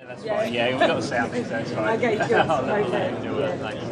That's fine. Yeah, we've got the sound thing, so it's fine. Okay, good. Okay. Do it. Thanks.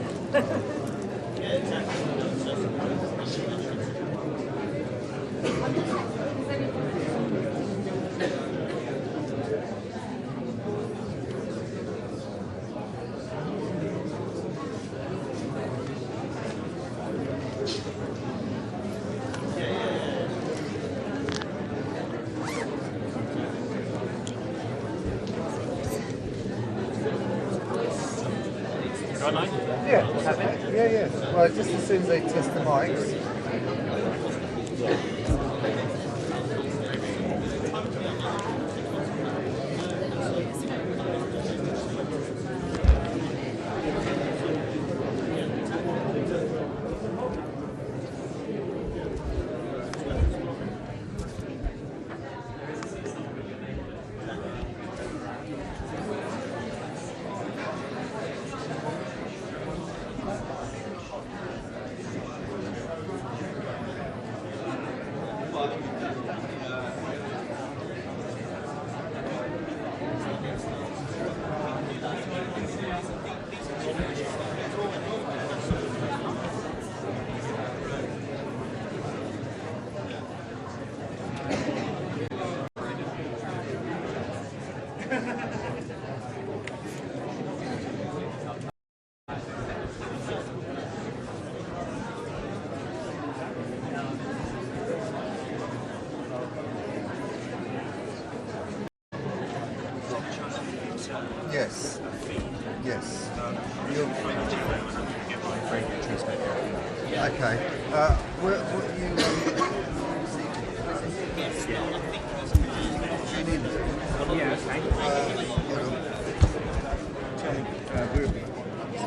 Yeah. Well, just as soon as they test the mics. Yes. Yes. Okay. What you tune in? Yeah, okay.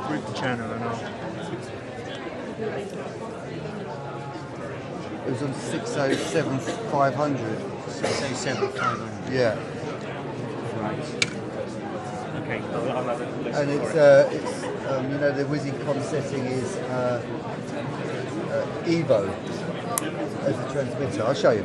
Group the channel and all. It was on 607,500. 607,500. Yeah. Right. Okay, I'll have a listen And for it's it. you know, the WYSICOM setting is Evo as a transmitter. I'll show you.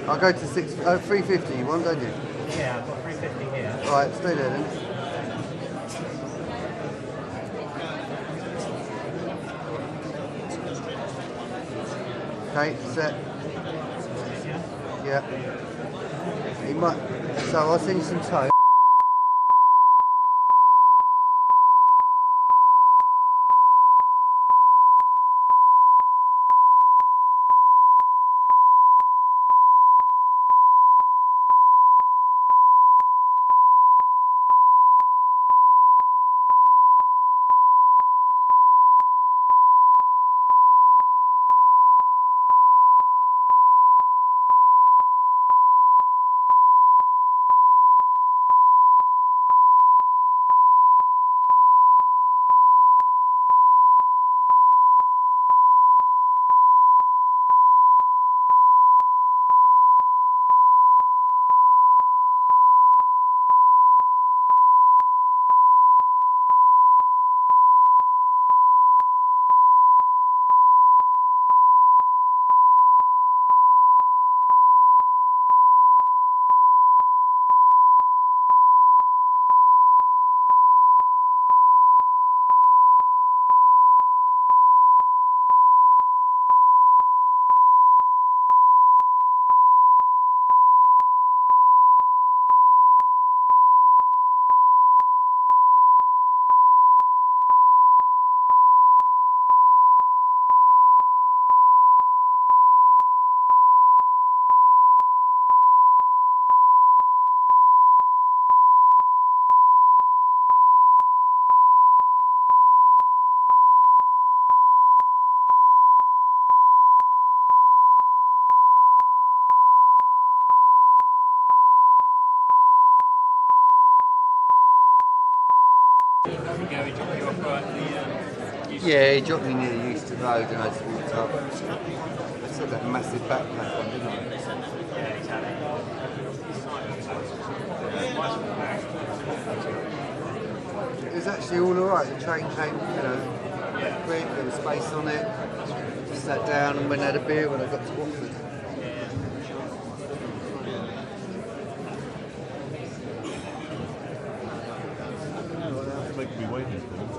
I'll go to 350. You want, don't you? Yeah, I've got 350 here. All right, stay there then. Okay, set. Yeah. You might. So I'll send you some tone. Yeah, he dropped me near the Euston Road and I just walked up. I took that massive backpack on, didn't I? It was actually all alright. The train came, quick, there was space on it. Just sat down and went and had a beer when I got to Watford. Make me waiting for them.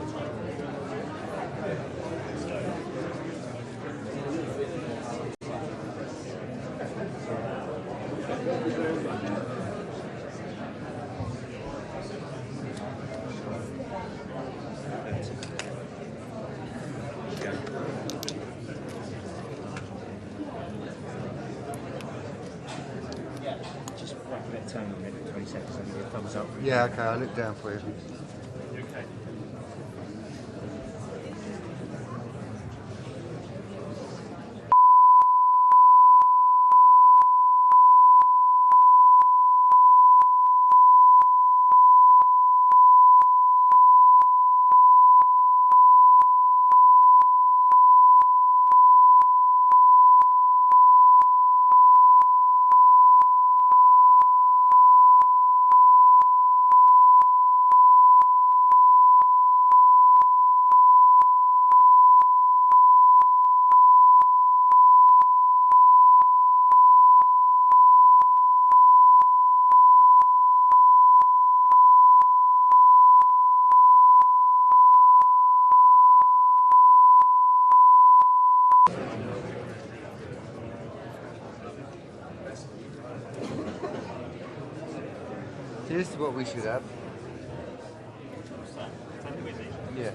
Just wait a bit of time, a minute, 20 seconds, I'll give you a thumbs up. Yeah, okay, I'll look down for you. Okay. See, this is what we should have. Yeah.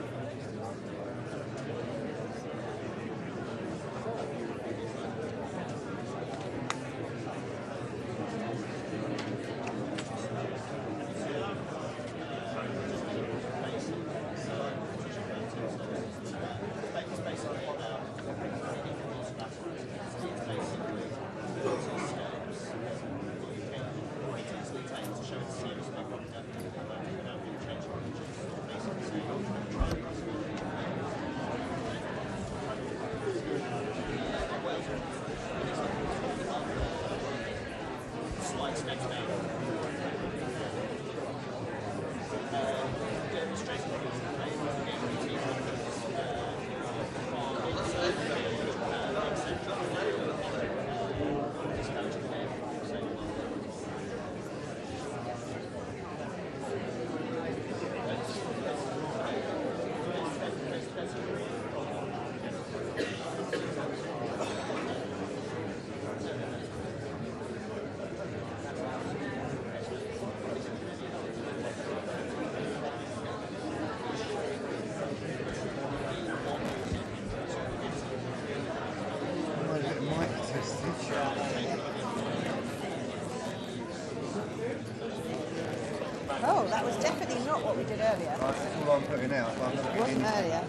Oh, that was definitely not what we did earlier. That's all I'm putting out, but I'm not It getting wasn't earlier.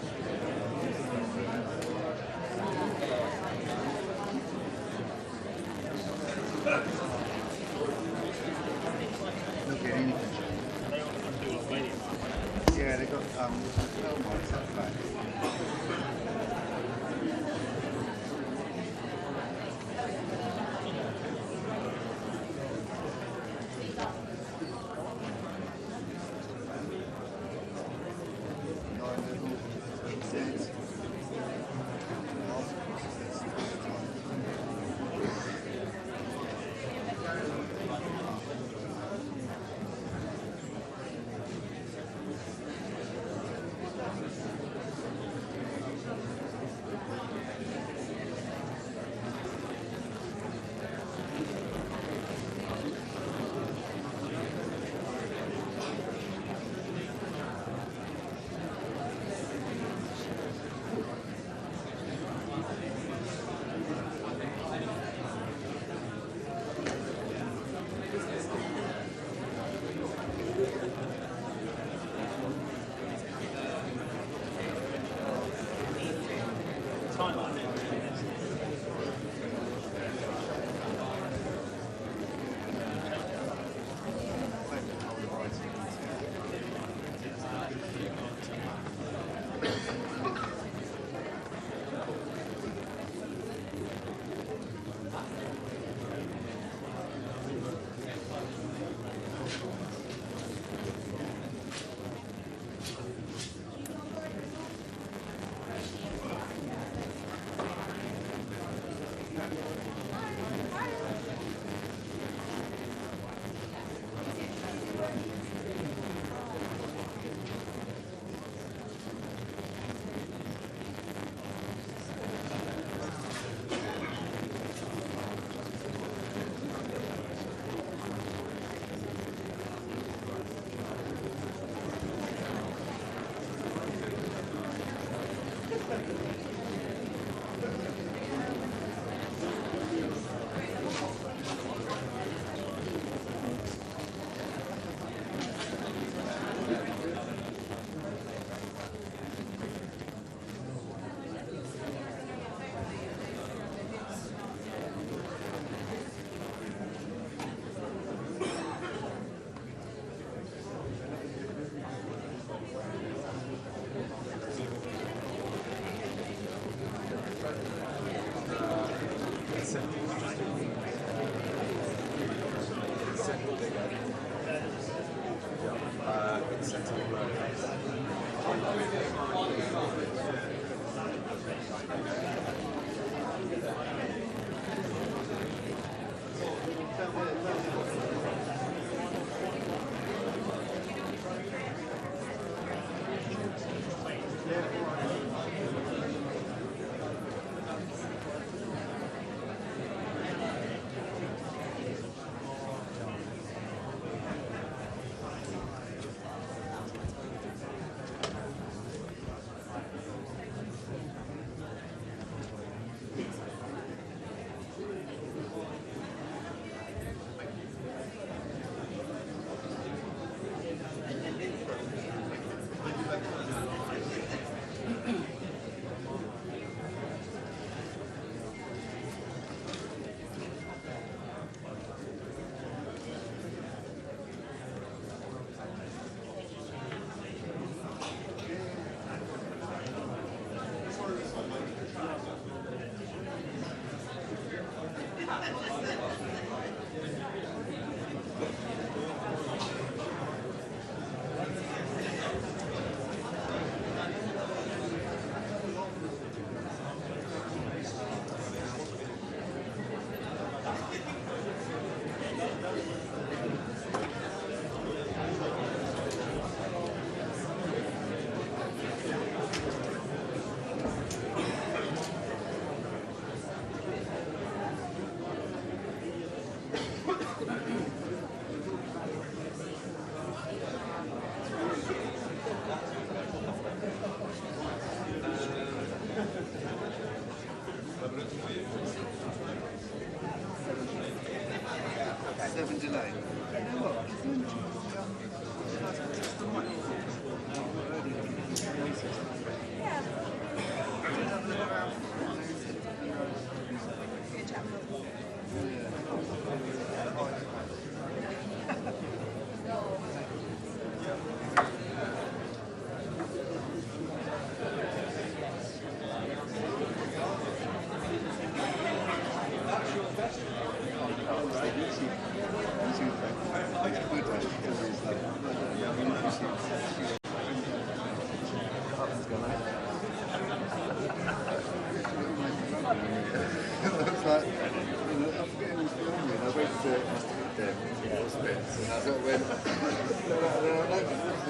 not getting anything. Yeah, they got film lights at the back.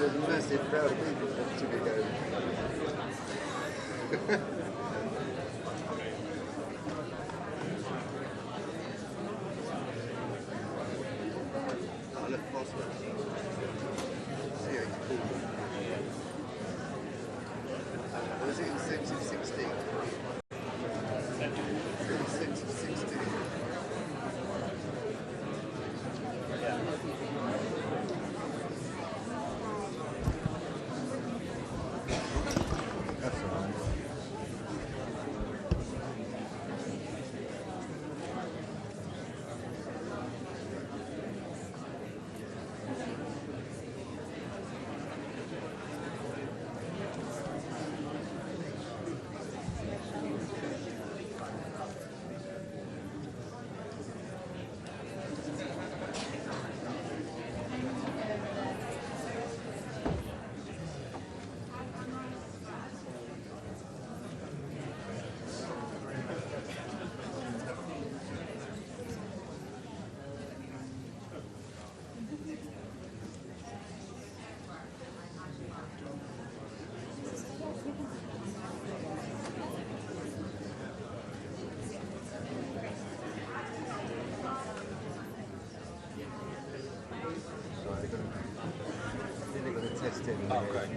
There's a massive crowd of people watching me go. I left Foster. See how it's cool. Was it in 16? 16. Oh, great.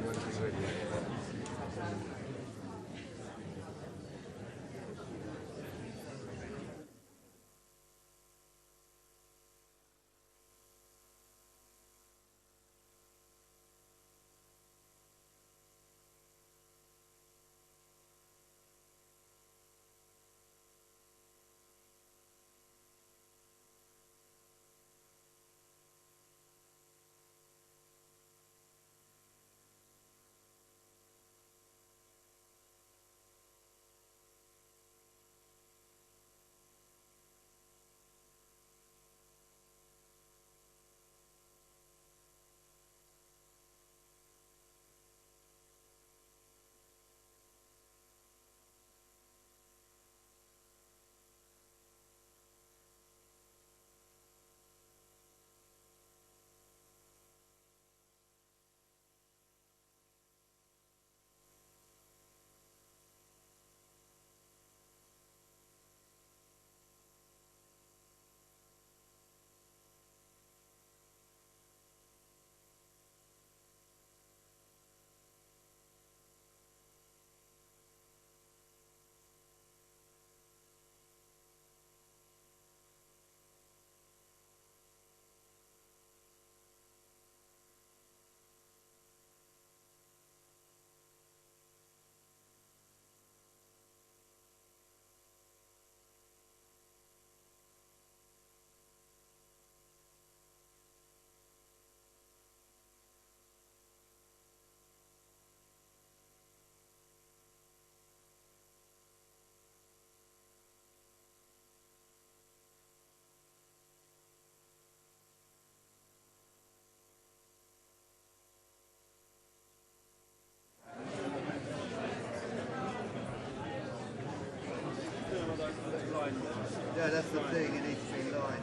Yeah, that's the thing, it needs to be lined.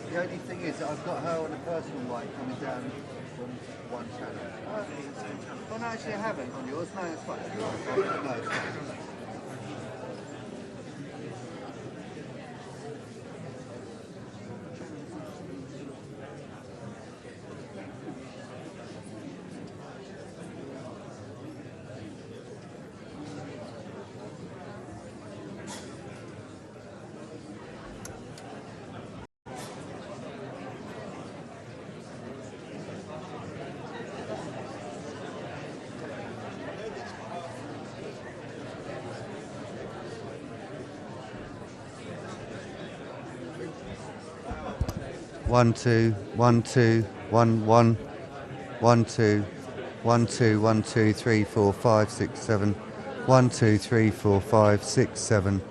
The only thing is that I've got her on a personal mic coming down from one channel. Oh no, actually I haven't on yours. No, it's fine. No, it's fine. 1 2 1 2 1 1 1 2 1 2 1 2 3 4 5 6 7 1 2 3 4 5 6 7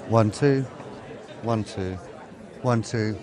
1 2 1 2 1 2.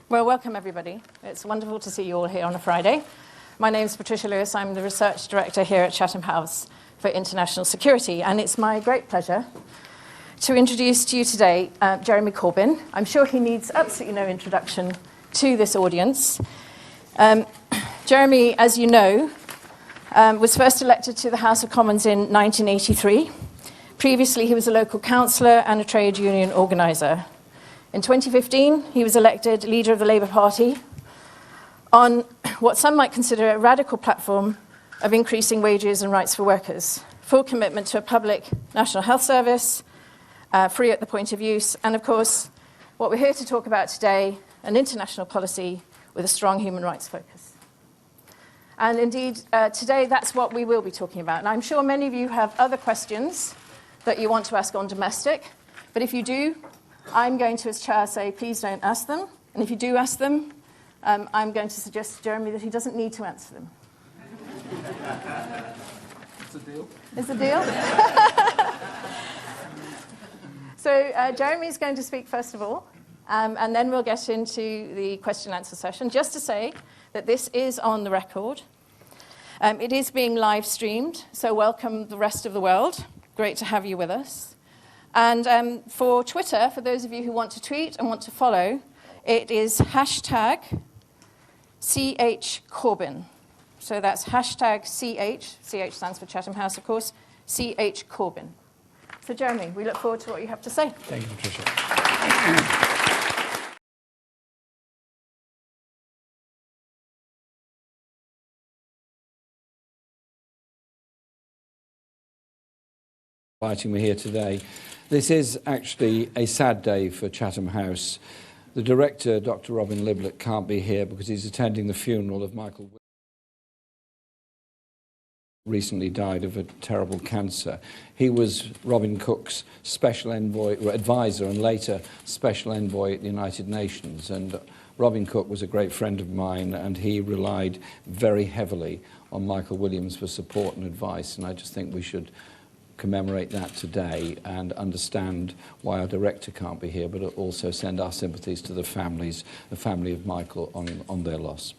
Well, welcome everybody. It's wonderful to see you all here on a Friday. My name is Patricia Lewis. I'm the Research Director here at Chatham House for International Security, and it's my great pleasure to introduce to you today Jeremy Corbyn. I'm sure he needs absolutely no introduction to this audience. Jeremy, as you know, was first elected to the House of Commons in 1983. Previously, he was a local councillor and a trade union organiser. In 2015, he was elected leader of the Labour Party on what some might consider a radical platform of increasing wages and rights for workers, full commitment to a public national health service, free at the point of use, and of course, what we're here to talk about today, an international policy with a strong human rights focus. And indeed, today that's what we will be talking about. And I'm sure many of you have other questions that you want to ask on domestic. But if you do, I'm going to, as chair, say, please don't ask them. And if you do ask them, I'm going to suggest to Jeremy that he doesn't need to answer them. It's a deal. Is the deal? So Jeremy's going to speak first of all, and then we'll get into the question and answer session. Just to say that this is on the record. It is being live streamed, so welcome the rest of the world. Great to have you with us. And for Twitter, for those of you who want to tweet and want to follow, it is hashtag #CHCorbyn. So that's hashtag CH stands for Chatham House, of course, CHCorbyn. So Jeremy, we look forward to what you have to say. Thank you, Patricia. Inviting me here today. This is actually a sad day for Chatham House. The director, Dr. Robin Liblet, can't be here because he's attending the funeral of Michael Williams. Recently died of a terrible cancer. He was Robin Cook's special envoy, advisor, and later special envoy at the United Nations. And Robin Cook was a great friend of mine, and he relied very heavily on Michael Williams for support and advice. And I just think we should commemorate that today and understand why our director can't be here, but also send our sympathies to the families, the family of Michael, on their loss.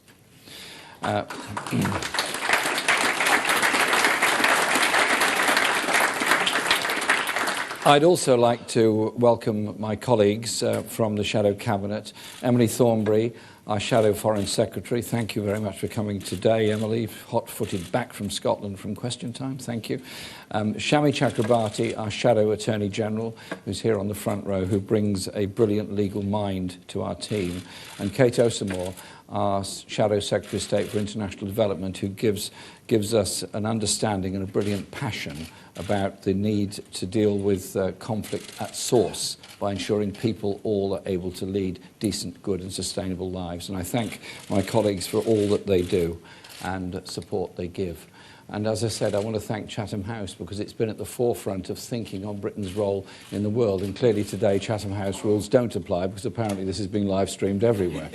I'd also like to welcome my colleagues from the Shadow Cabinet. Emily Thornbury, our Shadow Foreign Secretary. Thank you very much for coming today, Emily. Hot-footed back from Scotland from Question Time. Thank you. Shami Chakrabarti, our Shadow Attorney General, who's here on the front row, who brings a brilliant legal mind to our team. And Kate Osamore, our Shadow Secretary of State for International Development, who gives us an understanding and a brilliant passion about the need to deal with conflict at source by ensuring people all are able to lead decent, good and sustainable lives. And I thank my colleagues for all that they do and support they give. And as I said, I want to thank Chatham House because it's been at the forefront of thinking on Britain's role in the world. And clearly today Chatham House rules don't apply because apparently this is being live streamed everywhere.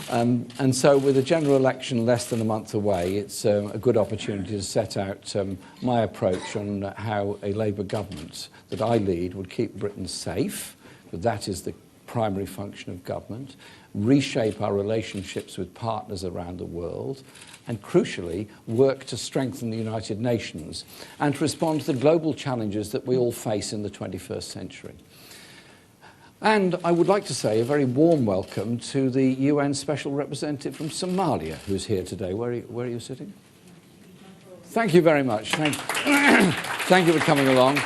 And so with the general election less than a month away, it's a good opportunity to set out my approach on how a Labour government that I lead would keep Britain safe, but that is the primary function of government, reshape our relationships with partners around the world, and crucially, work to strengthen the United Nations and to respond to the global challenges that we all face in the 21st century. And I would like to say a very warm welcome to the UN Special Representative from Somalia, who's here today. Where are you sitting? Thank you very much. Thank you for coming along.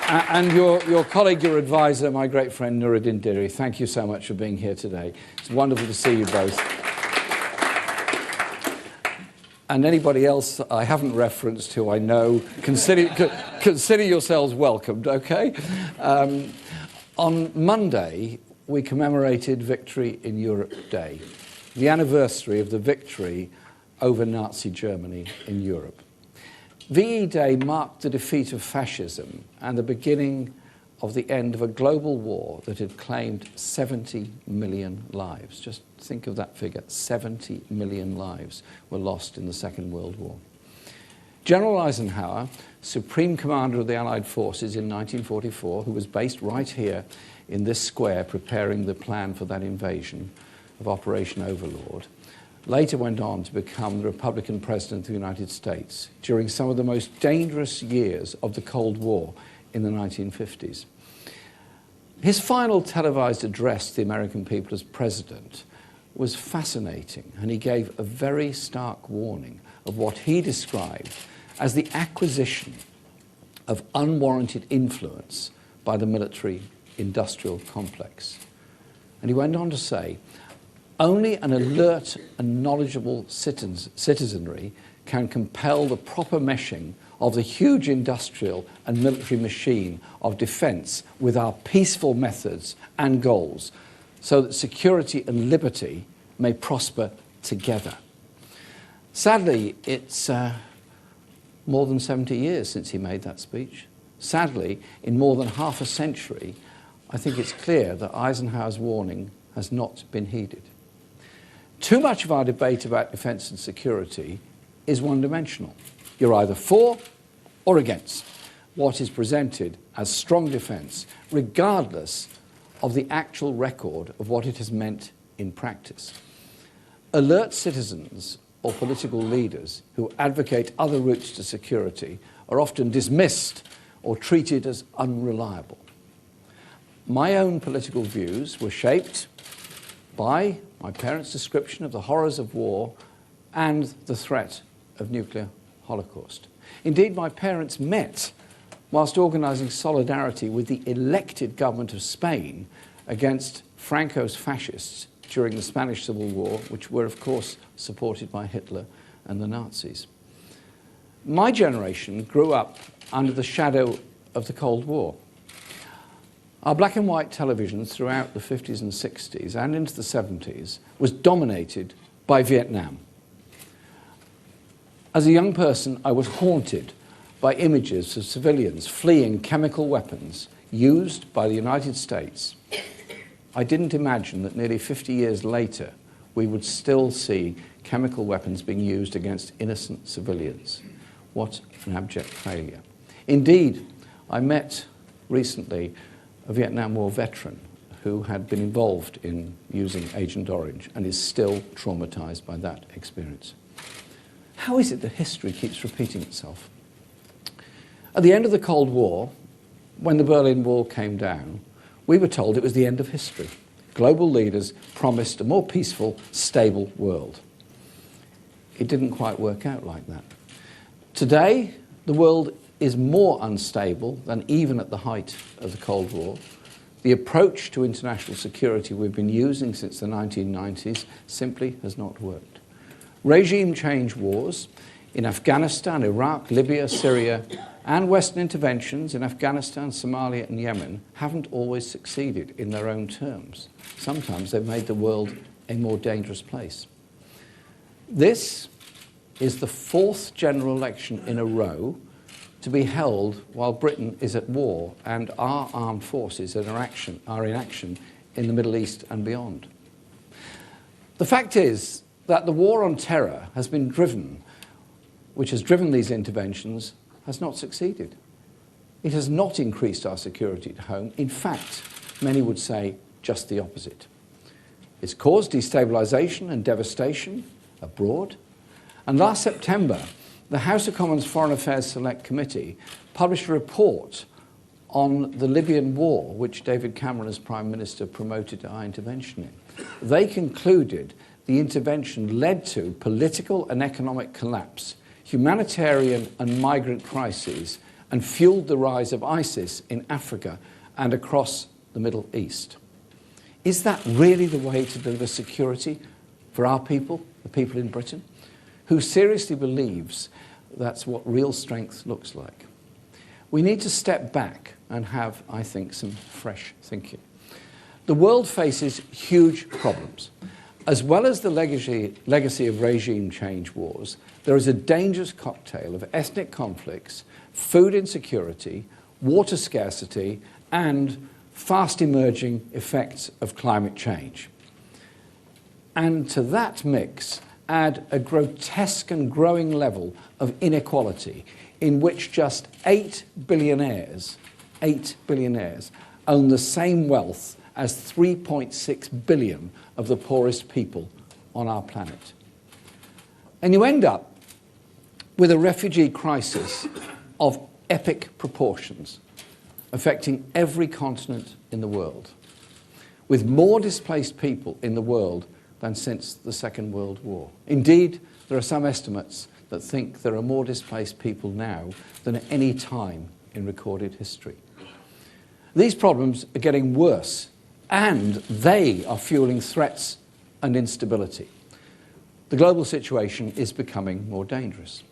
And your colleague, your advisor, my great friend Unedited Diri, thank you so much for being here today. It's wonderful to see you both. And anybody else I haven't referenced who I know, consider yourselves welcomed, okay? On Monday, we commemorated Victory in Europe Day, the anniversary of the victory over Nazi Germany in Europe. VE Day marked the defeat of fascism and the beginning of the end of a global war that had claimed 70 million lives. Just think of that figure, 70 million lives were lost in the Second World War. General Eisenhower, Supreme Commander of the Allied Forces in 1944, who was based right here in this square preparing the plan for that invasion of Operation Overlord, later went on to become the Republican President of the United States during some of the most dangerous years of the Cold War in the 1950s. His final televised address to the American people as president was fascinating, and he gave a very stark warning of what he described as the acquisition of unwarranted influence by the military-industrial complex. And he went on to say, only an alert and knowledgeable citizenry can compel the proper meshing of the huge industrial and military machine of defence with our peaceful methods and goals so that security and liberty may prosper together. Sadly, it's more than 70 years since he made that speech. Sadly, in more than half a century, I think it's clear that Eisenhower's warning has not been heeded. Too much of our debate about defence and security is one-dimensional. You're either for or against what is presented as strong defence, regardless of the actual record of what it has meant in practice. Alert citizens or political leaders who advocate other routes to security are often dismissed or treated as unreliable. My own political views were shaped by my parents' description of the horrors of war and the threat of nuclear holocaust. Indeed, my parents met whilst organising solidarity with the elected government of Spain against Franco's fascists during the Spanish Civil War, which were, of course, supported by Hitler and the Nazis. My generation grew up under the shadow of the Cold War. Our black and white television throughout the 50s and 60s and into the 70s was dominated by Vietnam. As a young person, I was haunted by images of civilians fleeing chemical weapons used by the United States. I didn't imagine that nearly 50 years later, we would still see chemical weapons being used against innocent civilians. What an abject failure. Indeed, I met recently a Vietnam War veteran who had been involved in using Agent Orange and is still traumatized by that experience. How is it that history keeps repeating itself? At the end of the Cold War, when the Berlin Wall came down, we were told it was the end of history. Global leaders promised a more peaceful, stable world. It didn't quite work out like that. Today, the world is more unstable than even at the height of the Cold War. The approach to international security we've been using since the 1990s simply has not worked. Regime change wars in Afghanistan, Iraq, Libya, Syria, and Western interventions in Afghanistan, Somalia, and Yemen haven't always succeeded in their own terms. Sometimes they've made the world a more dangerous place. This is the fourth general election in a row to be held while Britain is at war and our armed forces are in action in the Middle East and beyond. The fact is that the war on terror which has driven these interventions, has not succeeded. It has not increased our security at home. In fact, many would say just the opposite. It's caused destabilisation and devastation abroad. And last September, the House of Commons Foreign Affairs Select Committee published a report on the Libyan war, which David Cameron as Prime Minister promoted our intervention in. They concluded the intervention led to political and economic collapse, humanitarian and migrant crises, and fueled the rise of ISIS in Africa and across the Middle East. Is that really the way to deliver security for our people, the people in Britain? Who seriously believes that's what real strength looks like? We need to step back and have, I think, some fresh thinking. The world faces huge problems. As well as the legacy of regime change wars, there is a dangerous cocktail of ethnic conflicts, food insecurity, water scarcity, and fast emerging effects of climate change. And to that mix, add a grotesque and growing level of inequality in which just 8 billionaires own the same wealth as 3.6 billion of the poorest people on our planet. And you end up with a refugee crisis of epic proportions, affecting every continent in the world, with more displaced people in the world than since the Second World War. Indeed, there are some estimates that think there are more displaced people now than at any time in recorded history. These problems are getting worse, and they are fueling threats and instability. The global situation is becoming more dangerous.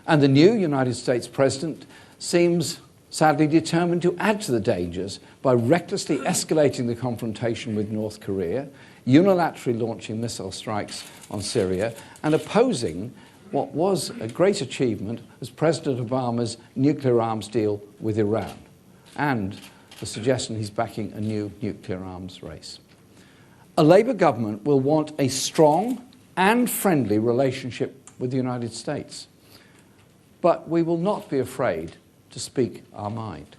And the new United States president seems sadly determined to add to the dangers by recklessly escalating the confrontation with North Korea, unilaterally launching missile strikes on Syria, and opposing what was a great achievement was President Obama's nuclear arms deal with Iran and the suggestion he's backing a new nuclear arms race. A Labour government will want a strong and friendly relationship with the United States, but we will not be afraid to speak our mind.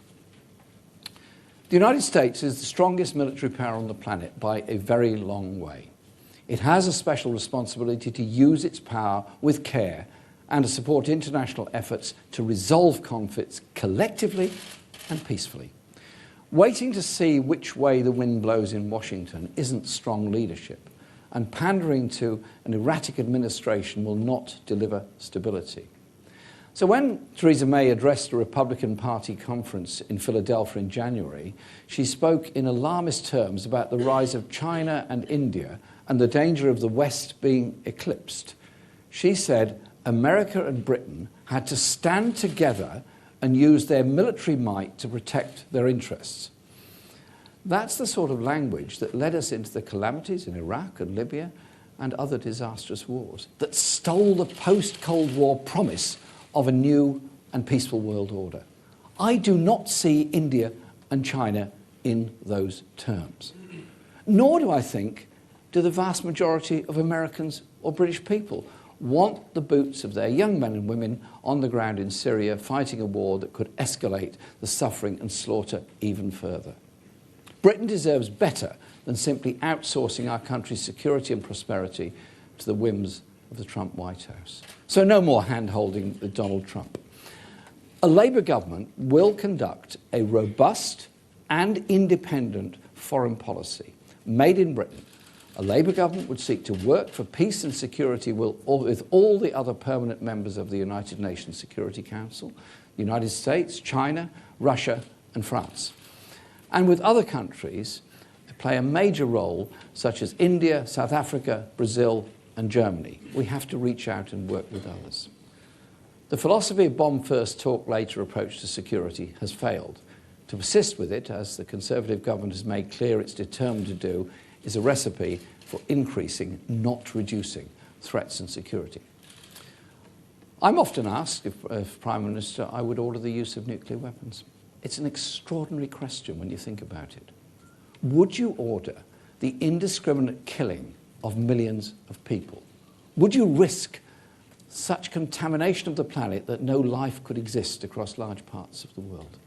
The United States is the strongest military power on the planet by a very long way. It has a special responsibility to use its power with care and to support international efforts to resolve conflicts collectively and peacefully. Waiting to see which way the wind blows in Washington isn't strong leadership, and pandering to an erratic administration will not deliver stability. So when Theresa May addressed the Republican Party conference in Philadelphia in January, she spoke in alarmist terms about the rise of China and India and the danger of the West being eclipsed. She said America and Britain had to stand together and use their military might to protect their interests. That's the sort of language that led us into the calamities in Iraq and Libya and other disastrous wars, that stole the post-Cold War promise of a new and peaceful world order. I do not see India and China in those terms. Nor do I think do the vast majority of Americans or British people want the boots of their young men and women on the ground in Syria fighting a war that could escalate the suffering and slaughter even further. Britain deserves better than simply outsourcing our country's security and prosperity to the whims of the Trump White House. So no more hand-holding with Donald Trump. A Labour government will conduct a robust and independent foreign policy made in Britain. A Labour government would seek to work for peace and security with all the other permanent members of the United Nations Security Council, the United States, China, Russia and France. And with other countries that play a major role, such as India, South Africa, Brazil and Germany. We have to reach out and work with others. The philosophy of bomb first, talk later approach to security has failed. To persist with it, as the Conservative government has made clear it's determined to do, is a recipe for increasing, not reducing, threats and security. I'm often asked if, as Prime Minister, I would order the use of nuclear weapons. It's an extraordinary question when you think about it. Would you order the indiscriminate killing of millions of people? Would you risk such contamination of the planet that no life could exist across large parts of the world?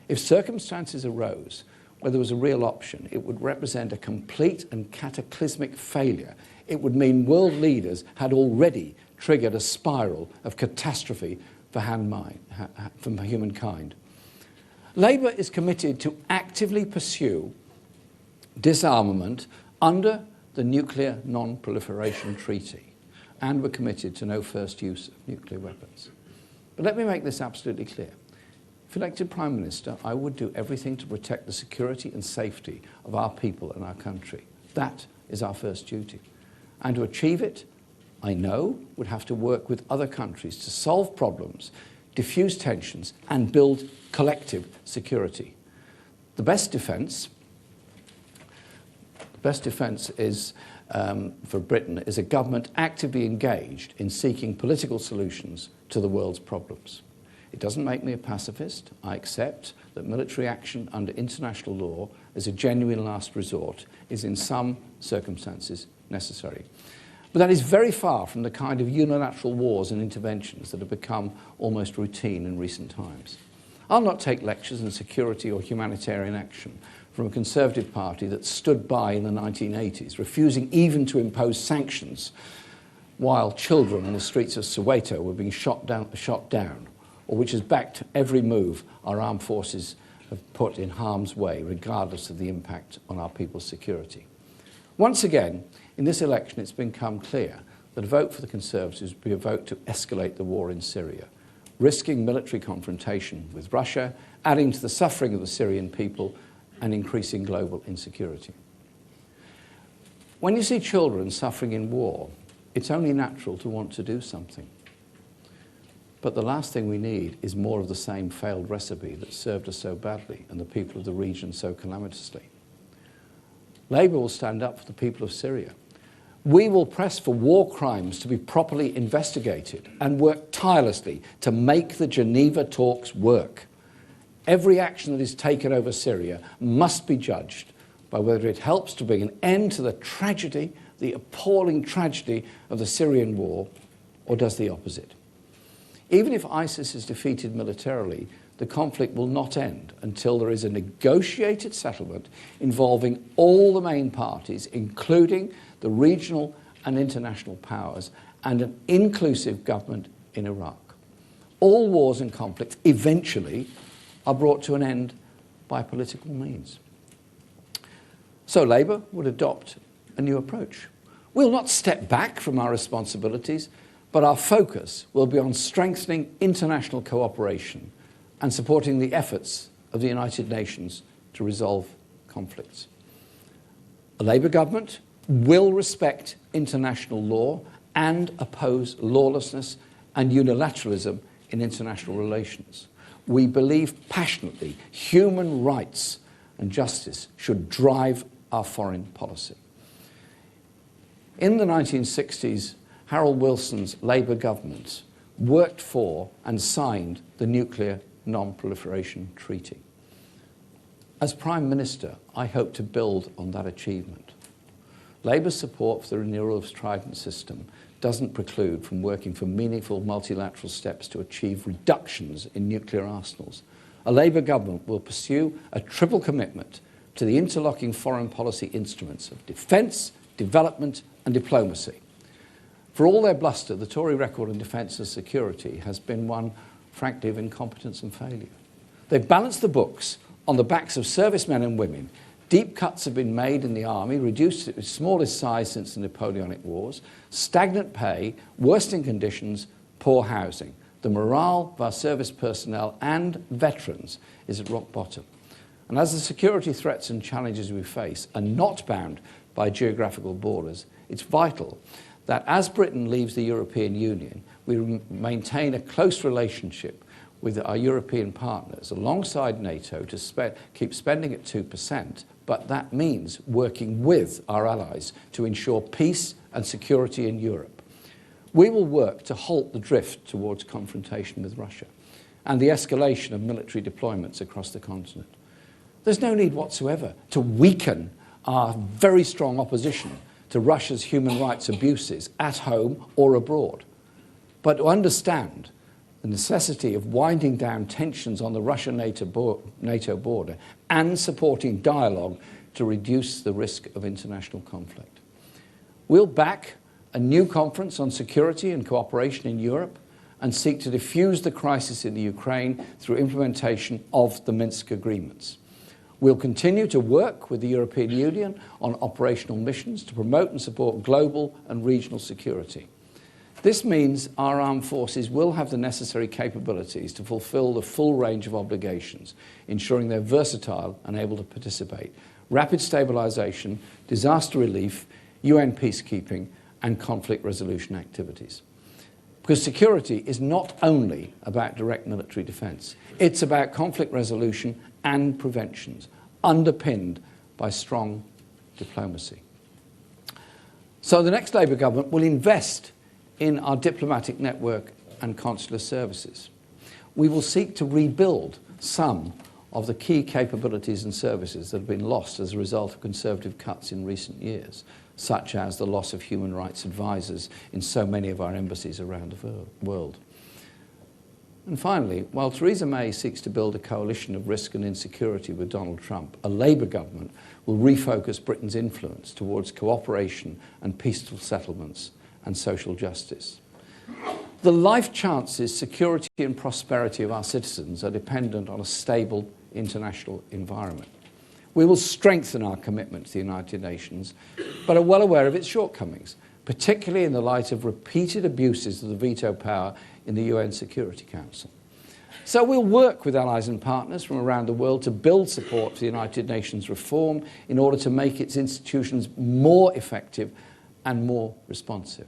If circumstances arose where there was a real option, it would represent a complete and cataclysmic failure. It would mean world leaders had already triggered a spiral of catastrophe for humankind. Labour is committed to actively pursue disarmament under the Nuclear Non-Proliferation Treaty, and we're committed to no first use of nuclear weapons. But let me make this absolutely clear. If elected Prime Minister, I would do everything to protect the security and safety of our people and our country. That is our first duty. And to achieve it, I know, would have to work with other countries to solve problems, diffuse tensions, and build collective security. The best defence is, for Britain, is a government actively engaged in seeking political solutions to the world's problems. It doesn't make me a pacifist. I accept that military action under international law as a genuine last resort is in some circumstances necessary. But that is very far from the kind of unilateral wars and interventions that have become almost routine in recent times. I'll not take lectures on security or humanitarian action from a Conservative Party that stood by in the 1980s, refusing even to impose sanctions while children on the streets of Soweto were being shot down, or which has backed every move our armed forces have put in harm's way, regardless of the impact on our people's security. Once again, in this election, it's become clear that a vote for the Conservatives would be a vote to escalate the war in Syria, risking military confrontation with Russia, adding to the suffering of the Syrian people, and increasing global insecurity. When you see children suffering in war, it's only natural to want to do something. But the last thing we need is more of the same failed recipe that served us so badly and the people of the region so calamitously. Labour will stand up for the people of Syria. We will press for war crimes to be properly investigated and work tirelessly to make the Geneva talks work. Every action that is taken over Syria must be judged by whether it helps to bring an end to the tragedy, the appalling tragedy of the Syrian war, or does the opposite. Even if ISIS is defeated militarily, the conflict will not end until there is a negotiated settlement involving all the main parties, including the regional and international powers, and an inclusive government in Iraq. All wars and conflicts eventually are brought to an end by political means. So Labour would adopt a new approach. We'll not step back from our responsibilities, but our focus will be on strengthening international cooperation and supporting the efforts of the United Nations to resolve conflicts. A Labour government will respect international law and oppose lawlessness and unilateralism in international relations. We believe passionately human rights and justice should drive our foreign policy. In the 1960s, Harold Wilson's Labour government worked for and signed the Nuclear Non-Proliferation Treaty. As Prime Minister, I hope to build on that achievement. Labour's support for the renewal of the Trident system doesn't preclude from working for meaningful multilateral steps to achieve reductions in nuclear arsenals. A Labour government will pursue a triple commitment to the interlocking foreign policy instruments of defence, development and diplomacy. For all their bluster, the Tory record in defence and security has been one, frankly, of incompetence and failure. They've balanced the books on the backs of servicemen and women. Deep cuts have been made in the army, reduced to its smallest size since the Napoleonic Wars, stagnant pay, worsening conditions, poor housing. The morale of our service personnel and veterans is at rock bottom. And as the security threats and challenges we face are not bound by geographical borders, it's vital that as Britain leaves the European Union, we maintain a close relationship with our European partners alongside NATO to keep spending at 2%, but that means working with our allies to ensure peace and security in Europe. We will work to halt the drift towards confrontation with Russia and the escalation of military deployments across the continent. There's no need whatsoever to weaken our very strong opposition to Russia's human rights abuses at home or abroad, but to understand the necessity of winding down tensions on the Russia-NATO border and supporting dialogue to reduce the risk of international conflict. We'll back a new conference on security and cooperation in Europe and seek to defuse the crisis in the Ukraine through implementation of the Minsk agreements. We'll continue to work with the European Union on operational missions to promote and support global and regional security. This means our armed forces will have the necessary capabilities to fulfill the full range of obligations, ensuring they're versatile and able to participate. Rapid stabilisation, disaster relief, UN peacekeeping and conflict resolution activities. Because security is not only about direct military defence, it's about conflict resolution and preventions, underpinned by strong diplomacy. So the next Labour government will invest in our diplomatic network and consular services. We will seek to rebuild some of the key capabilities and services that have been lost as a result of Conservative cuts in recent years, such as the loss of human rights advisors in so many of our embassies around the world. And finally, while Theresa May seeks to build a coalition of risk and insecurity with Donald Trump, a Labour government will refocus Britain's influence towards cooperation and peaceful settlements and social justice. The life chances, security and prosperity of our citizens are dependent on a stable international environment. We will strengthen our commitment to the United Nations, but are well aware of its shortcomings, particularly in the light of repeated abuses of the veto power in the UN Security Council. So we'll work with allies and partners from around the world to build support for the United Nations reform in order to make its institutions more effective and more responsive.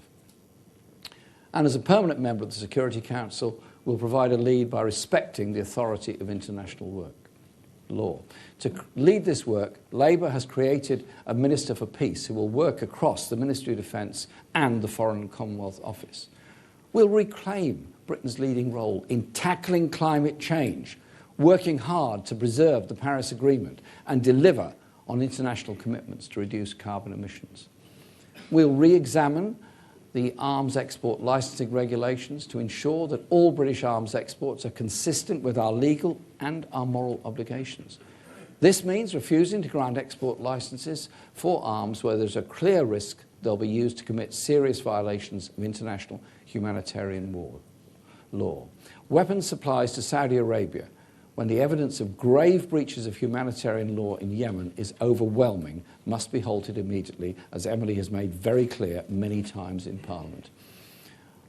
And as a permanent member of the Security Council, we'll provide a lead by respecting the authority of international work. law. To lead this work, Labour has created a Minister for Peace who will work across the Ministry of Defence and the Foreign and Commonwealth Office. We'll reclaim Britain's leading role in tackling climate change, working hard to preserve the Paris Agreement and deliver on international commitments to reduce carbon emissions. We'll re-examine the arms export licensing regulations to ensure that all British arms exports are consistent with our legal and our moral obligations. This means refusing to grant export licenses for arms where there's a clear risk they'll be used to commit serious violations of international humanitarian law. Weapons supplies to Saudi Arabia, when the evidence of grave breaches of humanitarian law in Yemen is overwhelming, must be halted immediately, as Emily has made very clear many times in Parliament.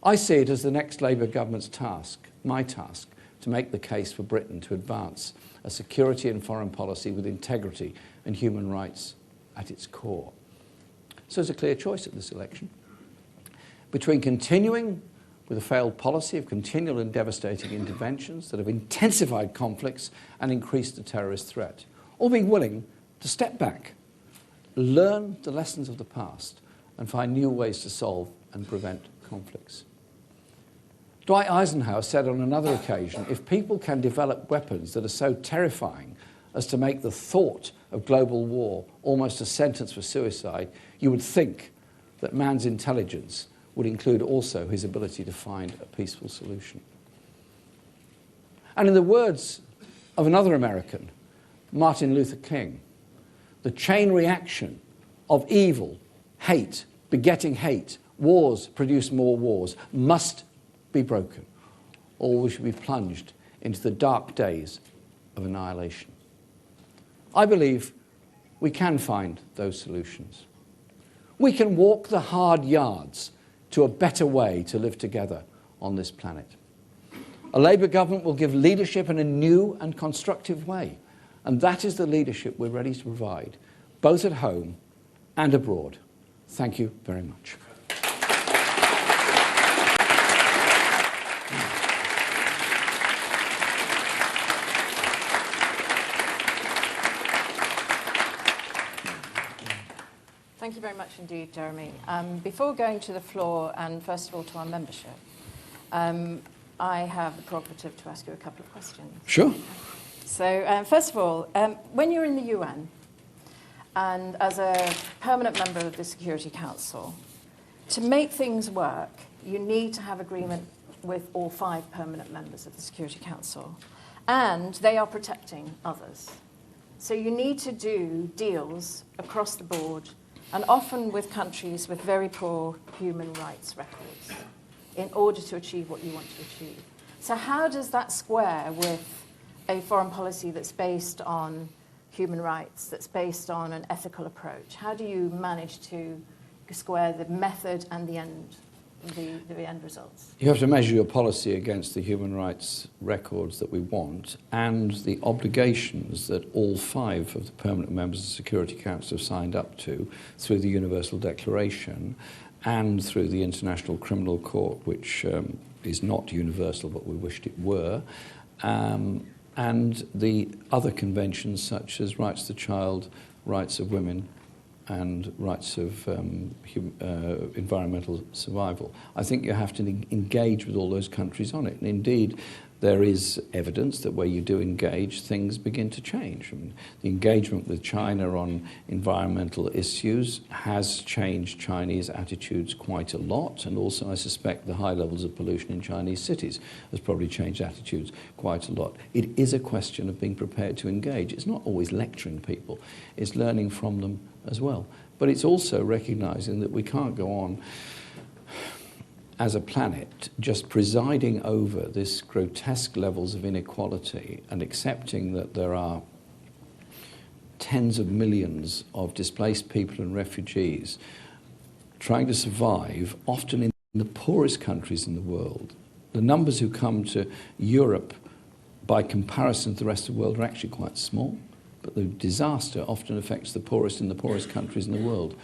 I see it as the next Labour government's task, my task, to make the case for Britain to advance a security and foreign policy with integrity and human rights at its core. So there's a clear choice at this election between continuing with a failed policy of continual and devastating interventions that have intensified conflicts and increased the terrorist threat, or being willing to step back, learn the lessons of the past, and find new ways to solve and prevent conflicts. Dwight Eisenhower said on another occasion, if people can develop weapons that are so terrifying as to make the thought of global war almost a sentence for suicide, you would think that man's intelligence would include also his ability to find a peaceful solution. And in the words of another American, Martin Luther King, the chain reaction of evil, hate, begetting hate, wars produce more wars, must be broken, or we should be plunged into the dark days of annihilation. I believe we can find those solutions. We can walk the hard yards to a better way to live together on this planet. A Labour government will give leadership in a new and constructive way, and that is the leadership we're ready to provide, both at home and abroad. Thank you very much. Thank you very much indeed, Jeremy. Before going to the floor, and first of all to our membership, I have the prerogative to ask you a couple of questions. Sure. So, first of all, when you're in the UN, and as a permanent member of the Security Council, to make things work, you need to have agreement with all 5 permanent members of the Security Council, and they are protecting others. So you need to do deals across the board, and often with countries with very poor human rights records, in order to achieve what you want to achieve. So how does that square with a foreign policy that's based on human rights, that's based on an ethical approach? How do you manage to square the method and the end results? You have to measure your policy against the human rights records that we want and the obligations that all 5 of the permanent members of the Security Council have signed up to through the Universal Declaration and through the International Criminal Court, which is not universal, but we wished it were, and the other conventions such as rights of the child, rights of women, and rights of environmental survival. I think you have to engage with all those countries on it. And indeed, there is evidence that where you do engage, things begin to change. I mean, the engagement with China on environmental issues has changed Chinese attitudes quite a lot, and also I suspect the high levels of pollution in Chinese cities has probably changed attitudes quite a lot. It is a question of being prepared to engage. It's not always lecturing people, it's learning from them as well. But it's also recognizing that we can't go on as a planet just presiding over this grotesque levels of inequality and accepting that there are tens of millions of displaced people and refugees trying to survive, often in the poorest countries in the world. The numbers who come to Europe by comparison to the rest of the world are actually quite small, but the disaster often affects the poorest in the poorest countries in the world.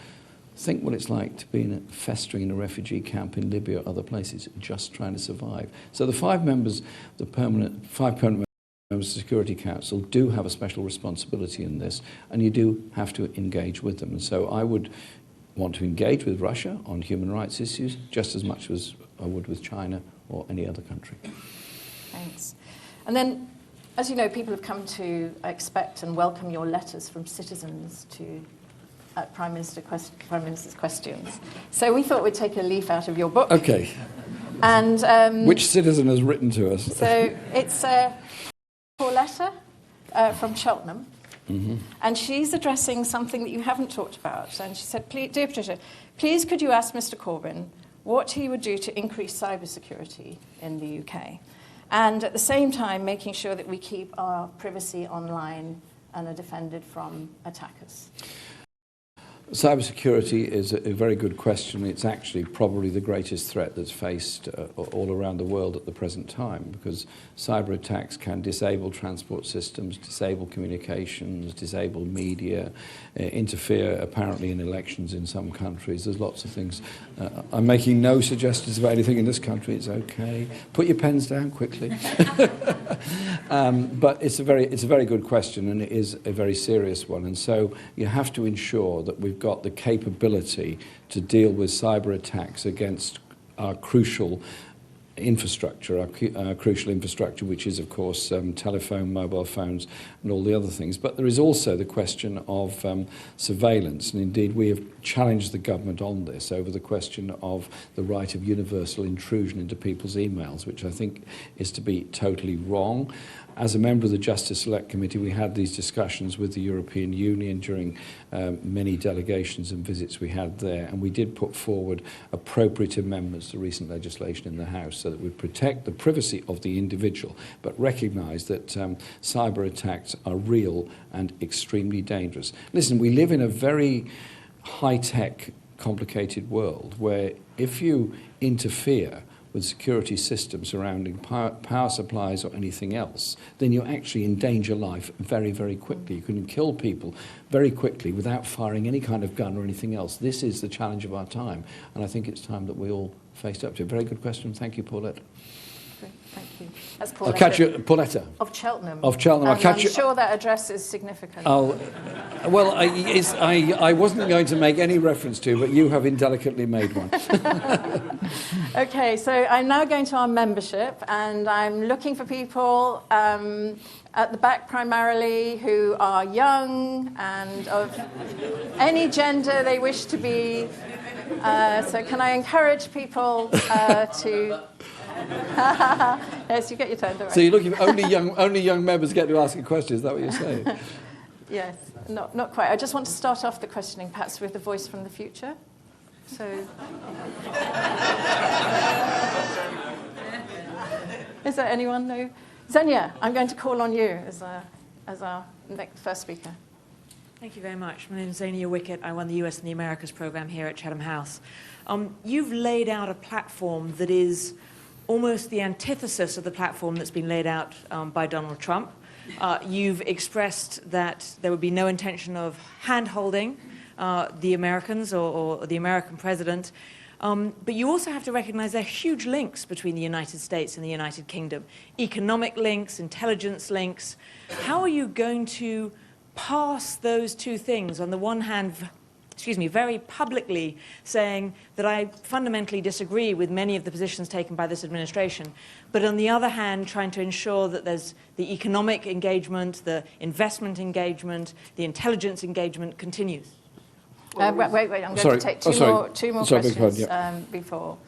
Think what it's like to be festering in a refugee camp in Libya or other places, just trying to survive. So the 5 members, five permanent members of the Security Council do have a special responsibility in this, and you do have to engage with them. And so I would want to engage with Russia on human rights issues just as much as I would with China or any other country. Thanks. And then, as you know, people have come to expect and welcome your letters from citizens to Prime Minister's questions. So we thought we'd take a leaf out of your book. Okay. And which citizen has written to us? So it's a letter from Cheltenham. Mm-hmm. And she's addressing something that you haven't talked about. And she said, Dear Patricia, please could you ask Mr. Corbyn what he would do to increase cybersecurity in the UK? And at the same time, making sure that we keep our privacy online and are defended from attackers. Cybersecurity is a very good question. It's actually probably the greatest threat that's faced all around the world at the present time, because cyber attacks can disable transport systems, disable communications, disable media, interfere apparently in elections in some countries. There's lots of things. I'm making no suggestions about anything in this country. It's okay. Put your pens down quickly. But it's a very good question, and it is a very serious one. And so you have to ensure that we've got the capability to deal with cyber attacks against our crucial infrastructure, our crucial infrastructure, which is, of course, telephone, mobile phones, and all the other things. But there is also the question of surveillance. And indeed, we have challenged the government on this over the question of the right of universal intrusion into people's emails, which I think is to be totally wrong. As a member of the Justice Select Committee, we had these discussions with the European Union during many delegations and visits we had there, and we did put forward appropriate amendments to recent legislation in the House so that we protect the privacy of the individual, but recognise that cyber attacks are real and extremely dangerous. Listen, we live in a very high-tech, complicated world where if you interfere with security systems surrounding power supplies or anything else, then you actually endanger life very, very quickly. You can kill people very quickly without firing any kind of gun or anything else. This is the challenge of our time, and I think it's time that we all faced up to it. Very good question. Thank you, Paulette. Great, thank you. That's I'll catch you, Pauletta. Of Cheltenham. Of Cheltenham. I'll catch I'm you. sure that address is significant. Well, I wasn't going to make any reference to, but you have indelicately made one. Okay, so I'm now going to our membership, and I'm looking for people at the back primarily who are young and of any gender they wish to be. So can I encourage people to... Yes, you get your turn. Don't worry. So you're looking for only young members get to ask a question. Is that what you're saying? Yes, not quite. I just want to start off the questioning perhaps with a voice from the future. So, is there anyone? No. Xenia, I'm going to call on you as our next first speaker. Thank you very much. My name is Xenia Wickett. I run the US and the Americas program here at Chatham House. You've laid out a platform that is almost the antithesis of the platform that's been laid out by Donald Trump. You've expressed that there would be no intention of hand-holding the Americans or the American president. But you also have to recognize there are huge links between the United States and the United Kingdom. Economic links, intelligence links. How are you going to pass those two things? On the one hand, very publicly saying that I fundamentally disagree with many of the positions taken by this administration, but on the other hand, trying to ensure that there's the economic engagement, the investment engagement, the intelligence engagement continues. Wait, I'm going to take two more questions before.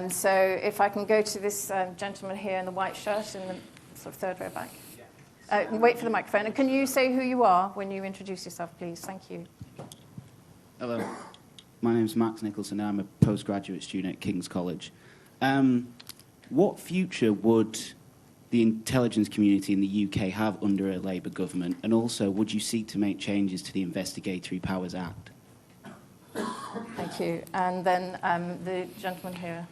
So if I can go to this gentleman here in the white shirt in the sort of third row back. Wait for the microphone. And can you say who you are when you introduce yourself, please? Thank you. Hello, my name's Max Nicholson and I'm a postgraduate student at King's College. What future would the intelligence community in the UK have under a Labour government? And also, would you seek to make changes to the Investigatory Powers Act? Thank you. And then the gentleman here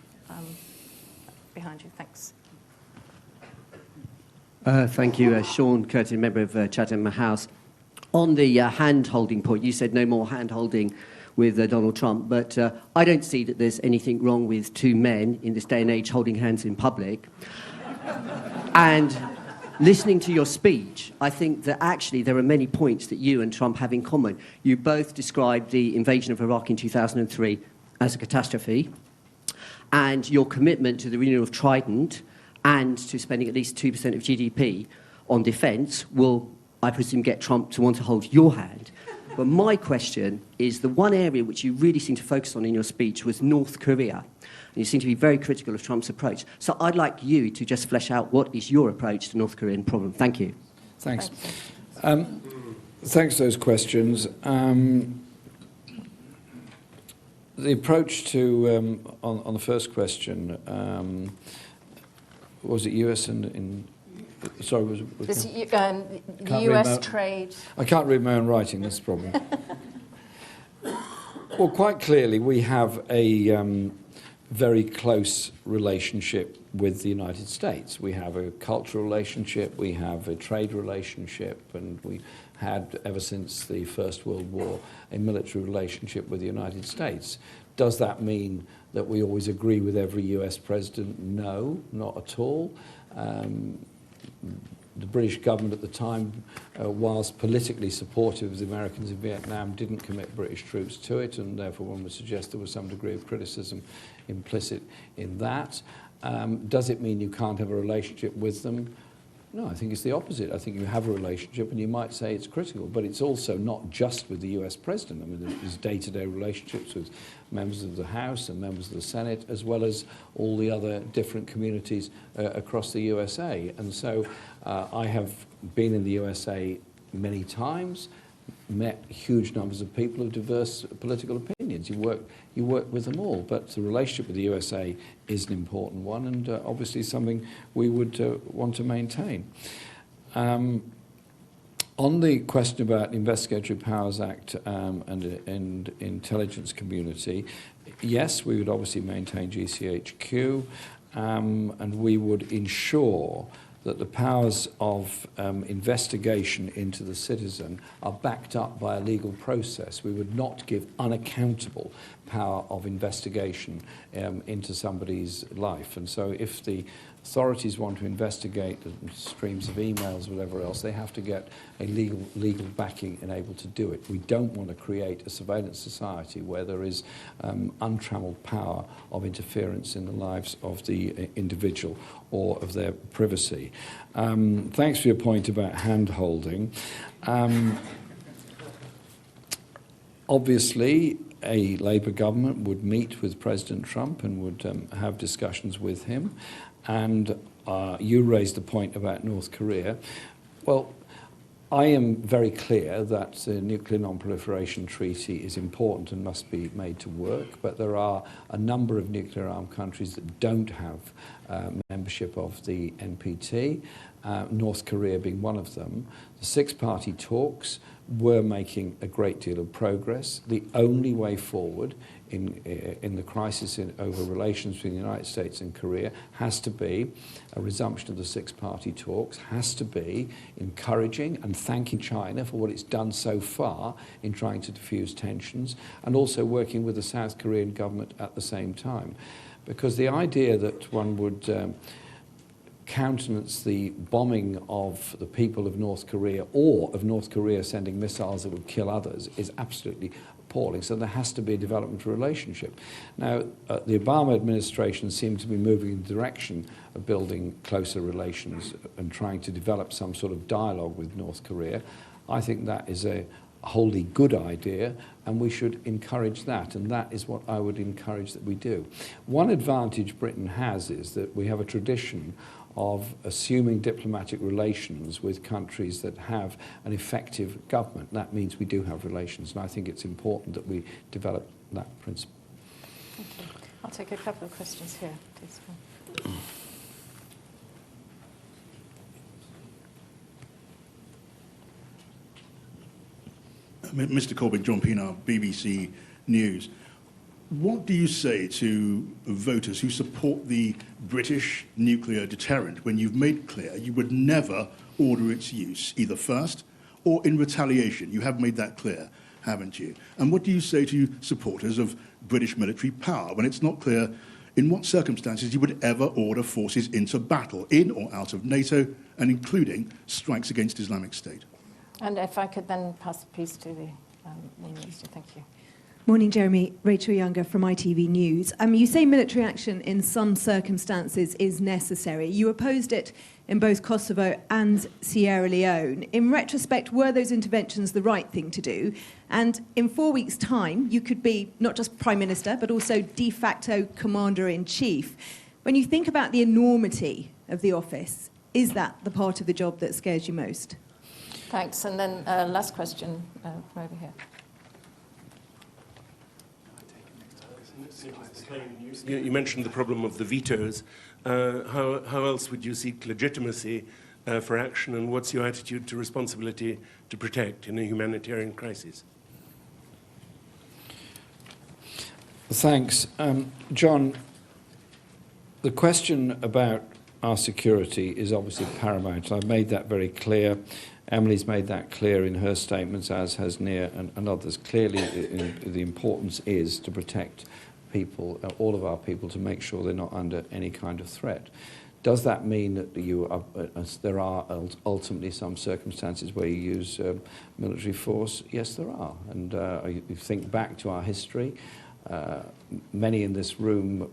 behind you. Thanks. Thank you. Sean Curtin, member of Chatham House. On the hand-holding point, you said no more hand-holding with Donald Trump, but I don't see that there's anything wrong with two men in this day and age holding hands in public. And listening to your speech, I think that actually there are many points that you and Trump have in common. You both described the invasion of Iraq in 2003 as a catastrophe, and your commitment to the renewal of Trident and to spending at least 2% of GDP on defence will, I presume, get Trump to want to hold your hand. But my question is, the one area which you really seem to focus on in your speech was North Korea. And you seem to be very critical of Trump's approach. So I'd like you to just flesh out what is your approach to the North Korean problem. Thank you. Thanks. Thanks for those questions. The approach to, on the first question, was it US and sorry, was US trade. I can't read my own writing, that's the problem. Well, quite clearly, we have a very close relationship with the United States. We have a cultural relationship, we have a trade relationship, and we had, ever since the First World War, a military relationship with the United States. Does that mean that we always agree with every US president? No, not at all. The British government at the time, whilst politically supportive of the Americans in Vietnam, didn't commit British troops to it, and therefore one would suggest there was some degree of criticism implicit in that. Does it mean you can't have a relationship with them? No, I think it's the opposite. I think you have a relationship, and you might say it's critical, but it's also not just with the US president. I mean, there's day-to-day relationships with members of the House and members of the Senate, as well as all the other different communities across the USA. And so I have been in the USA many times, met huge numbers of people of diverse political opinions. You work with them all, but the relationship with the USA is an important one, and obviously something we would want to maintain. On the question about Investigatory Powers Act and intelligence community, yes, we would obviously maintain GCHQ, and we would ensure that the powers of investigation into the citizen are backed up by a legal process. We would not give unaccountable power of investigation into somebody's life. And so if the authorities want to investigate the streams of emails, whatever else, they have to get a legal backing and able to do it. We don't want to create a surveillance society where there is untrammeled power of interference in the lives of the individual or of their privacy. Thanks for your point about hand-holding. Obviously, a Labour government would meet with President Trump and would have discussions with him. And you raised the point about North Korea. Well, I am very clear that the Nuclear Non-Proliferation Treaty is important and must be made to work, but there are a number of nuclear-armed countries that don't have membership of the NPT, North Korea being one of them. The six-party talks were making a great deal of progress. The only way forward in the crisis over relations between the United States and Korea has to be a resumption of the six-party talks, has to be encouraging and thanking China for what it's done so far in trying to diffuse tensions, and also working with the South Korean government at the same time. Because the idea that one would countenance the bombing of the people of North Korea, or of North Korea sending missiles that would kill others, is absolutely appalling. So there has to be a developmental relationship. Now, the Obama administration seemed to be moving in the direction of building closer relations and trying to develop some sort of dialogue with North Korea. I think that is a wholly good idea, and we should encourage that, and that is what I would encourage that we do. One advantage Britain has is that we have a tradition of assuming diplomatic relations with countries that have an effective government. That means we do have relations, and I think it's important that we develop that principle. Thank you. I'll take a couple of questions here, please. Mr. Corbyn, John Pienaar, BBC News. What do you say to voters who support the British nuclear deterrent when you've made clear you would never order its use, either first or in retaliation? You have made that clear, haven't you? And what do you say to supporters of British military power when it's not clear in what circumstances you would ever order forces into battle, in or out of NATO, and including strikes against Islamic State. And if I could then pass the piece to the Minister. Thank you. Morning, Jeremy. Rachel Younger from ITV News. You say military action in some circumstances is necessary. You opposed it in both Kosovo and Sierra Leone. In retrospect, were those interventions the right thing to do? And in 4 weeks' time, you could be not just Prime Minister, but also de facto Commander-in-Chief. When you think about the enormity of the office, is that the part of the job that scares you most? Thanks. And then last question from over here. You mentioned the problem of the vetoes. How else would you seek legitimacy for action, and what's your attitude to responsibility to protect in a humanitarian crisis? Thanks. John, the question about our security is obviously paramount. I've made that very clear. Emily's made that clear in her statements, as has Nia and others. Clearly, the importance is to protect people, all of our people, to make sure they're not under any kind of threat. Does that mean that there are ultimately some circumstances where you use military force? Yes, there are. And you think back to our history. Many in this room,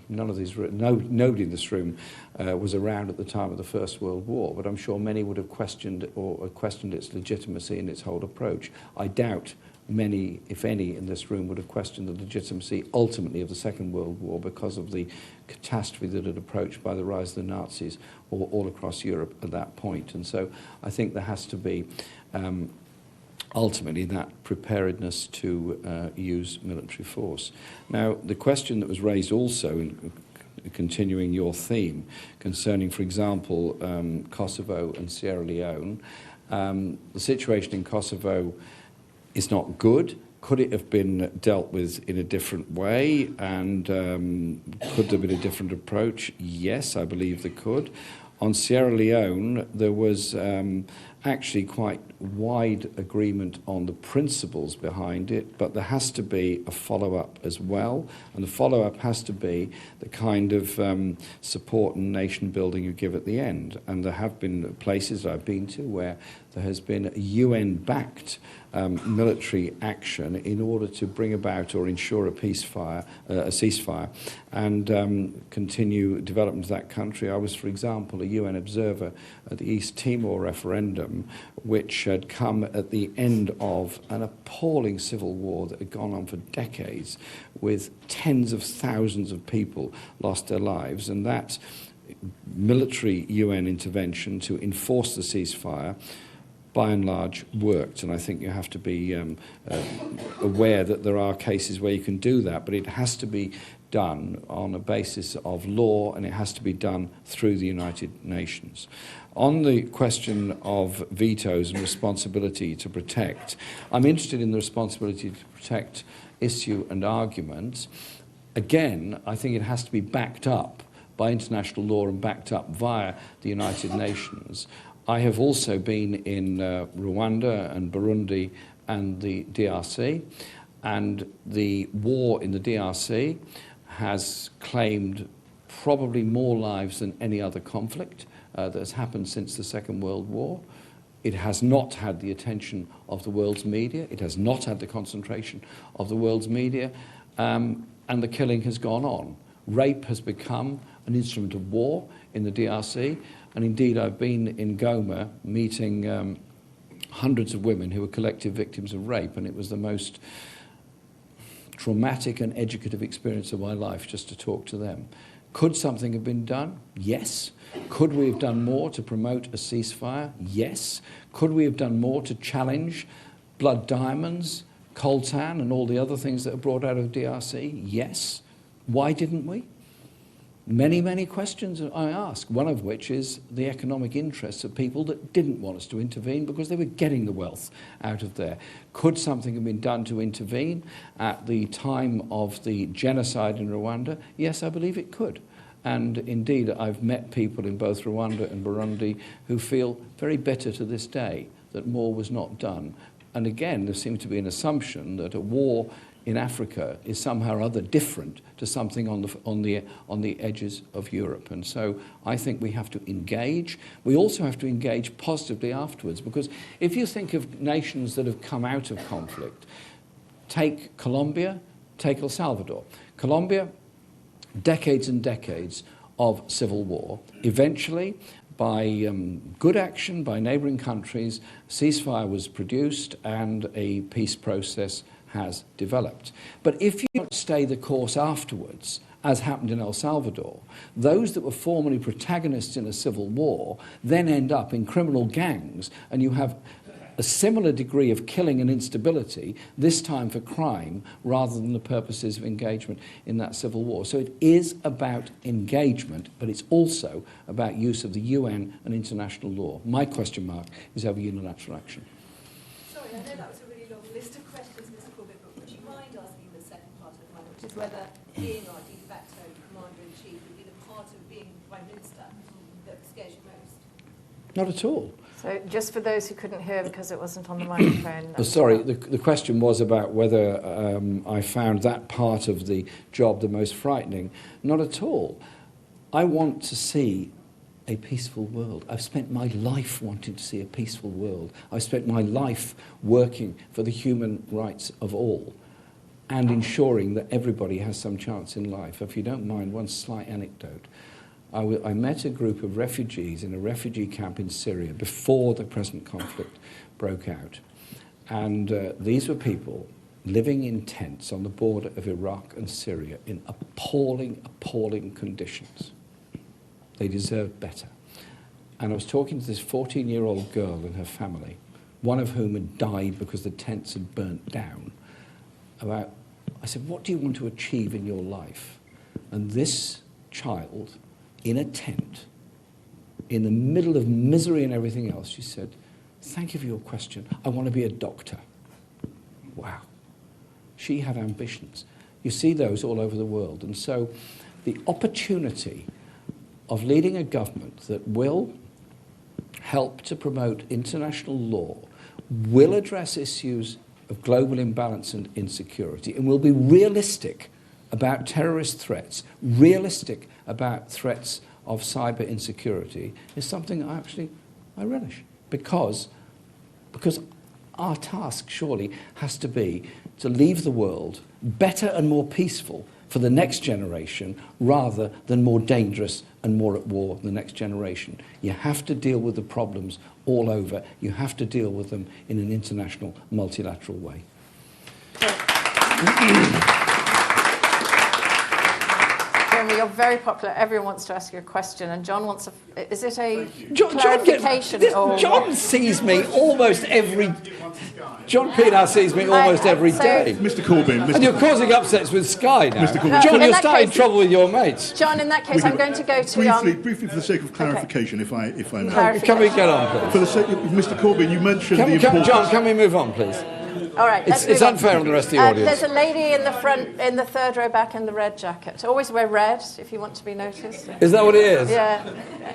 nobody in this room was around at the time of the First World War, but I'm sure many would have questioned its legitimacy and its whole approach. I doubt many, if any, in this room would have questioned the legitimacy ultimately of the Second World War because of the catastrophe that had approached by the rise of the Nazis all across Europe at that point. And so I think there has to be ultimately that preparedness to use military force. Now, the question that was raised also, in continuing your theme, concerning, for example, Kosovo and Sierra Leone, the situation in Kosovo is not good. Could it have been dealt with in a different way? And could there have been a different approach? Yes, I believe there could. On Sierra Leone, there was actually quite wide agreement on the principles behind it, but there has to be a follow-up as well, and the follow-up has to be the kind of support and nation building you give at the end. And there have been places I've been to where there has been UN-backed military action in order to bring about or ensure a ceasefire, and continue development of that country. I was, for example, a UN observer at the East Timor referendum, which had come at the end of an appalling civil war that had gone on for decades, with tens of thousands of people lost their lives, and that military UN intervention to enforce the ceasefire by and large worked. And I think you have to be aware that there are cases where you can do that, but it has to be done on a basis of law, and it has to be done through the United Nations. On the question of vetoes and responsibility to protect, I'm interested in the responsibility to protect issue and argument. Again, I think it has to be backed up by international law and backed up via the United Nations. I have also been in Rwanda and Burundi and the DRC, and the war in the DRC has claimed probably more lives than any other conflict that has happened since the Second World War. It has not had the attention of the world's media. It has not had the concentration of the world's media, and the killing has gone on. Rape has become an instrument of war in the DRC, and indeed I've been in Goma meeting hundreds of women who were collective victims of rape, and it was the most traumatic and educative experience of my life just to talk to them. Could something have been done? Yes. Could we have done more to promote a ceasefire? Yes. Could we have done more to challenge blood diamonds, coltan, and all the other things that are brought out of DRC? Yes. Why didn't we? Many, many questions I ask, one of which is the economic interests of people that didn't want us to intervene because they were getting the wealth out of there. Could something have been done to intervene at the time of the genocide in Rwanda? Yes, I believe it could. And indeed, I've met people in both Rwanda and Burundi who feel very bitter to this day that more was not done. And again, there seems to be an assumption that a war in Africa is somehow or other different to something on the edges of Europe. And so I think we have to engage. We also have to engage positively afterwards, because if you think of nations that have come out of conflict, take Colombia, take El Salvador. Colombia, decades and decades of civil war. Eventually, by good action by neighbouring countries, ceasefire was produced and a peace process has developed. But if you don't stay the course afterwards, as happened in El Salvador, those that were formerly protagonists in a civil war then end up in criminal gangs, and you have a similar degree of killing and instability, this time for crime rather than the purposes of engagement in that civil war. So it is about engagement, but it's also about use of the UN and international law. My question mark is over unilateral action. Sorry, I know that was a really long list of questions, Mr. Corbett, but would you mind asking the second part of mine, which is whether being our de facto commander-in-chief would be the part of being Prime Minister that scares you most? Not at all. So just for those who couldn't hear because it wasn't on the microphone. Sorry, the question was about whether I found that part of the job the most frightening. Not at all. I want to see a peaceful world. I've spent my life wanting to see a peaceful world. I've spent my life working for the human rights of all and ensuring that everybody has some chance in life. If you don't mind, one slight anecdote. I met a group of refugees in a refugee camp in Syria before the present conflict broke out. And these were people living in tents on the border of Iraq and Syria in appalling, appalling conditions. They deserved better. And I was talking to this 14-year-old girl and her family, one of whom had died because the tents had burnt down. I said, what do you want to achieve in your life? And this child, in a tent, in the middle of misery and everything else, she said, thank you for your question. I want to be a doctor. Wow. She had ambitions. You see those all over the world. And so the opportunity of leading a government that will help to promote international law, will address issues of global imbalance and insecurity, and will be realistic about terrorist threats, realistic about threats of cyber insecurity, is something I relish. Because our task surely has to be to leave the world better and more peaceful for the next generation rather than more dangerous and more at war than the next generation. You have to deal with the problems all over. You have to deal with them in an international, multilateral way. Jeremy, you're very popular. Everyone wants to ask you a question, and John wants a... Is it a John clarification? John sees me almost every... John Pienaar sees me almost every day. Mr. Corbyn... And you're causing upsets with Sky now. Mr. Corbyn. John, you're starting trouble with your mates. John, in that case, I'm going to go to... Briefly, for the sake of clarification, if I may. Can we get on, please? For the sake of Mr. Corbyn, you mentioned the importance... John, can we move on, please? All right, it's unfair on the rest of the audience. There's a lady in the front, in the third row back in the red jacket. Always wear red if you want to be noticed. Is that what it is? Yeah.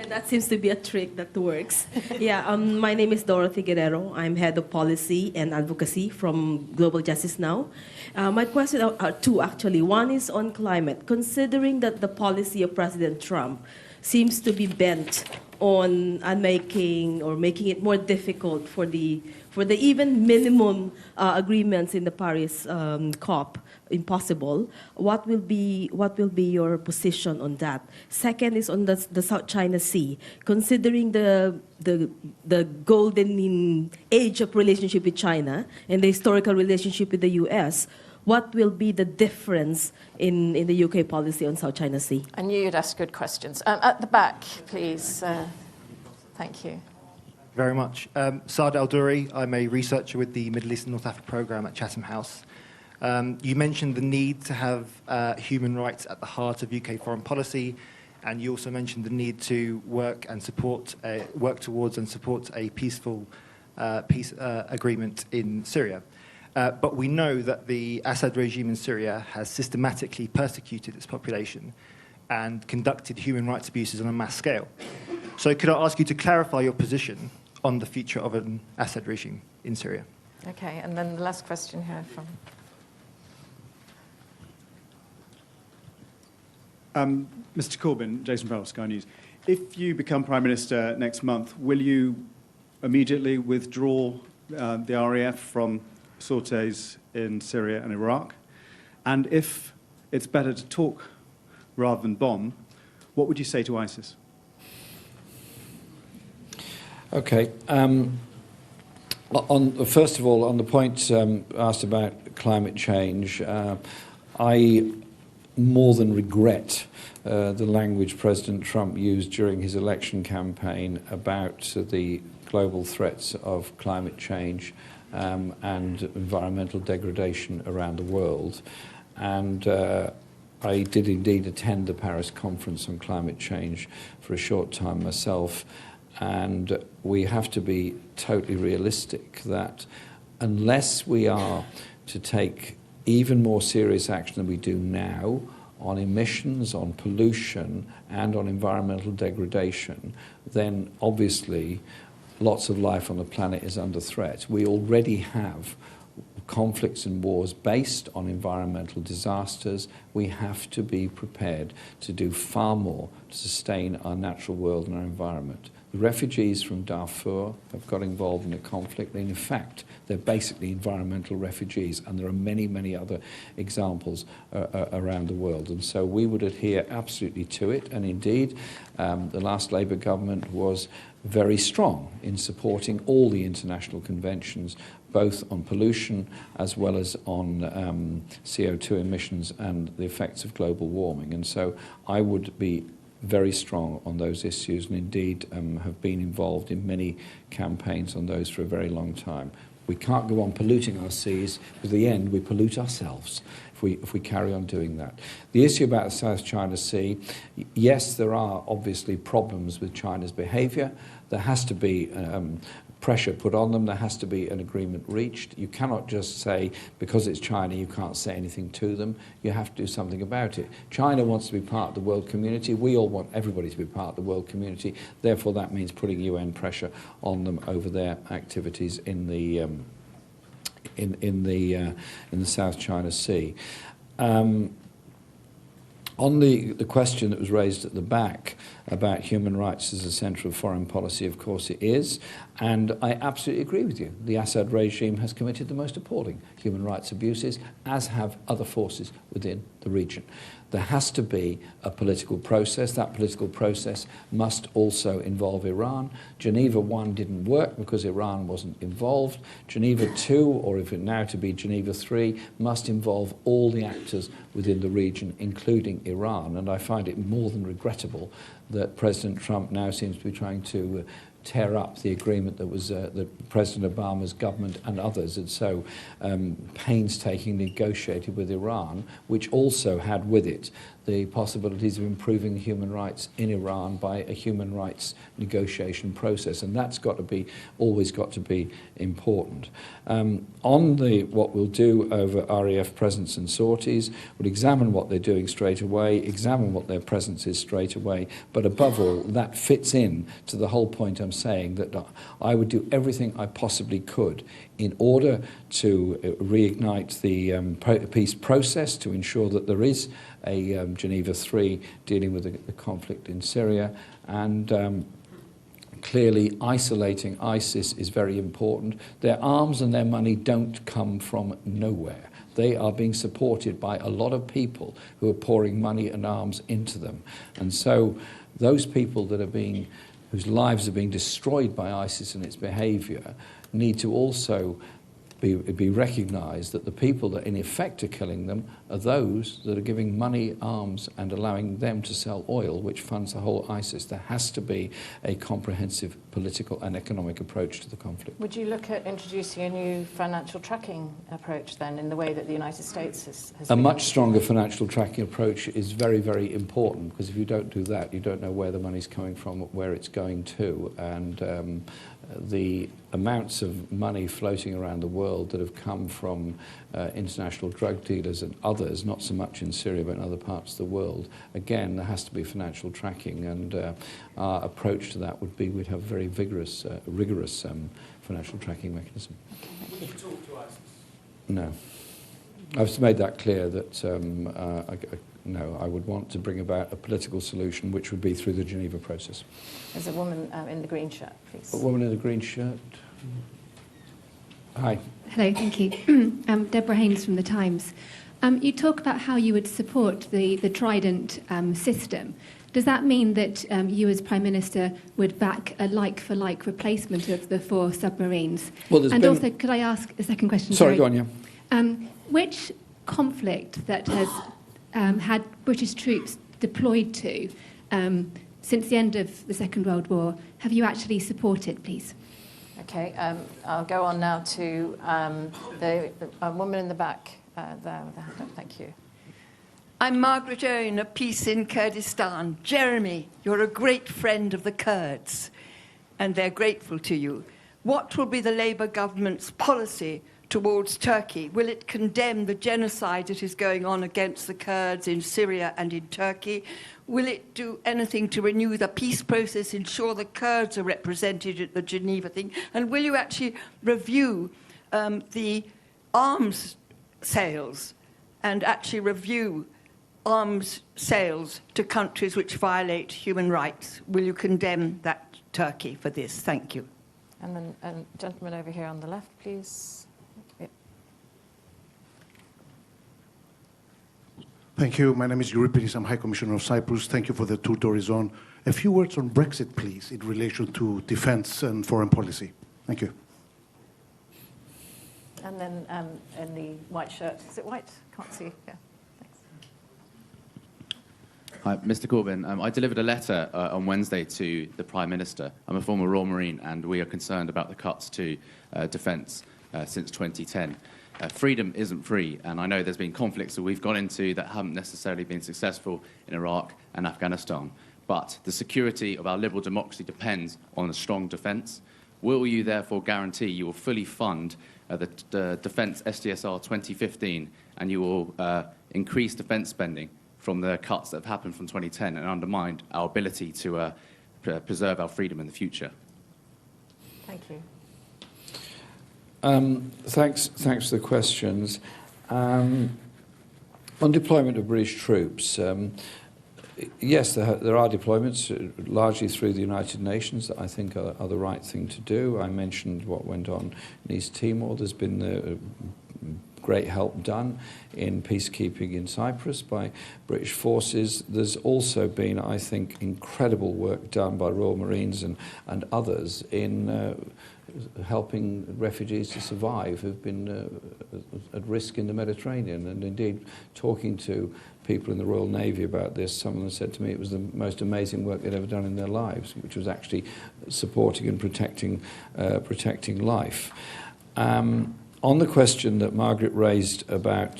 That seems to be a trick that works. Yeah, my name is Dorothy Guerrero. I'm head of policy and advocacy from Global Justice Now. My questions are two, actually. One is on climate. Considering that the policy of President Trump seems to be bent on making it more difficult for the even minimum agreements in the Paris COP impossible, what will be your position on that? Second is on the South China Sea. Considering the golden age of relationship with China and the historical relationship with the U.S., what will be the difference in the UK policy on South China Sea? I knew you'd ask good questions. At the back, please. Thank you. Very much. Saad Al-Duri, I'm a researcher with the Middle East and North Africa program at Chatham House. You mentioned the need to have human rights at the heart of UK foreign policy, and you also mentioned the need to work towards and support a peaceful peace agreement in Syria. But we know that the Assad regime in Syria has systematically persecuted its population and conducted human rights abuses on a mass scale. So could I ask you to clarify your position on the future of an Assad regime in Syria? Okay, and then the last question here from... Mr. Corbyn, Jason Farrell, Sky News. If you become Prime Minister next month, will you immediately withdraw the RAF from sorties in Syria and Iraq? And if it's better to talk rather than bomb, what would you say to ISIS? Okay. First of all, on the point asked about climate change, I more than regret the language President Trump used during his election campaign about the global threats of climate change and environmental degradation around the world. And I did indeed attend the Paris Conference on Climate Change for a short time myself. And we have to be totally realistic that unless we are to take even more serious action than we do now on emissions, on pollution, and on environmental degradation, then obviously lots of life on the planet is under threat. We already have conflicts and wars based on environmental disasters. We have to be prepared to do far more to sustain our natural world and our environment. The refugees from Darfur have got involved in a conflict. In fact, they're basically environmental refugees, and there are many, many other examples around the world. And so we would adhere absolutely to it. And indeed, the last Labour government was very strong in supporting all the international conventions, both on pollution as well as on CO2 emissions and the effects of global warming. And so I would be very strong on those issues, and indeed have been involved in many campaigns on those for a very long time. We can't go on polluting our seas, because in the end we pollute ourselves if we carry on doing that. The issue about the South China Sea, yes, there are obviously problems with China's behaviour. There has to be pressure put on them. There has to be an agreement reached. You cannot just say, because it's China, you can't say anything to them. You have to do something about it. China wants to be part of the world community. We all want everybody to be part of the world community. Therefore, that means putting UN pressure on them over their activities in the South China Sea. On the question that was raised at the back about human rights as a centre of foreign policy, of course it is, and I absolutely agree with you. The Assad regime has committed the most appalling human rights abuses, as have other forces within the region. There has to be a political process. That political process must also involve Iran. Geneva I didn't work because Iran wasn't involved. Geneva II, or if it now to be Geneva III, must involve all the actors within the region, including Iran. And I find it more than regrettable that President Trump now seems to be trying to tear up the agreement that was that President Obama's government and others had so painstakingly negotiated with Iran, which also had with it the possibilities of improving human rights in Iran by a human rights negotiation process, and that's got to be always got to be important. On what we'll do over RAF presence and sorties, we'll examine what they're doing straight away, examine what their presence is straight away, but above all, that fits in to the whole point I'm saying, that I would do everything I possibly could in order to reignite the peace process, to ensure that there is a Geneva III dealing with the conflict in Syria, and clearly isolating ISIS is very important. Their arms and their money don't come from nowhere. They are being supported by a lot of people who are pouring money and arms into them. And so those people that are being, whose lives are being destroyed by ISIS and its behaviour, need to also be recognised that the people that in effect are killing them are those that are giving money, arms, and allowing them to sell oil, which funds the whole ISIS. There has to be a comprehensive political and economic approach to the conflict. Would you look at introducing a new financial tracking approach then, in the way that the United States has A much stronger financial tracking approach is very, very important, because if you don't do that, you don't know where the money's coming from, where it's going to, and the amounts of money floating around the world that have come from international drug dealers and others, not so much in Syria but in other parts of the world, again, there has to be financial tracking, and our approach to that would be we'd have a very rigorous financial tracking mechanism. Would you talk to ISIS? No. I've made that clear that no. I would want to bring about a political solution, which would be through the Geneva process. There's a woman in the green shirt, please. A woman in the green shirt. Hi. Hello, thank you. Deborah Haynes from The Times. You talk about how you would support the Trident system. Does that mean that you as Prime Minister would back a like-for-like replacement of the 4 submarines? Well, also, could I ask a second question? Sorry, go on, yeah. Which conflict that has had British troops deployed to since the end of the Second World War have you actually supported, please? Okay, I'll go on now to the woman in the back there with the hand up. Thank you. I'm Margaret Owen, a Peace in Kurdistan. Jeremy, you're a great friend of the Kurds, and they're grateful to you. What will be the Labour government's policy towards Turkey? Will it condemn the genocide that is going on against the Kurds in Syria and in Turkey? Will it do anything to renew the peace process, ensure the Kurds are represented at the Geneva thing? And will you actually review the arms sales and actually review arms sales to countries which violate human rights? Will you condemn that Turkey for this? Thank you. And then a gentleman over here on the left, please. Yeah. Thank you. My name is Euripides. I'm High Commissioner of Cyprus. Thank you for the tour d'horizon. A few words on Brexit, please, in relation to defense and foreign policy. Thank you. And then in the white shirt. Is it white? Can't see. Yeah. Hi, Mr. Corbyn. I delivered a letter on Wednesday to the Prime Minister. I'm a former Royal Marine, and we are concerned about the cuts to defence since 2010. Freedom isn't free, and I know there's been conflicts that we've gone into that haven't necessarily been successful in Iraq and Afghanistan. But the security of our liberal democracy depends on a strong defence. Will you therefore guarantee you will fully fund the Defence SDSR 2015, and you will increase defence spending from the cuts that have happened from 2010 and undermined our ability to preserve our freedom in the future? Thank you. Thanks for the questions. On deployment of British troops, yes, there are deployments, largely through the United Nations, that I think are the right thing to do. I mentioned what went on in East Timor. There's been great help done in peacekeeping in Cyprus by British forces. There's also been, I think, incredible work done by Royal Marines and others in helping refugees to survive who've been at risk in the Mediterranean. And indeed, talking to people in the Royal Navy about this, some of them said to me it was the most amazing work they'd ever done in their lives, which was actually supporting and protecting life. On the question that Margaret raised about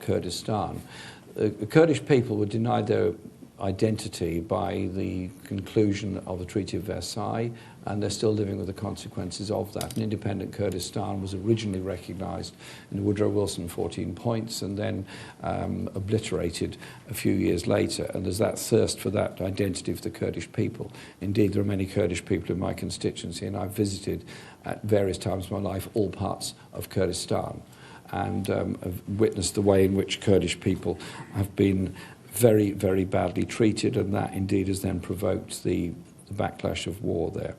Kurdistan, the Kurdish people were denied their identity by the conclusion of the Treaty of Versailles, and they're still living with the consequences of that. An independent Kurdistan was originally recognised in the Woodrow Wilson 14 points and then obliterated a few years later, and there's that thirst for that identity for the Kurdish people. Indeed, there are many Kurdish people in my constituency, and I've visited at various times in my life all parts of Kurdistan, and have witnessed the way in which Kurdish people have been very, very badly treated, and that indeed has then provoked the backlash of war there.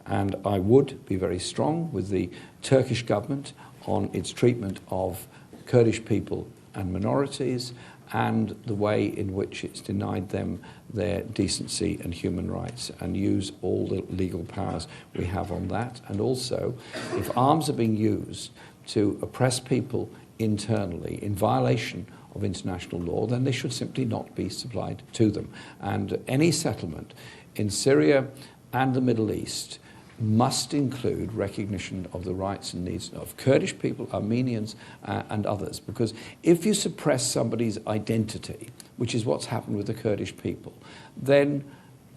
And I would be very strong with the Turkish government on its treatment of Kurdish people and minorities, and the way in which it's denied them their decency and human rights, and use all the legal powers we have on that. And also, if arms are being used to oppress people internally in violation of international law, then they should simply not be supplied to them. And any settlement in Syria and the Middle East must include recognition of the rights and needs of Kurdish people, Armenians, and others. Because if you suppress somebody's identity, which is what's happened with the Kurdish people, then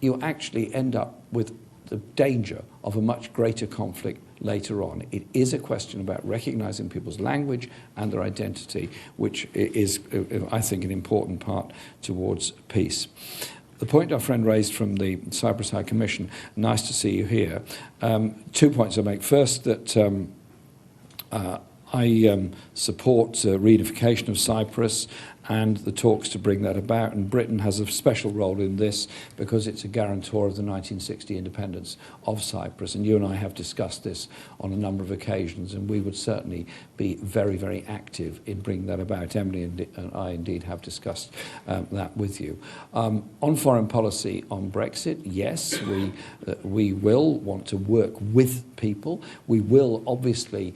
you actually end up with the danger of a much greater conflict later on. It is a question about recognizing people's language and their identity, which is, I think, an important part towards peace. The point our friend raised from the Cyprus High Commission, nice to see you here. 2 points I make. First, that I support reunification of Cyprus, and the talks to bring that about. And Britain has a special role in this because it's a guarantor of the 1960 independence of Cyprus. And you and I have discussed this on a number of occasions, and we would certainly be very, very active in bringing that about. Emily and I indeed have discussed that with you. On foreign policy on Brexit, yes, we will want to work with people. We will obviously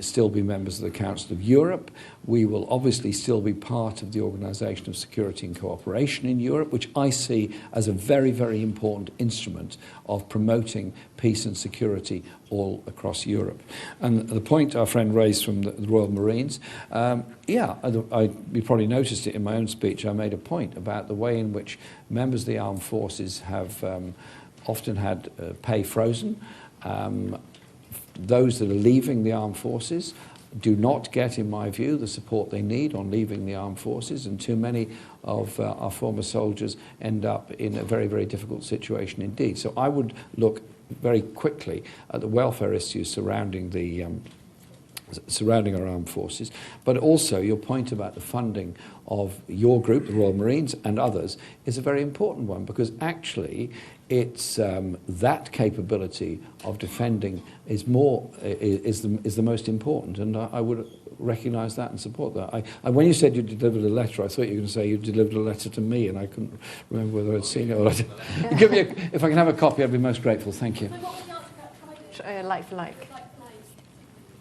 still be members of the Council of Europe. We will obviously still be part of the Organisation of Security and Cooperation in Europe, which I see as a very, very important instrument of promoting peace and security all across Europe. And the point our friend raised from the Royal Marines, you probably noticed it in my own speech. I made a point about the way in which members of the armed forces have often had pay frozen. Those that are leaving the armed forces do not get, in my view, the support they need on leaving the armed forces, and too many of our former soldiers end up in a very, very difficult situation indeed. So I would look very quickly at the welfare issues surrounding our armed forces, but also your point about the funding of your group, the Royal Marines, and others, is a very important one, because actually it's that capability of defending is the most important, and I would recognise that and support that. When you said you delivered a letter, I thought you were going to say you delivered a letter to me, and I couldn't remember whether I'd seen it or not. Give me if I can have a copy, I'd be most grateful. Thank you. Like for like.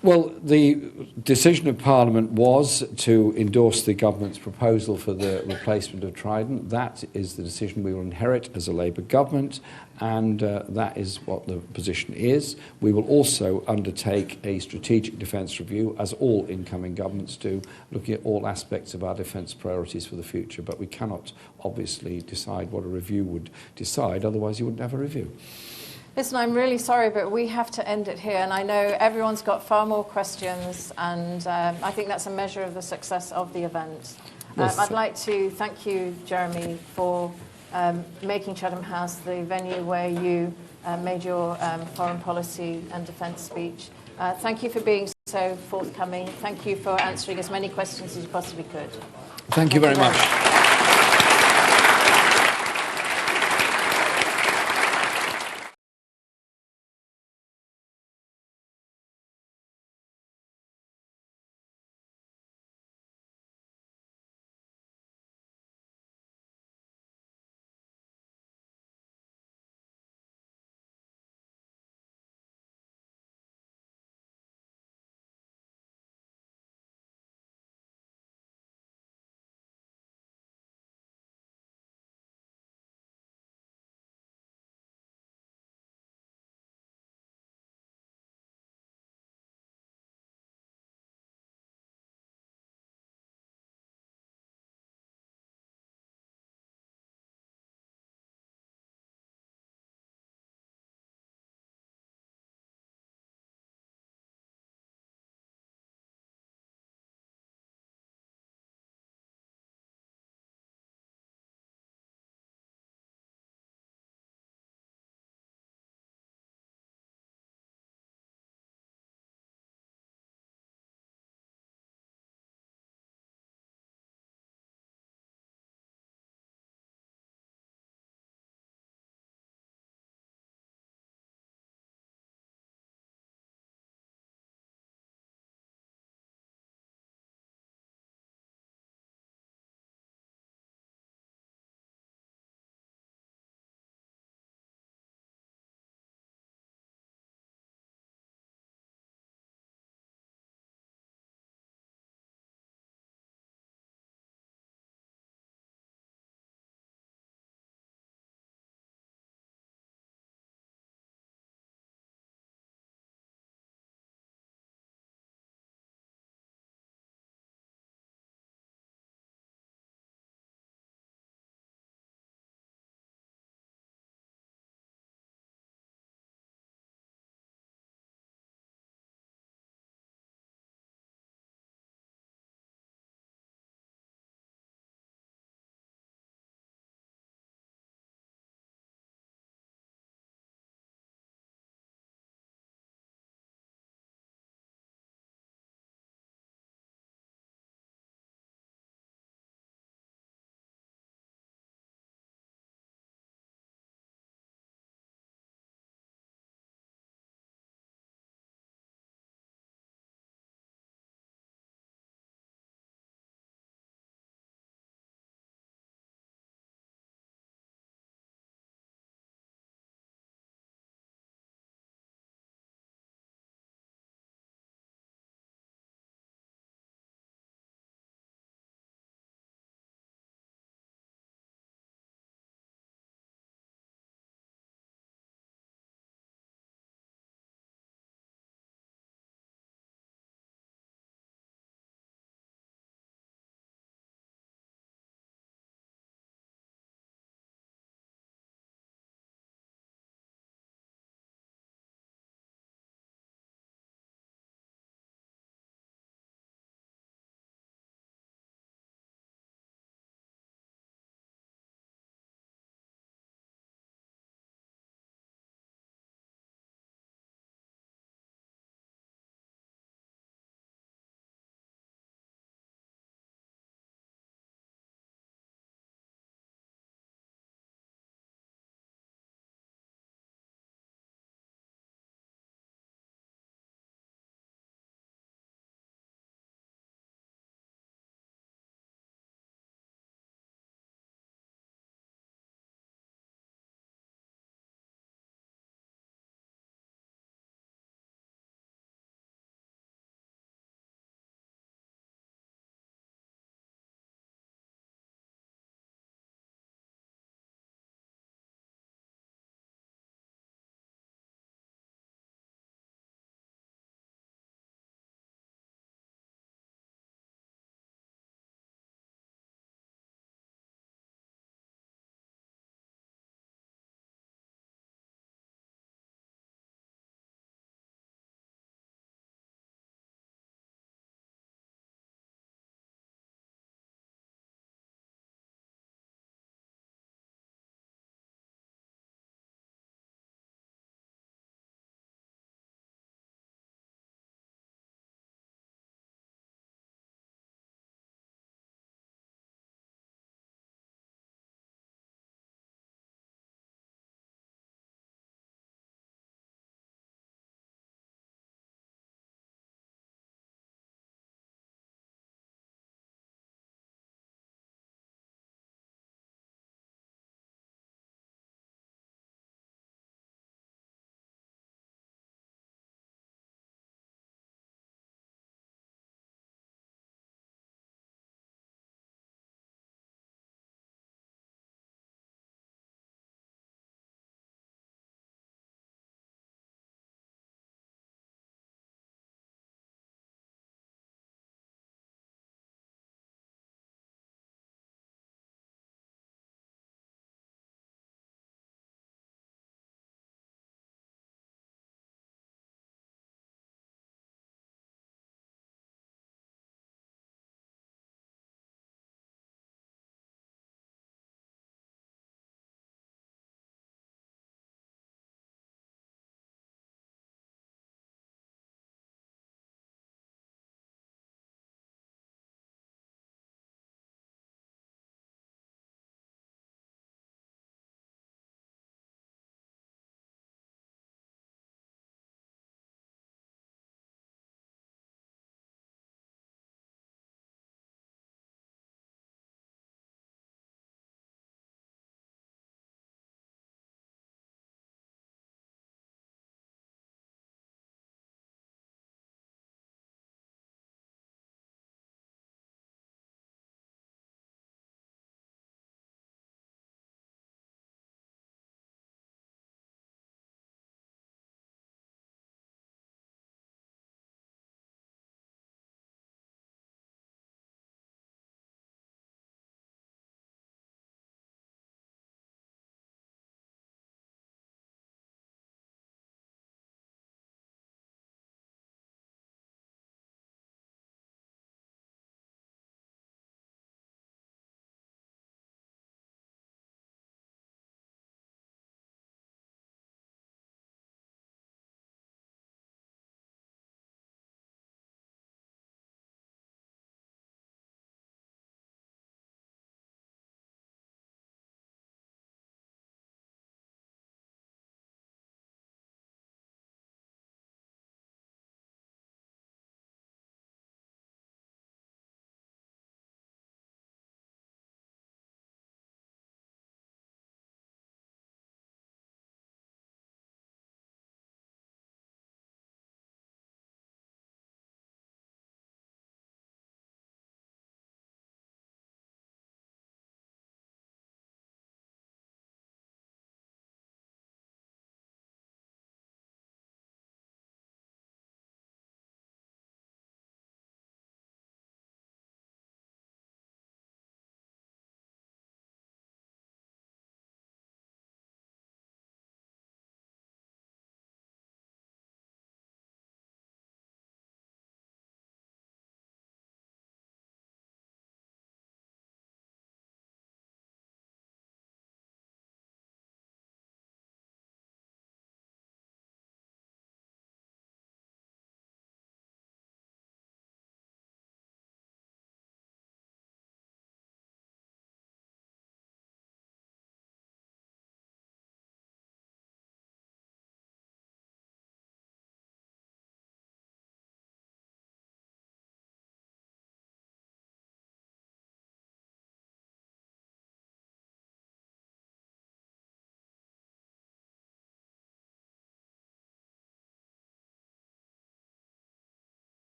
Well, the decision of Parliament was to endorse the government's proposal for the replacement of Trident. That is the decision we will inherit as a Labour government, and that is what the position is. We will also undertake a strategic defence review, as all incoming governments do, looking at all aspects of our defence priorities for the future. But we cannot obviously decide what a review would decide, otherwise you wouldn't have a review. Listen, I'm really sorry, but we have to end it here. And I know everyone's got far more questions, and I think that's a measure of the success of the event. I'd like to thank you, Jeremy, for making Chatham House the venue where you made your foreign policy and defence speech. Thank you for being so forthcoming. Thank you for answering as many questions as you possibly could. Thank you very much.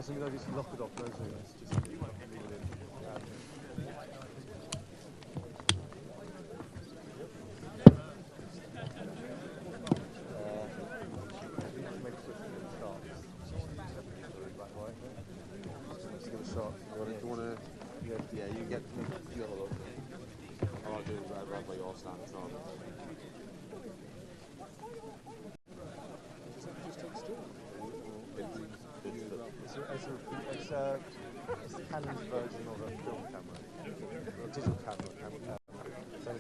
No, just lock it off. No, just leave it in. Give it a shot. You want to? Yeah, you get the other look. All I'll do is right where you're standing. Just take still. It's the Canon's version of a film camera, a digital camera.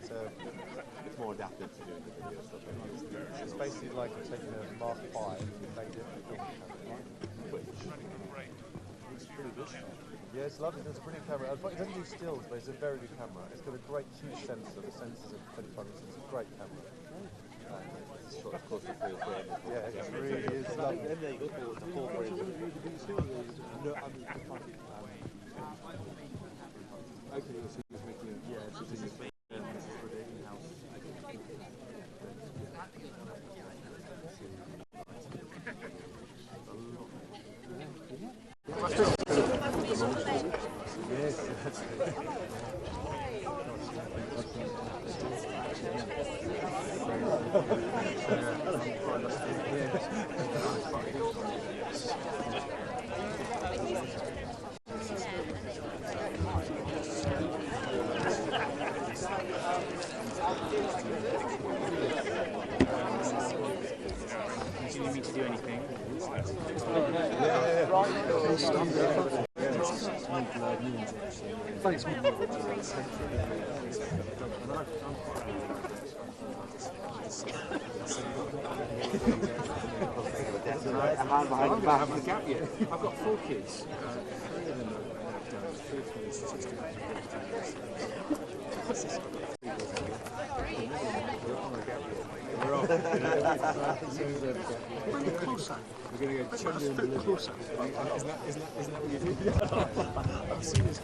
So it's more adapted to doing the video stuff. It's basically like taking a Mark V and made it a film camera. It's pretty good. Yeah, it's lovely. It's a brilliant camera. It doesn't do stills, but it's a very good camera. It's got a great huge sensor. The sensor's a 25 inch. It's a great camera. Of course, it feels great. Yeah, it really is lovely. And there you go for the whole range. No, I mean, okay, so you're making it. Yeah, it's just this is for the in-house. Yes, that's Do you need me to do anything? Thanks. I've got 4 kids. 3 of them are 3 of them 16. We're off. We're going to go Chunda and Bolivia. Isn't that what you do? I've seen this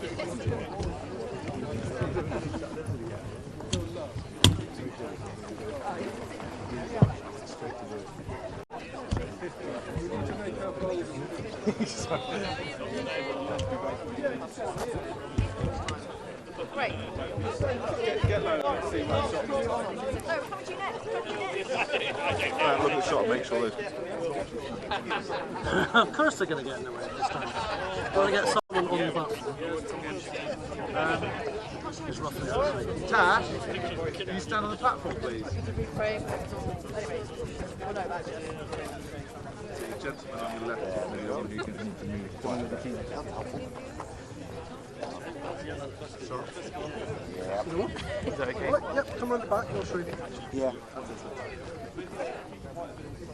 Great. Get low and see my shot. No, come to you next. Look at the shot and make sure those. Of course they're going to get in the way this time. Got to get someone on the platform. It's roughly. Tash, can you stand on the platform, please? Gentleman on your left, maybe the one who can move. Sorry. Yeah. Is that okay? Yep, come around the back, I'll show you. Yeah.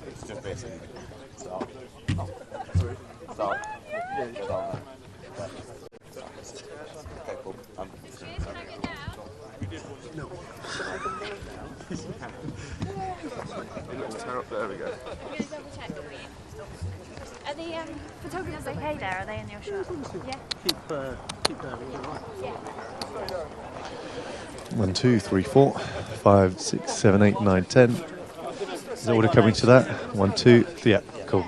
It's just basically stop. Sorry. Stop. Yeah, stop. Okay, cool. No. There we go. Are the photographers okay there? Are they in your shot? Yeah. Keep there. Yeah. 1, 2, 3, 4, 5, 6, 7, 8, 9, 10. Is the order coming to that? 1, 2, yeah, cool.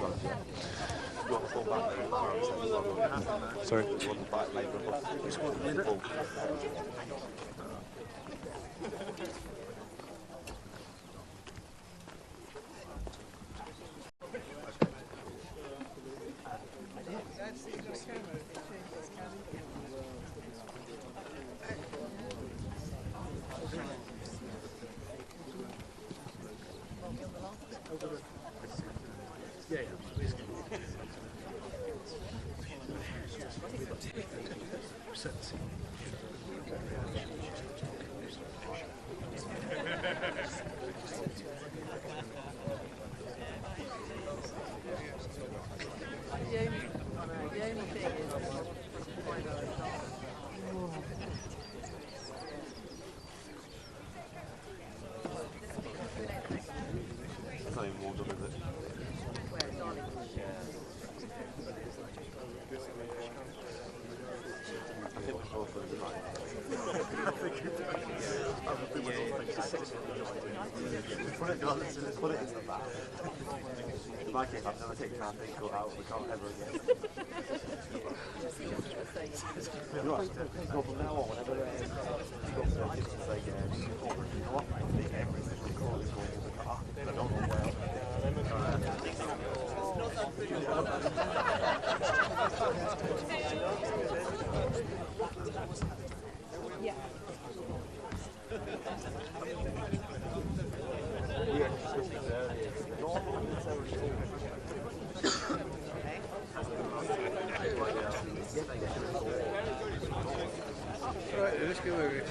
Sorry. It's not even warmed up, is it? I think we're both going to be right. Put it into the back. In my case, I've never taken our thing out. We can't ever again. You know what? Go from now on, whenever go to the kids and say, you know what? I think every single call is going to the car. I don't know where else. Yeah. Right, let's go over it.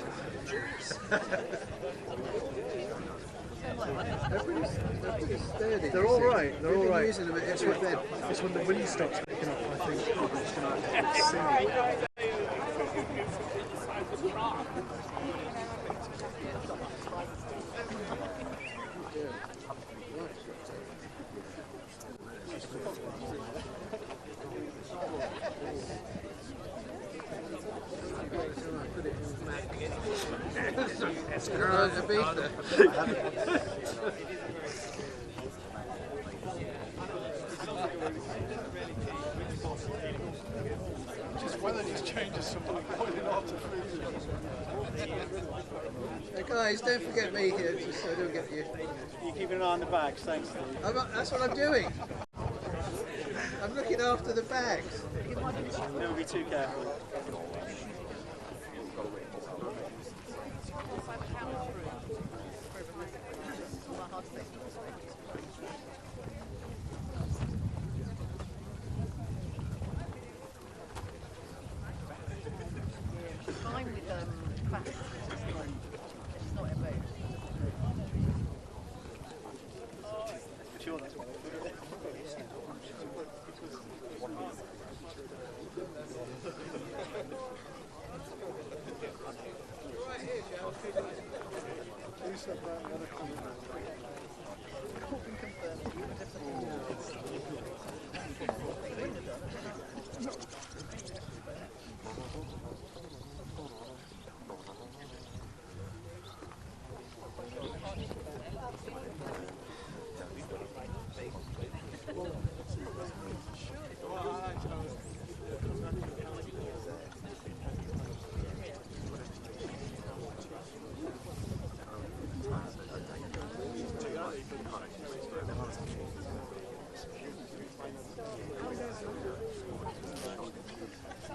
Everybody's sturdy. They're all right. They're all right. Using them it's when the wind starts picking up, I think people just gonna sing. Just whether these changes somebody pointed out to food. Hey guys, don't forget me here, just so I don't get you. You're keeping an eye on the bags, thanks Steve. That's what I'm doing. I'm looking after the bags. Never be too careful. Fine with craft. It's not about. Sure, that's what Right here, Joe. Who said that? The other comment.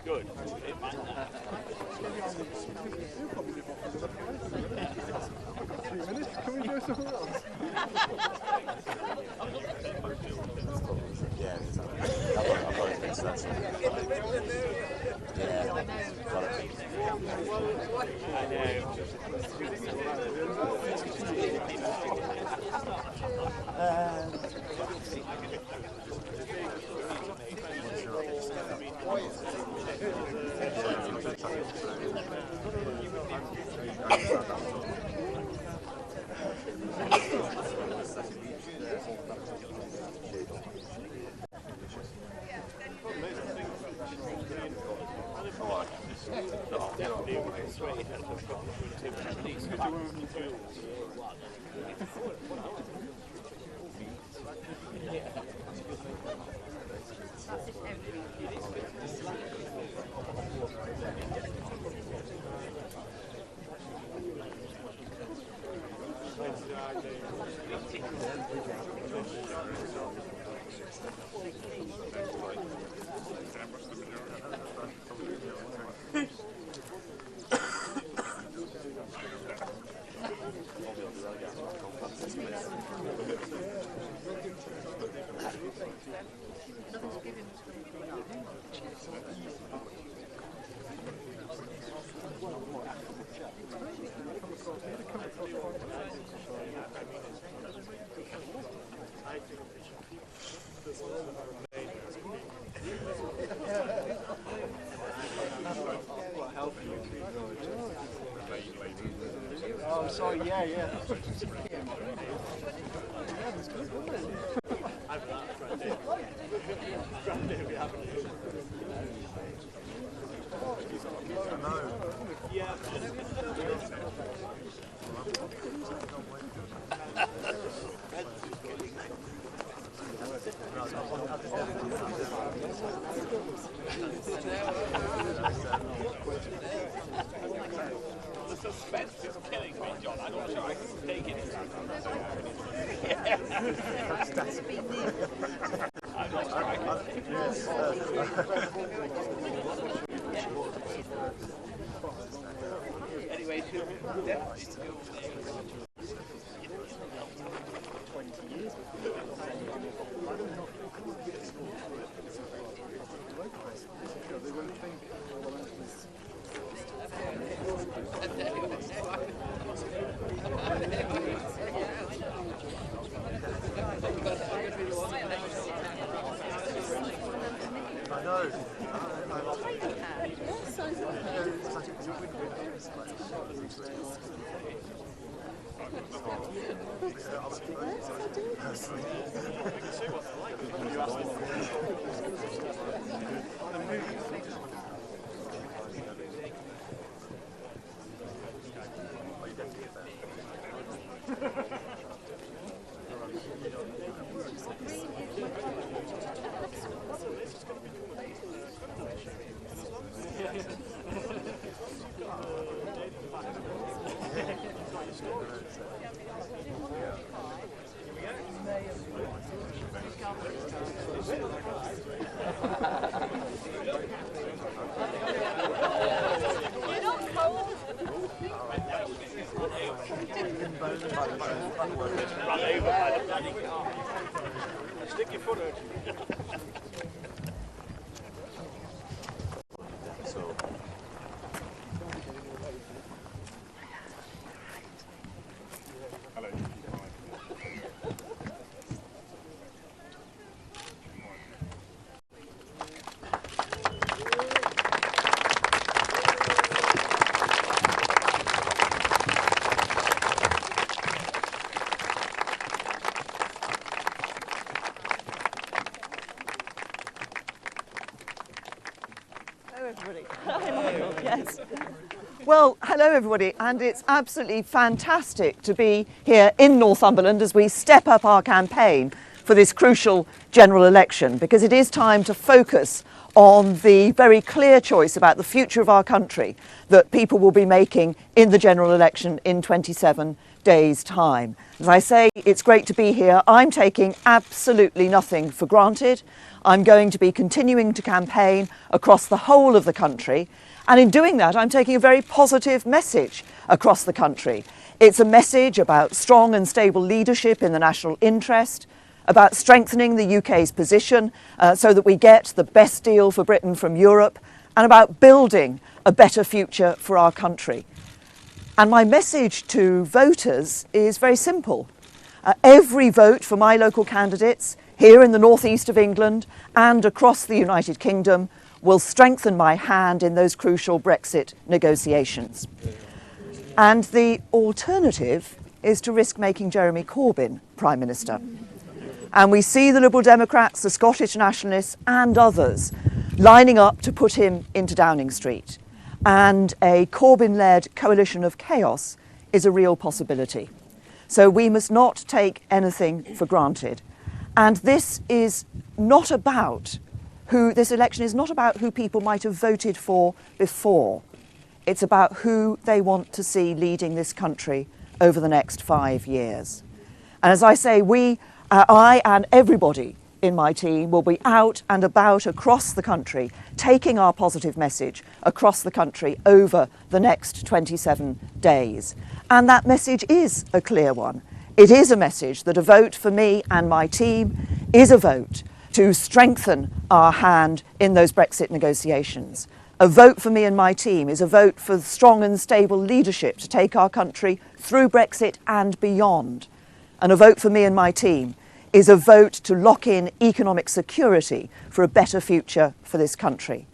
Good. Can we go somewhere else? Yeah, I've got it fixed, that's it. Yeah, got it. Oh, sorry, yeah. The suspense is killing me, John. I'm not sure I can take it. I'm not sure I can take it. Anyway, definitely still there. 20 years I know. Run over by the bloody car. Stick your foot out. Yes. Well, hello everybody, and it's absolutely fantastic to be here in Northumberland as we step up our campaign for this crucial general election, because it is time to focus on the very clear choice about the future of our country that people will be making in the general election in 27 days' time. As I say, it's great to be here. I'm taking absolutely nothing for granted. I'm going to be continuing to campaign across the whole of the country. And in doing that, I'm taking a very positive message across the country. It's a message about strong and stable leadership in the national interest, about strengthening the UK's position so that we get the best deal for Britain from Europe, and about building a better future for our country. And my message to voters is very simple. Every vote for my local candidates here in the northeast of England and across the United Kingdom will strengthen my hand in those crucial Brexit negotiations. And the alternative is to risk making Jeremy Corbyn Prime Minister. And we see the Liberal Democrats, the Scottish Nationalists and others lining up to put him into Downing Street. And a Corbyn-led coalition of chaos is a real possibility. So we must not take anything for granted. And this is not about this election is not about who people might have voted for before. It's about who they want to see leading this country over the next 5 years. And as I say, I and everybody in my team will be out and about across the country, taking our positive message across the country over the next 27 days. And that message is a clear one. It is a message that a vote for me and my team is a vote to strengthen our hand in those Brexit negotiations. A vote for me and my team is a vote for strong and stable leadership to take our country through Brexit and beyond. And a vote for me and my team is a vote to lock in economic security for a better future for this country.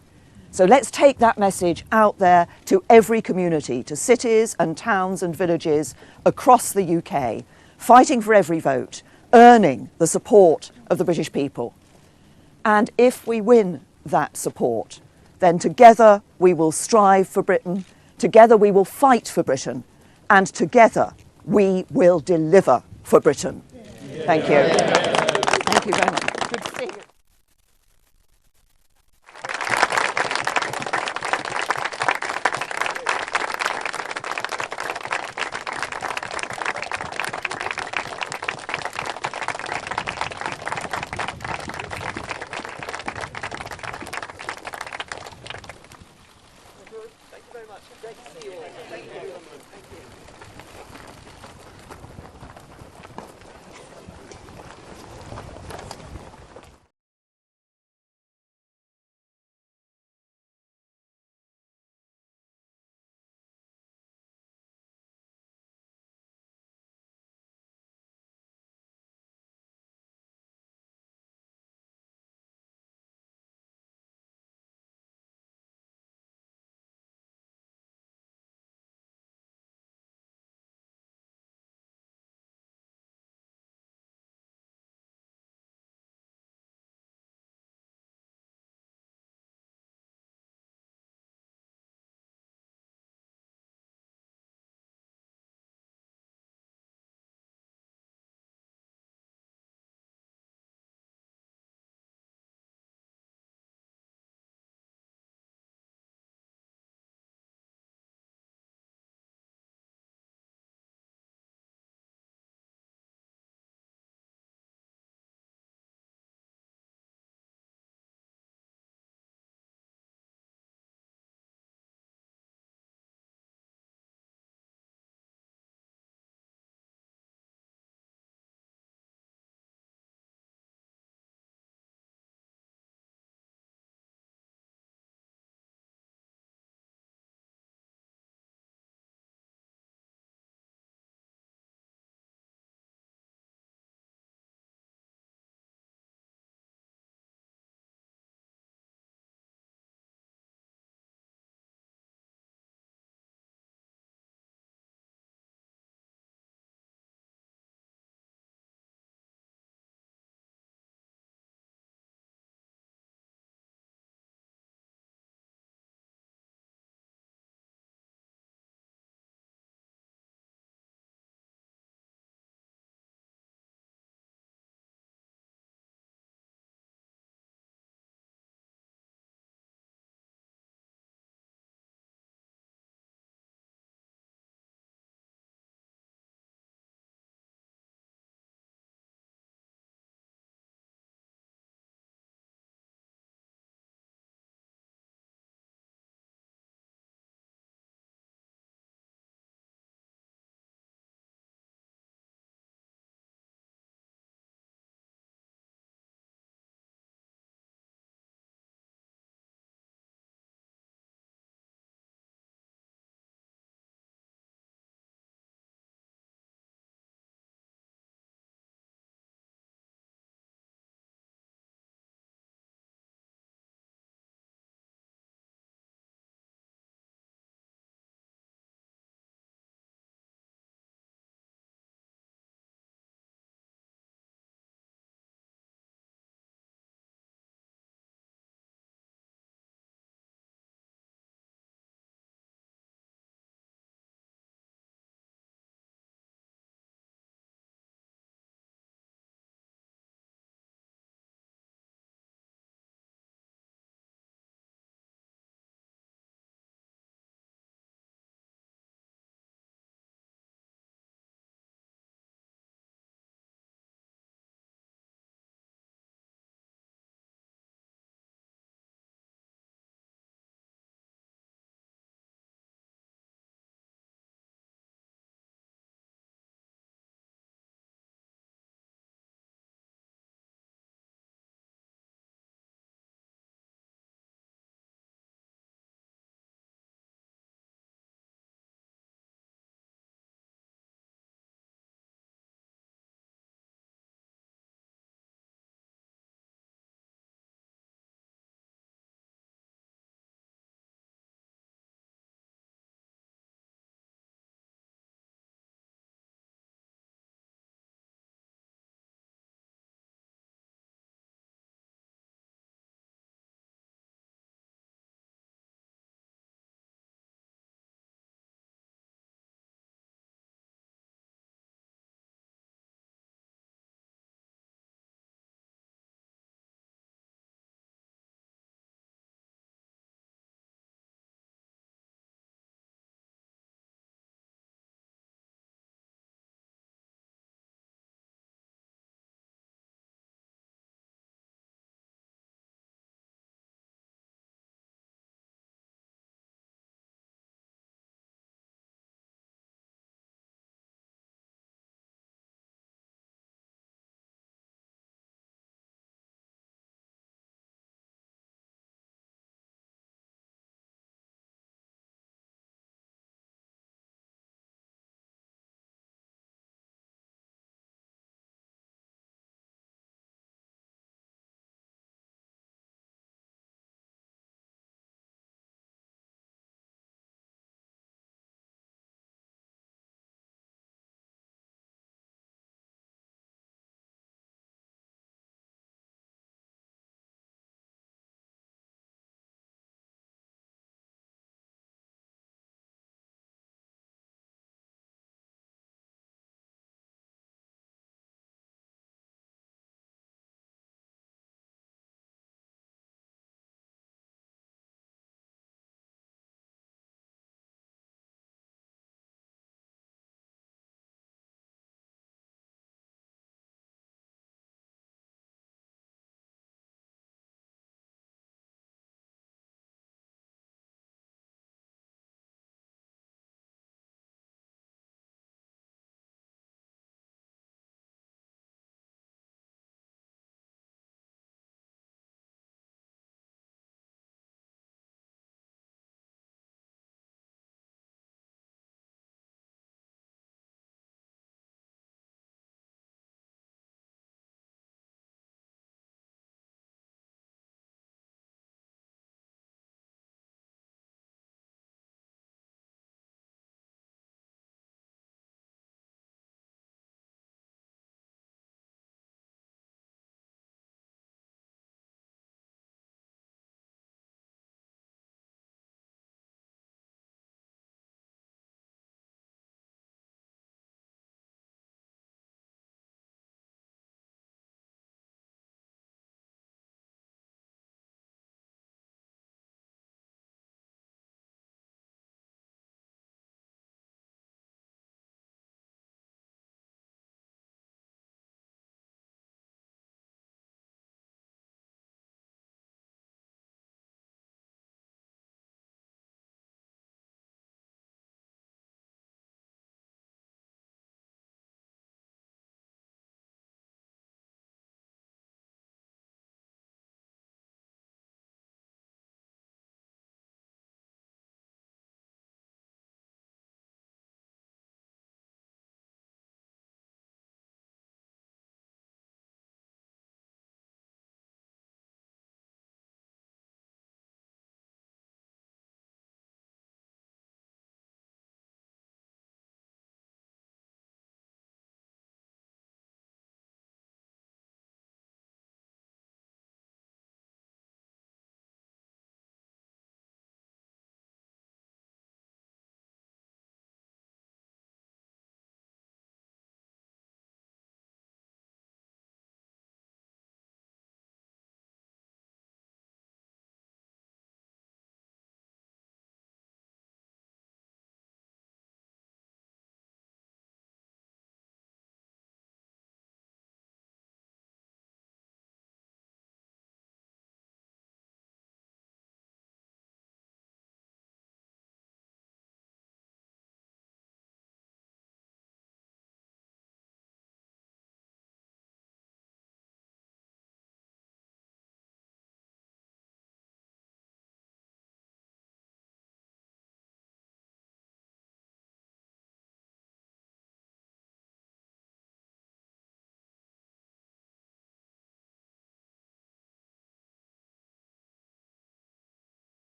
So let's take that message out there to every community, to cities and towns and villages across the UK, fighting for every vote, earning the support of the British people. And if we win that support, then together we will strive for Britain, together we will fight for Britain, and together we will deliver for Britain. Thank you. Thank you very much. Good to see you.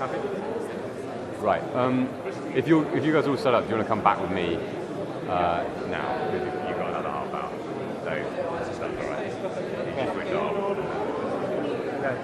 Happy? Right. If you guys all set up, do you want to come back with me now? Because you've got another half hour. So that's all right. You can switch off. Okay.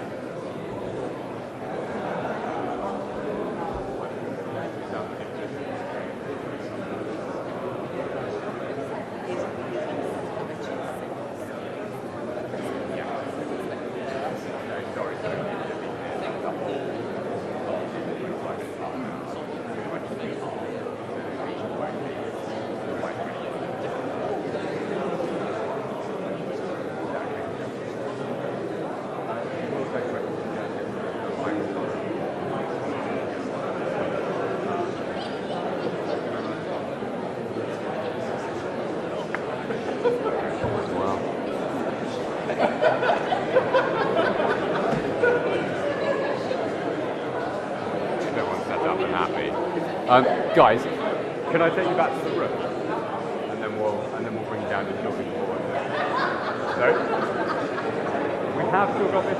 Guys, can I take you back to the room, and then we'll bring you down to talking forward. So we have still got this.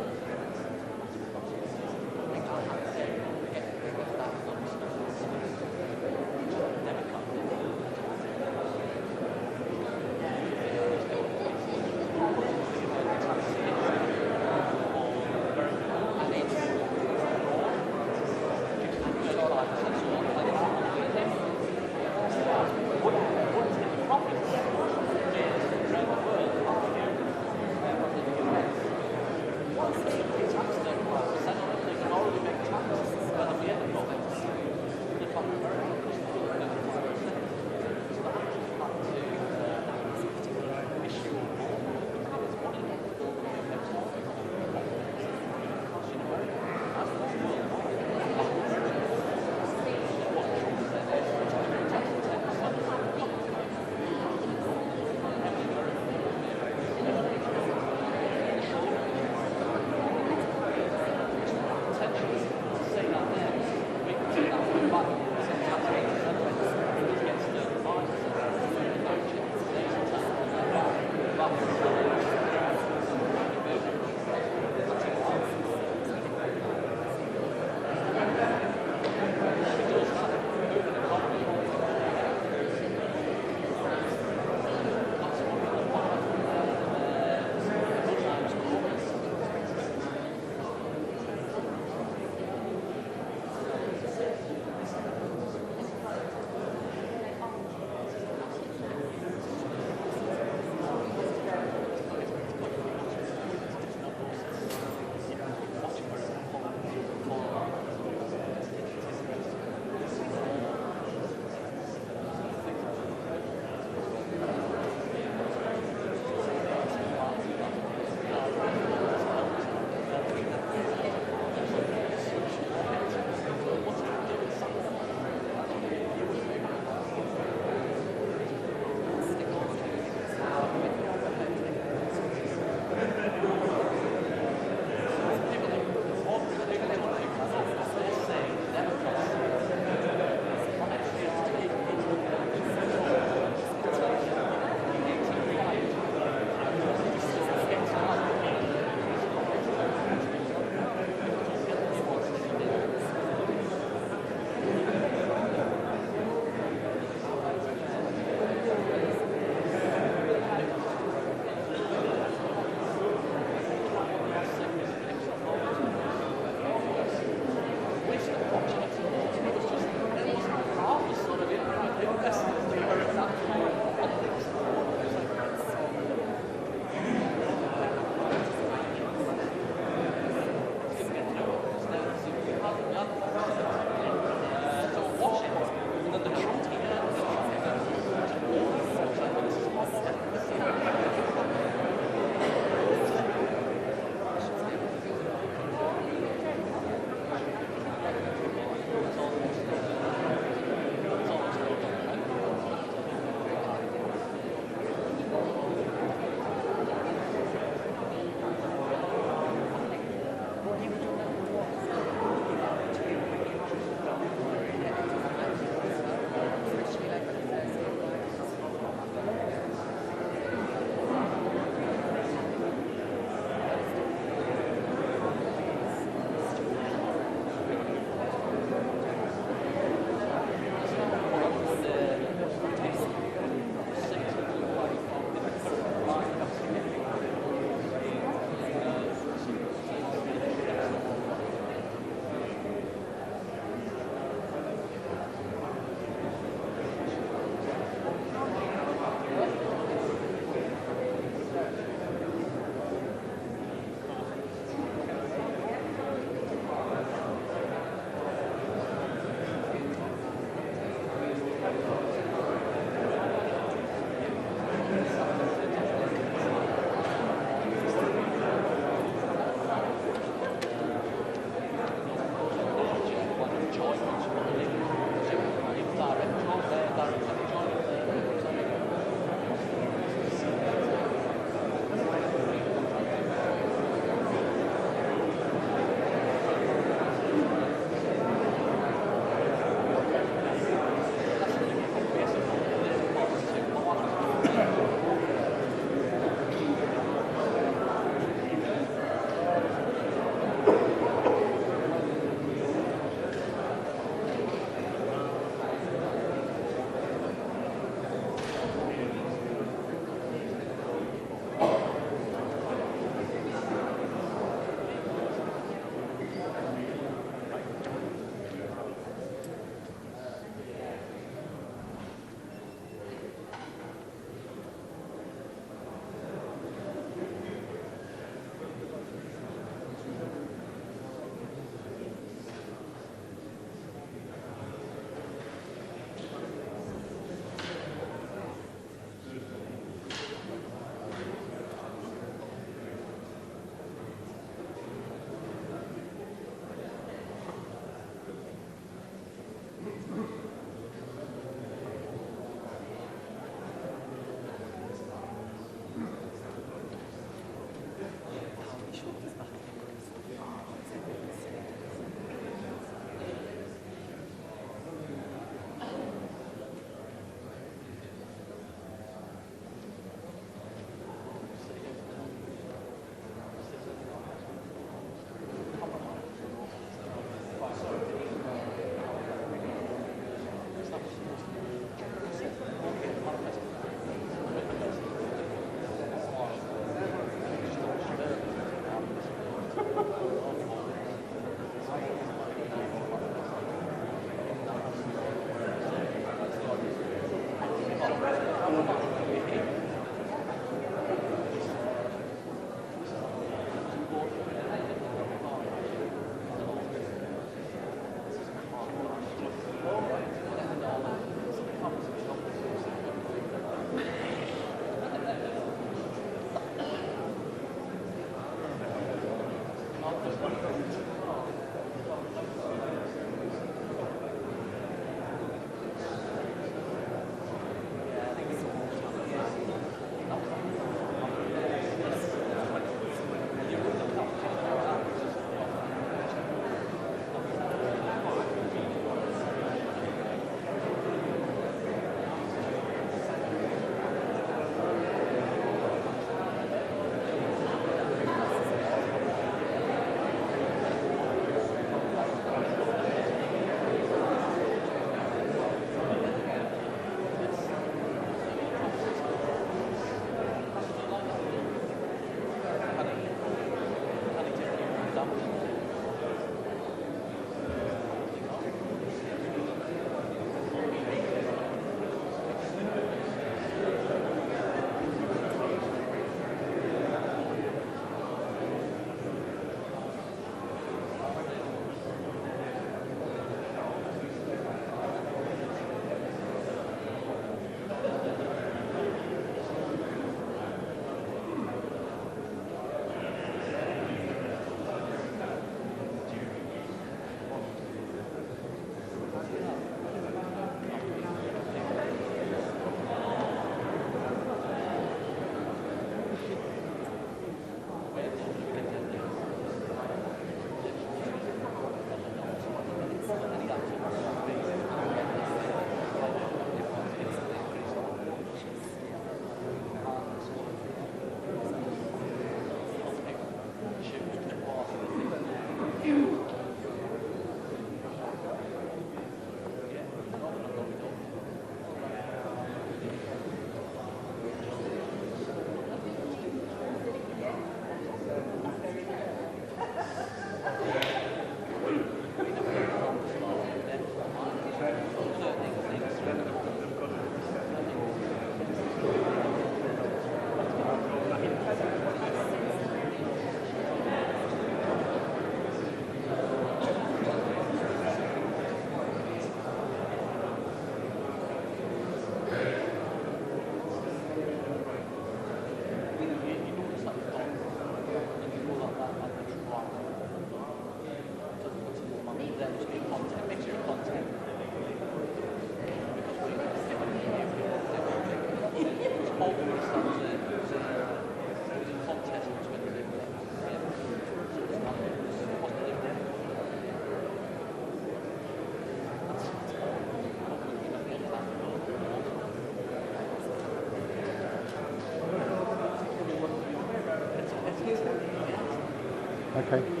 Okay.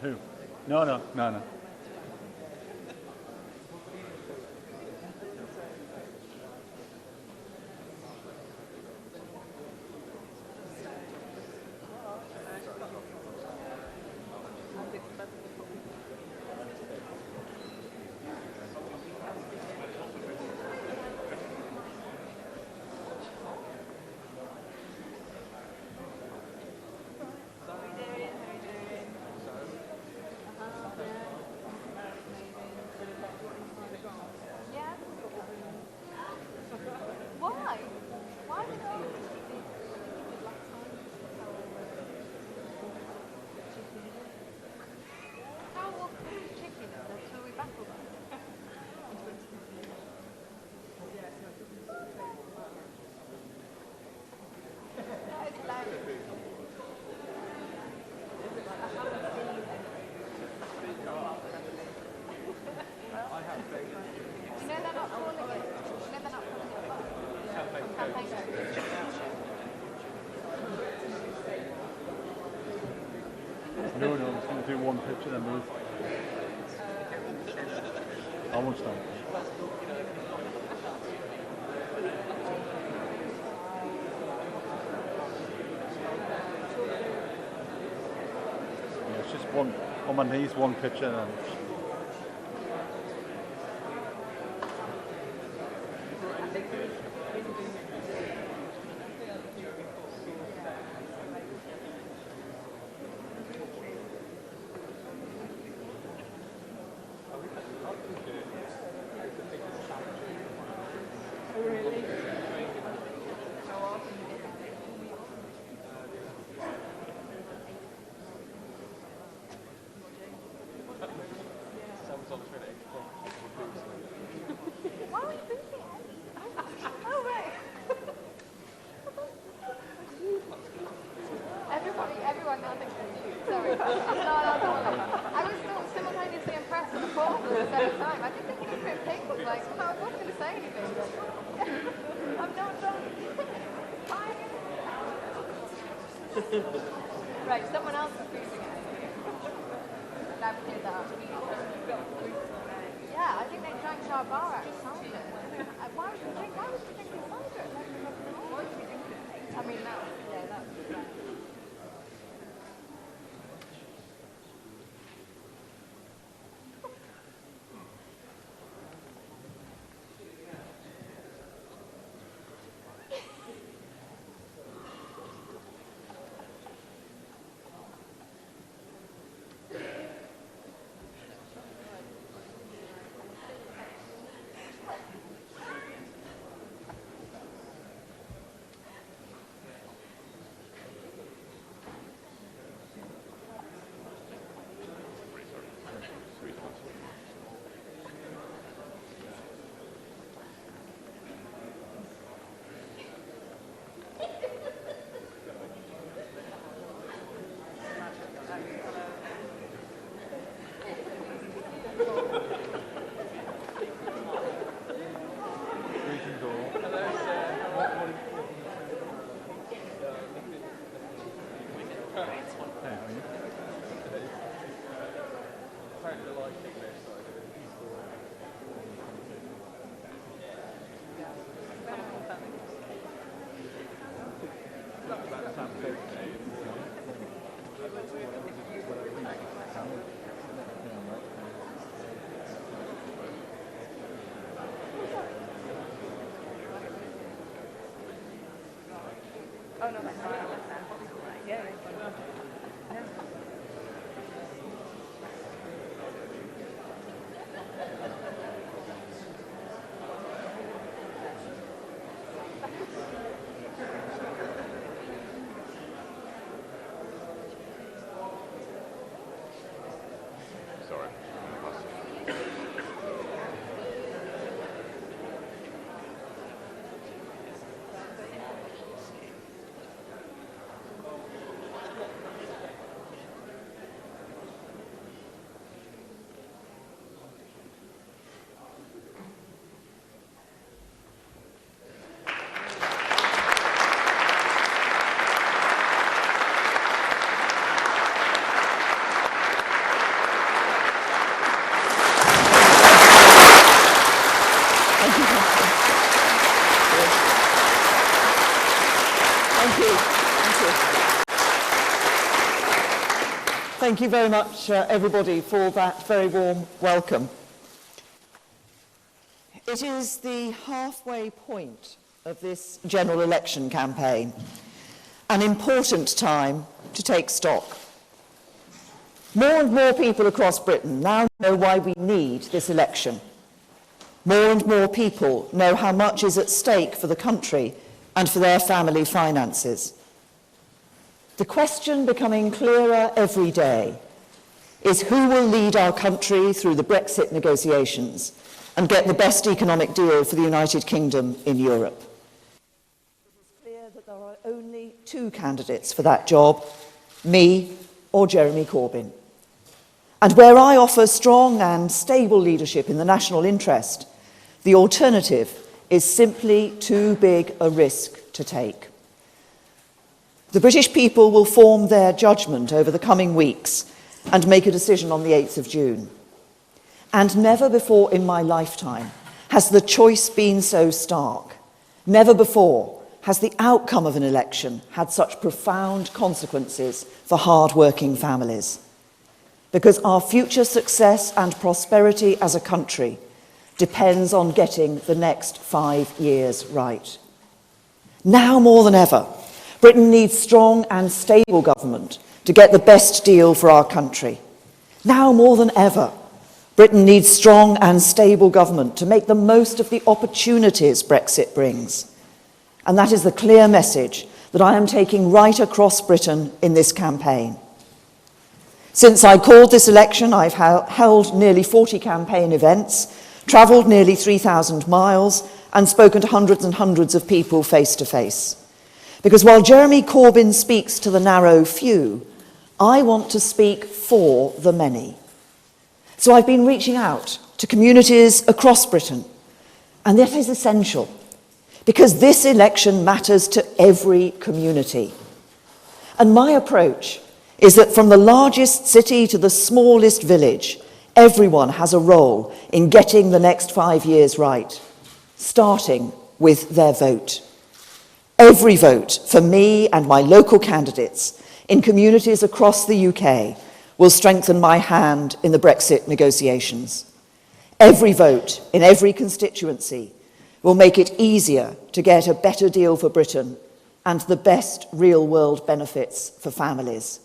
Who? No. Why? Why did I? How will chicken until we battle them? That is hilarious. You know they're not calling it. You know they're not calling it a campaign. No, I'm just going to do one picture then move. I won't stand. Yeah, it's just one on my knees, one picture and Why were you boosting it? Oh, right. Everyone now thinks it's you. Sorry. No, I was still simultaneously impressed with the pause at the same time. I didn't think it was a bit painful. Like, I wasn't going to say anything. I'm not done. Right, someone else is boosting it. Now we did that. Yeah, I think they drank Charbara cider. Why would you drink cider? I mean, that's Oh no, that's fine. Yeah. Sorry. Thank you very much, everybody, for that very warm welcome. It is the halfway point of this general election campaign, an important time to take stock. More and more people across Britain now know why we need this election. More and more people know how much is at stake for the country and for their family finances. The question becoming clearer every day is who will lead our country through the Brexit negotiations and get the best economic deal for the United Kingdom in Europe. It is clear that there are only two candidates for that job, me or Jeremy Corbyn. And where I offer strong and stable leadership in the national interest, the alternative is simply too big a risk to take. The British people will form their judgment over the coming weeks and make a decision on the 8th of June. And never before in my lifetime has the choice been so stark. Never before has the outcome of an election had such profound consequences for hard-working families. Because our future success and prosperity as a country depends on getting the next 5 years right. Now more than ever, Britain needs strong and stable government to get the best deal for our country. Now more than ever, Britain needs strong and stable government to make the most of the opportunities Brexit brings. And that is the clear message that I am taking right across Britain in this campaign. Since I called this election, I've held nearly 40 campaign events, travelled nearly 3,000 miles, and spoken to hundreds and hundreds of people face to face. Because while Jeremy Corbyn speaks to the narrow few, I want to speak for the many. So I've been reaching out to communities across Britain, and that is essential, because this election matters to every community. And my approach is that from the largest city to the smallest village, everyone has a role in getting the next 5 years right, starting with their vote. Every vote for me and my local candidates in communities across the UK will strengthen my hand in the Brexit negotiations. Every vote in every constituency will make it easier to get a better deal for Britain and the best real-world benefits for families.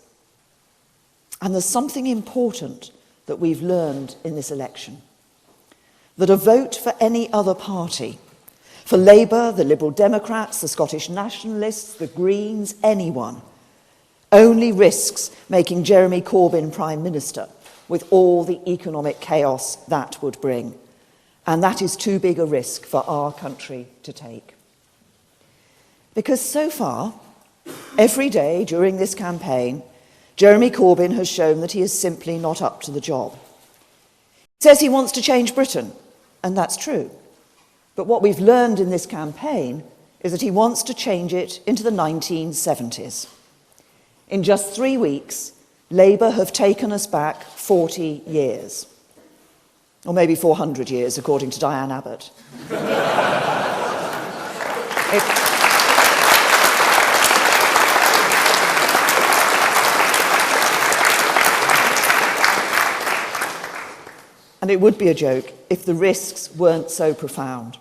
And there's something important that we've learned in this election. That a vote for any other party, for Labour, the Liberal Democrats, the Scottish Nationalists, the Greens, anyone, only risks making Jeremy Corbyn Prime Minister with all the economic chaos that would bring. And that is too big a risk for our country to take. Because so far, every day during this campaign, Jeremy Corbyn has shown that he is simply not up to the job. He says he wants to change Britain, and that's true. But what we've learned in this campaign is that he wants to change it into the 1970s. In just 3 weeks, Labour have taken us back 40 years. Or maybe 400 years, according to Diane Abbott. And it would be a joke if the risks weren't so profound.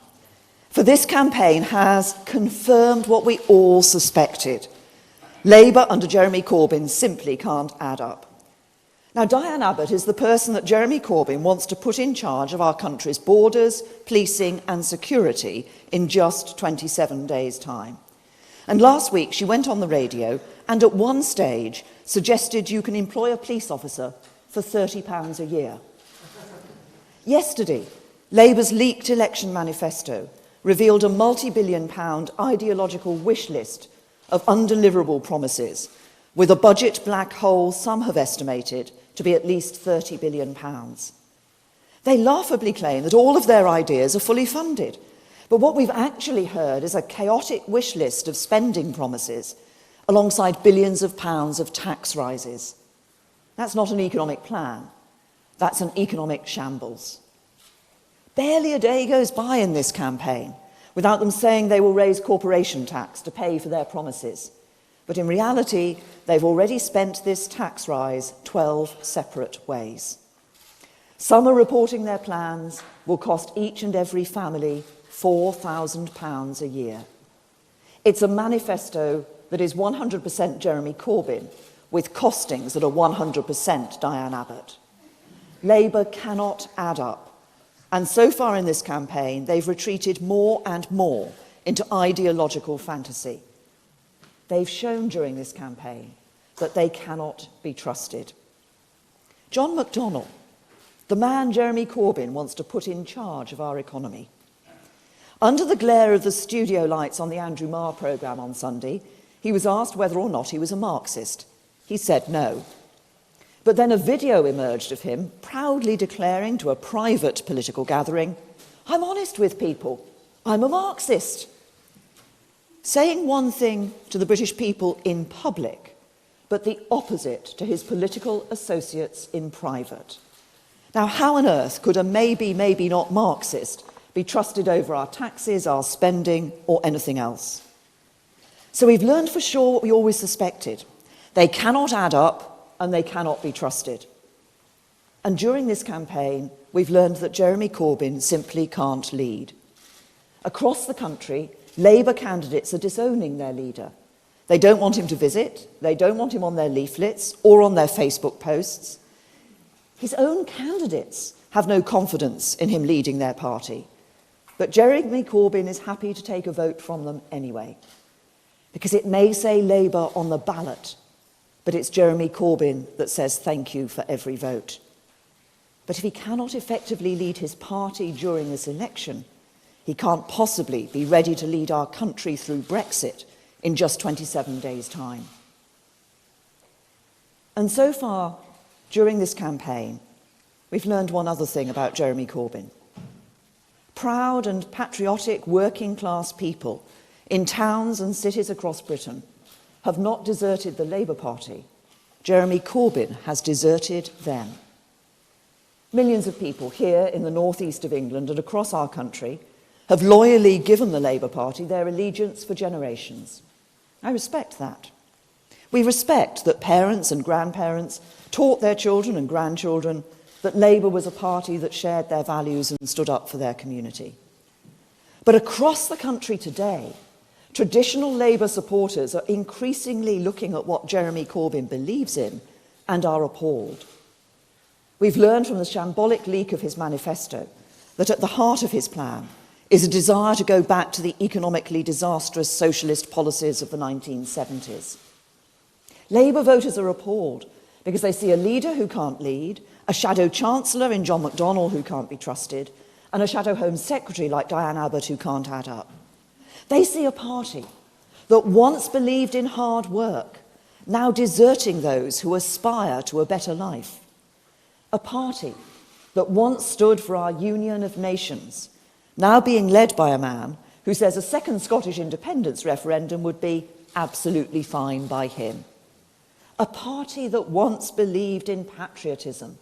For this campaign has confirmed what we all suspected. Labour under Jeremy Corbyn simply can't add up. Now, Diane Abbott is the person that Jeremy Corbyn wants to put in charge of our country's borders, policing and security in just 27 days' time. And last week she went on the radio and at one stage suggested you can employ a police officer for £30 a year. Yesterday, Labour's leaked election manifesto revealed a multi-billion-pound ideological wish list of undeliverable promises, with a budget black hole some have estimated to be at least £30 billion. They laughably claim that all of their ideas are fully funded, but what we've actually heard is a chaotic wish list of spending promises alongside billions of pounds of tax rises. That's not an economic plan. That's an economic shambles. Barely a day goes by in this campaign without them saying they will raise corporation tax to pay for their promises. But in reality, they've already spent this tax rise 12 separate ways. Some are reporting their plans will cost each and every family £4,000 a year. It's a manifesto that is 100% Jeremy Corbyn, with costings that are 100% Diane Abbott. Labour cannot add up, and so far in this campaign, they've retreated more and more into ideological fantasy. They've shown during this campaign that they cannot be trusted. John McDonnell, the man Jeremy Corbyn wants to put in charge of our economy. Under the glare of the studio lights on the Andrew Marr programme on Sunday, he was asked whether or not he was a Marxist. He said no. But then a video emerged of him proudly declaring to a private political gathering, "I'm honest with people. I'm a Marxist." Saying one thing to the British people in public, but the opposite to his political associates in private. Now, how on earth could a maybe not Marxist be trusted over our taxes, our spending, or anything else? So we've learned for sure what we always suspected. They cannot add up and they cannot be trusted. And during this campaign, we've learned that Jeremy Corbyn simply can't lead. Across the country, Labour candidates are disowning their leader. They don't want him to visit, they don't want him on their leaflets or on their Facebook posts. His own candidates have no confidence in him leading their party. But Jeremy Corbyn is happy to take a vote from them anyway, because it may say Labour on the ballot, but it's Jeremy Corbyn that says thank you for every vote. But if he cannot effectively lead his party during this election, he can't possibly be ready to lead our country through Brexit in just 27 days' time. And so far, during this campaign, we've learned one other thing about Jeremy Corbyn. Proud and patriotic working-class people in towns and cities across Britain have not deserted the Labour Party. Jeremy Corbyn has deserted them. Millions of people here in the northeast of England and across our country have loyally given the Labour Party their allegiance for generations. I respect that. We respect that parents and grandparents taught their children and grandchildren that Labour was a party that shared their values and stood up for their community. But across the country today, traditional Labour supporters are increasingly looking at what Jeremy Corbyn believes in and are appalled. We've learned from the shambolic leak of his manifesto that at the heart of his plan is a desire to go back to the economically disastrous socialist policies of the 1970s. Labour voters are appalled because they see a leader who can't lead, a shadow chancellor in John McDonnell who can't be trusted, and a shadow Home Secretary like Diane Abbott who can't add up. They see a party that once believed in hard work, now deserting those who aspire to a better life. A party that once stood for our union of nations, now being led by a man who says a second Scottish independence referendum would be absolutely fine by him. A party that once believed in patriotism,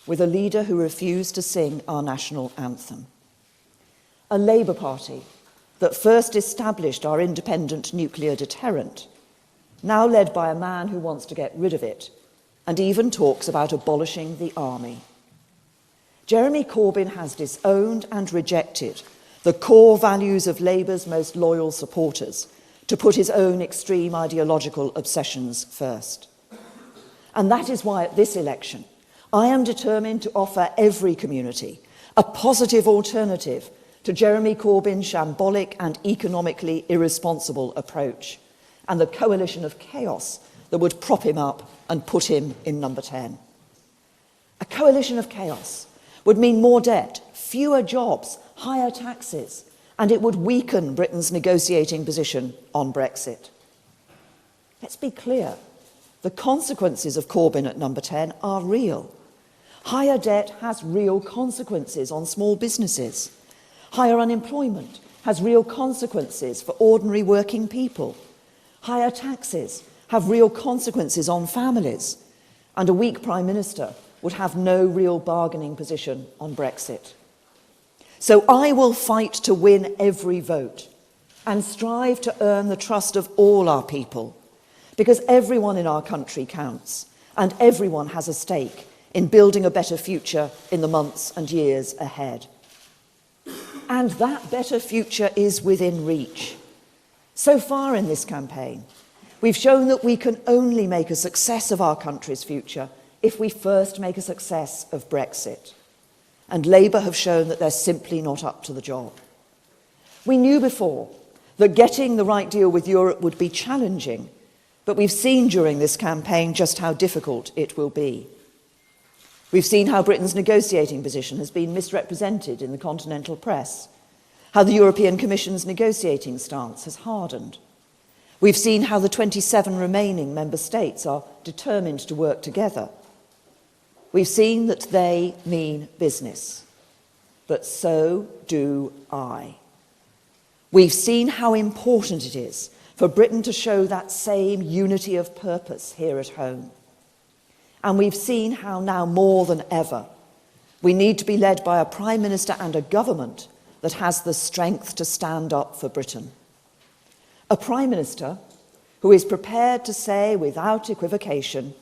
with a leader who refused to sing our national anthem. A Labour Party that first established our independent nuclear deterrent, now led by a man who wants to get rid of it, and even talks about abolishing the army. Jeremy Corbyn has disowned and rejected the core values of Labour's most loyal supporters to put his own extreme ideological obsessions first. And that is why at this election, I am determined to offer every community a positive alternative to Jeremy Corbyn's shambolic and economically irresponsible approach and the coalition of chaos that would prop him up and put him in number 10. A coalition of chaos would mean more debt, fewer jobs, higher taxes, and it would weaken Britain's negotiating position on Brexit. Let's be clear, the consequences of Corbyn at number 10 are real. Higher debt has real consequences on small businesses. Higher unemployment has real consequences for ordinary working people. Higher taxes have real consequences on families. And a weak Prime Minister would have no real bargaining position on Brexit. So I will fight to win every vote and strive to earn the trust of all our people because everyone in our country counts, and everyone has a stake in building a better future in the months and years ahead. And that better future is within reach. So far in this campaign, we've shown that we can only make a success of our country's future if we first make a success of Brexit. And Labour have shown that they're simply not up to the job. We knew before that getting the right deal with Europe would be challenging, but we've seen during this campaign just how difficult it will be. We've seen how Britain's negotiating position has been misrepresented in the continental press, how the European Commission's negotiating stance has hardened. We've seen how the 27 remaining member states are determined to work together. We've seen that they mean business, but so do I. We've seen how important it is for Britain to show that same unity of purpose here at home. And we've seen how now more than ever, we need to be led by a Prime Minister and a government that has the strength to stand up for Britain. A Prime Minister who is prepared to say without equivocation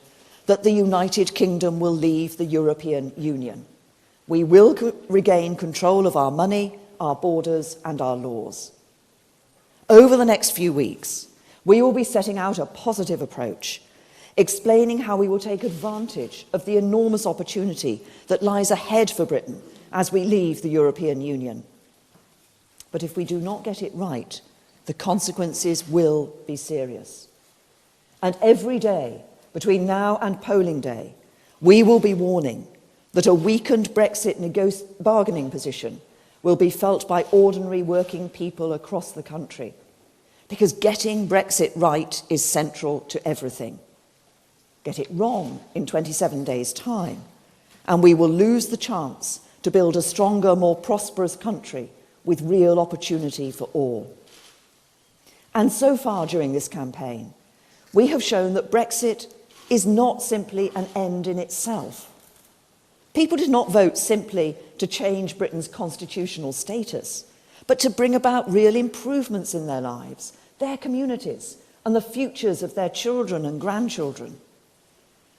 that the United Kingdom will leave the European Union. We will regain control of our money, our borders, and our laws. Over the next few weeks, we will be setting out a positive approach, explaining how we will take advantage of the enormous opportunity that lies ahead for Britain as we leave the European Union. But if we do not get it right, the consequences will be serious. And every day between now and polling day, we will be warning that a weakened Brexit bargaining position will be felt by ordinary working people across the country, because getting Brexit right is central to everything. Get it wrong in 27 days' time, and we will lose the chance to build a stronger, more prosperous country with real opportunity for all. And so far during this campaign, we have shown that Brexit is not simply an end in itself. People did not vote simply to change Britain's constitutional status, but to bring about real improvements in their lives, their communities, and the futures of their children and grandchildren.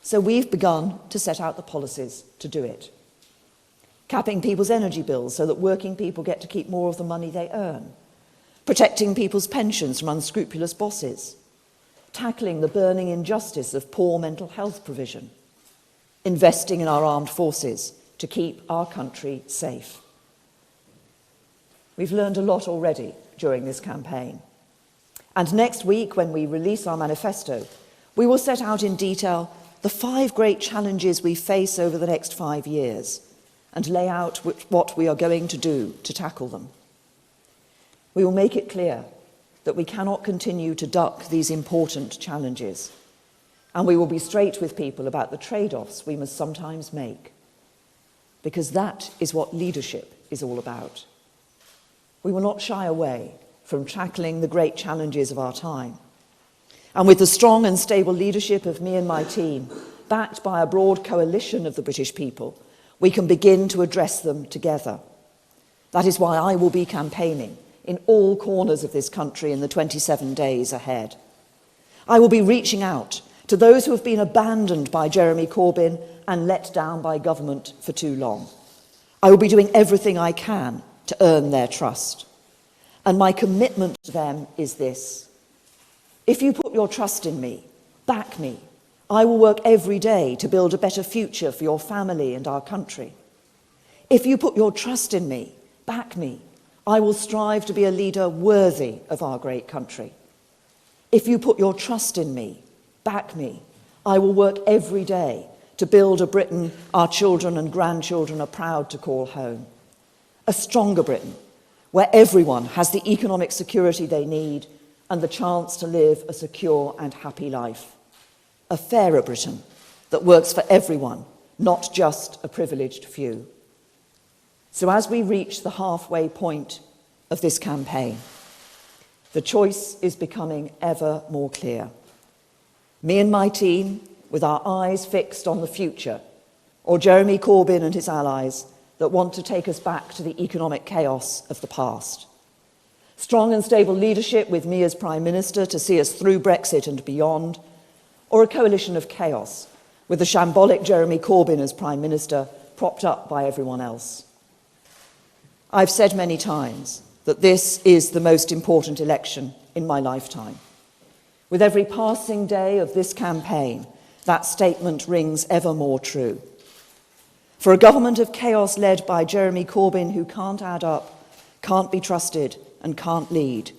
So we've begun to set out the policies to do it. Capping people's energy bills so that working people get to keep more of the money they earn. Protecting people's pensions from unscrupulous bosses. Tackling the burning injustice of poor mental health provision. Investing in our armed forces to keep our country safe. We've learned a lot already during this campaign. And next week, when we release our manifesto, we will set out in detail the 5 great challenges we face over the next 5 years and lay out what we are going to do to tackle them. We will make it clear that we cannot continue to duck these important challenges, and we will be straight with people about the trade-offs we must sometimes make, because that is what leadership is all about. We will not shy away from tackling the great challenges of our time. And with the strong and stable leadership of me and my team, backed by a broad coalition of the British people, we can begin to address them together. That is why I will be campaigning in all corners of this country in the 27 days ahead. I will be reaching out to those who have been abandoned by Jeremy Corbyn and let down by government for too long. I will be doing everything I can to earn their trust. And my commitment to them is this: if you put your trust in me, back me, I will work every day to build a better future for your family and our country. If you put your trust in me, back me, I will strive to be a leader worthy of our great country. If you put your trust in me, back me, I will work every day to build a Britain our children and grandchildren are proud to call home. A stronger Britain, where everyone has the economic security they need and the chance to live a secure and happy life. A fairer Britain that works for everyone, not just a privileged few. So as we reach the halfway point of this campaign, the choice is becoming ever more clear. Me and my team, with our eyes fixed on the future, or Jeremy Corbyn and his allies that want to take us back to the economic chaos of the past. Strong and stable leadership with me as Prime Minister to see us through Brexit and beyond, or a coalition of chaos with the shambolic Jeremy Corbyn as Prime Minister propped up by everyone else. I've said many times that this is the most important election in my lifetime. With every passing day of this campaign, that statement rings ever more true. For a government of chaos led by Jeremy Corbyn, who can't add up, can't be trusted, and can't lead,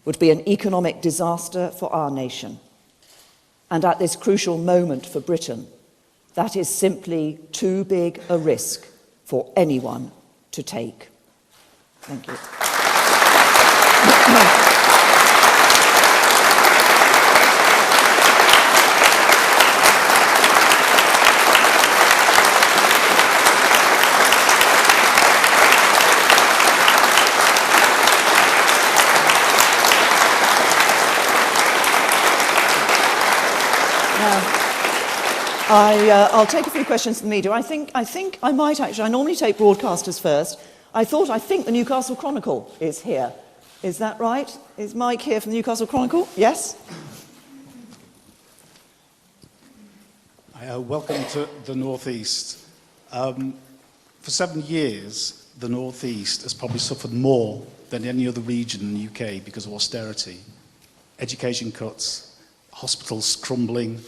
would be an economic disaster for our nation. And at this crucial moment for Britain, that is simply too big a risk for anyone to take. Thank you. I'll take a few questions from the media. I think I might actually, I normally take broadcasters first. I think the Newcastle Chronicle is here. Is that right? Is Mike here from the Newcastle Chronicle? Yes? Welcome to the North East. For 7 years, the North East has probably suffered more than any other region in the UK because of austerity. Education cuts, hospitals crumbling.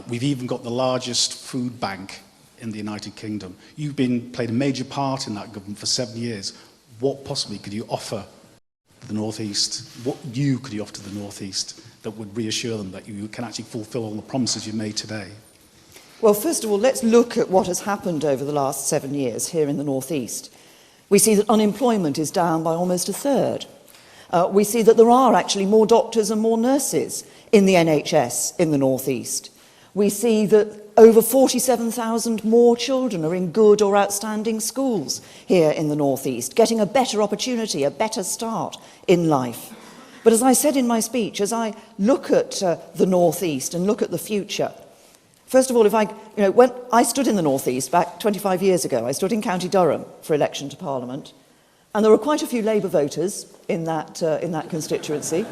We've even got the largest food bank in the United Kingdom. You've played a major part in that government for 7 years. What possibly could you offer the North East? What could you offer to the North East that would reassure them that you can actually fulfil all the promises you've made today? Well, first of all, let's look at what has happened over the last 7 years here in the North East. We see that unemployment is down by almost a third. We see that there are actually more doctors and more nurses in the NHS in the North East. We see that over 47,000 more children are in good or outstanding schools here in the North East, getting a better opportunity, a better start in life. But as I said in my speech, as I look at the North East and look at the future, first of all, when I stood in the North East back 25 years ago, I stood in County Durham for election to Parliament, and there were quite a few Labour voters in that constituency.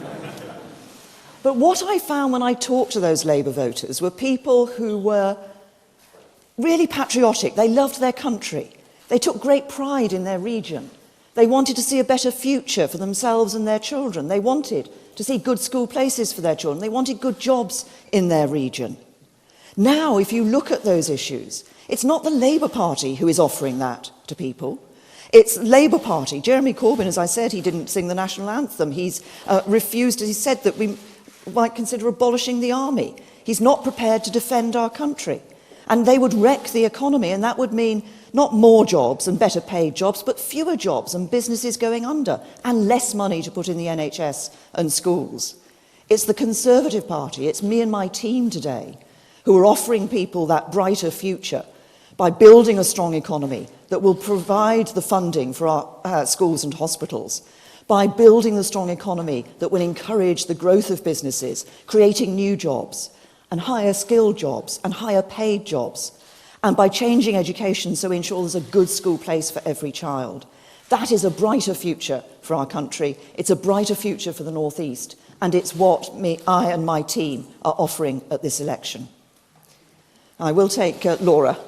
But what I found when I talked to those Labour voters were people who were really patriotic. They loved their country. They took great pride in their region. They wanted to see a better future for themselves and their children. They wanted to see good school places for their children. They wanted good jobs in their region. Now, if you look at those issues, it's not the Labour Party who is offering that to people. It's the Labour Party. Jeremy Corbyn, as I said, he didn't sing the national anthem. He's refused, he said that we might consider abolishing the army. He's not prepared to defend our country. And they would wreck the economy, and that would mean not more jobs and better paid jobs, but fewer jobs and businesses going under, and less money to put in the NHS and schools. It's the Conservative Party, it's me and my team today, who are offering people that brighter future by building a strong economy that will provide the funding for our schools and hospitals, by building the strong economy that will encourage the growth of businesses, creating new jobs and higher skilled jobs and higher paid jobs, and by changing education so we ensure there's a good school place for every child. That is a brighter future for our country. It's a brighter future for the North East, and it's what I and my team are offering at this election. I will take Laura.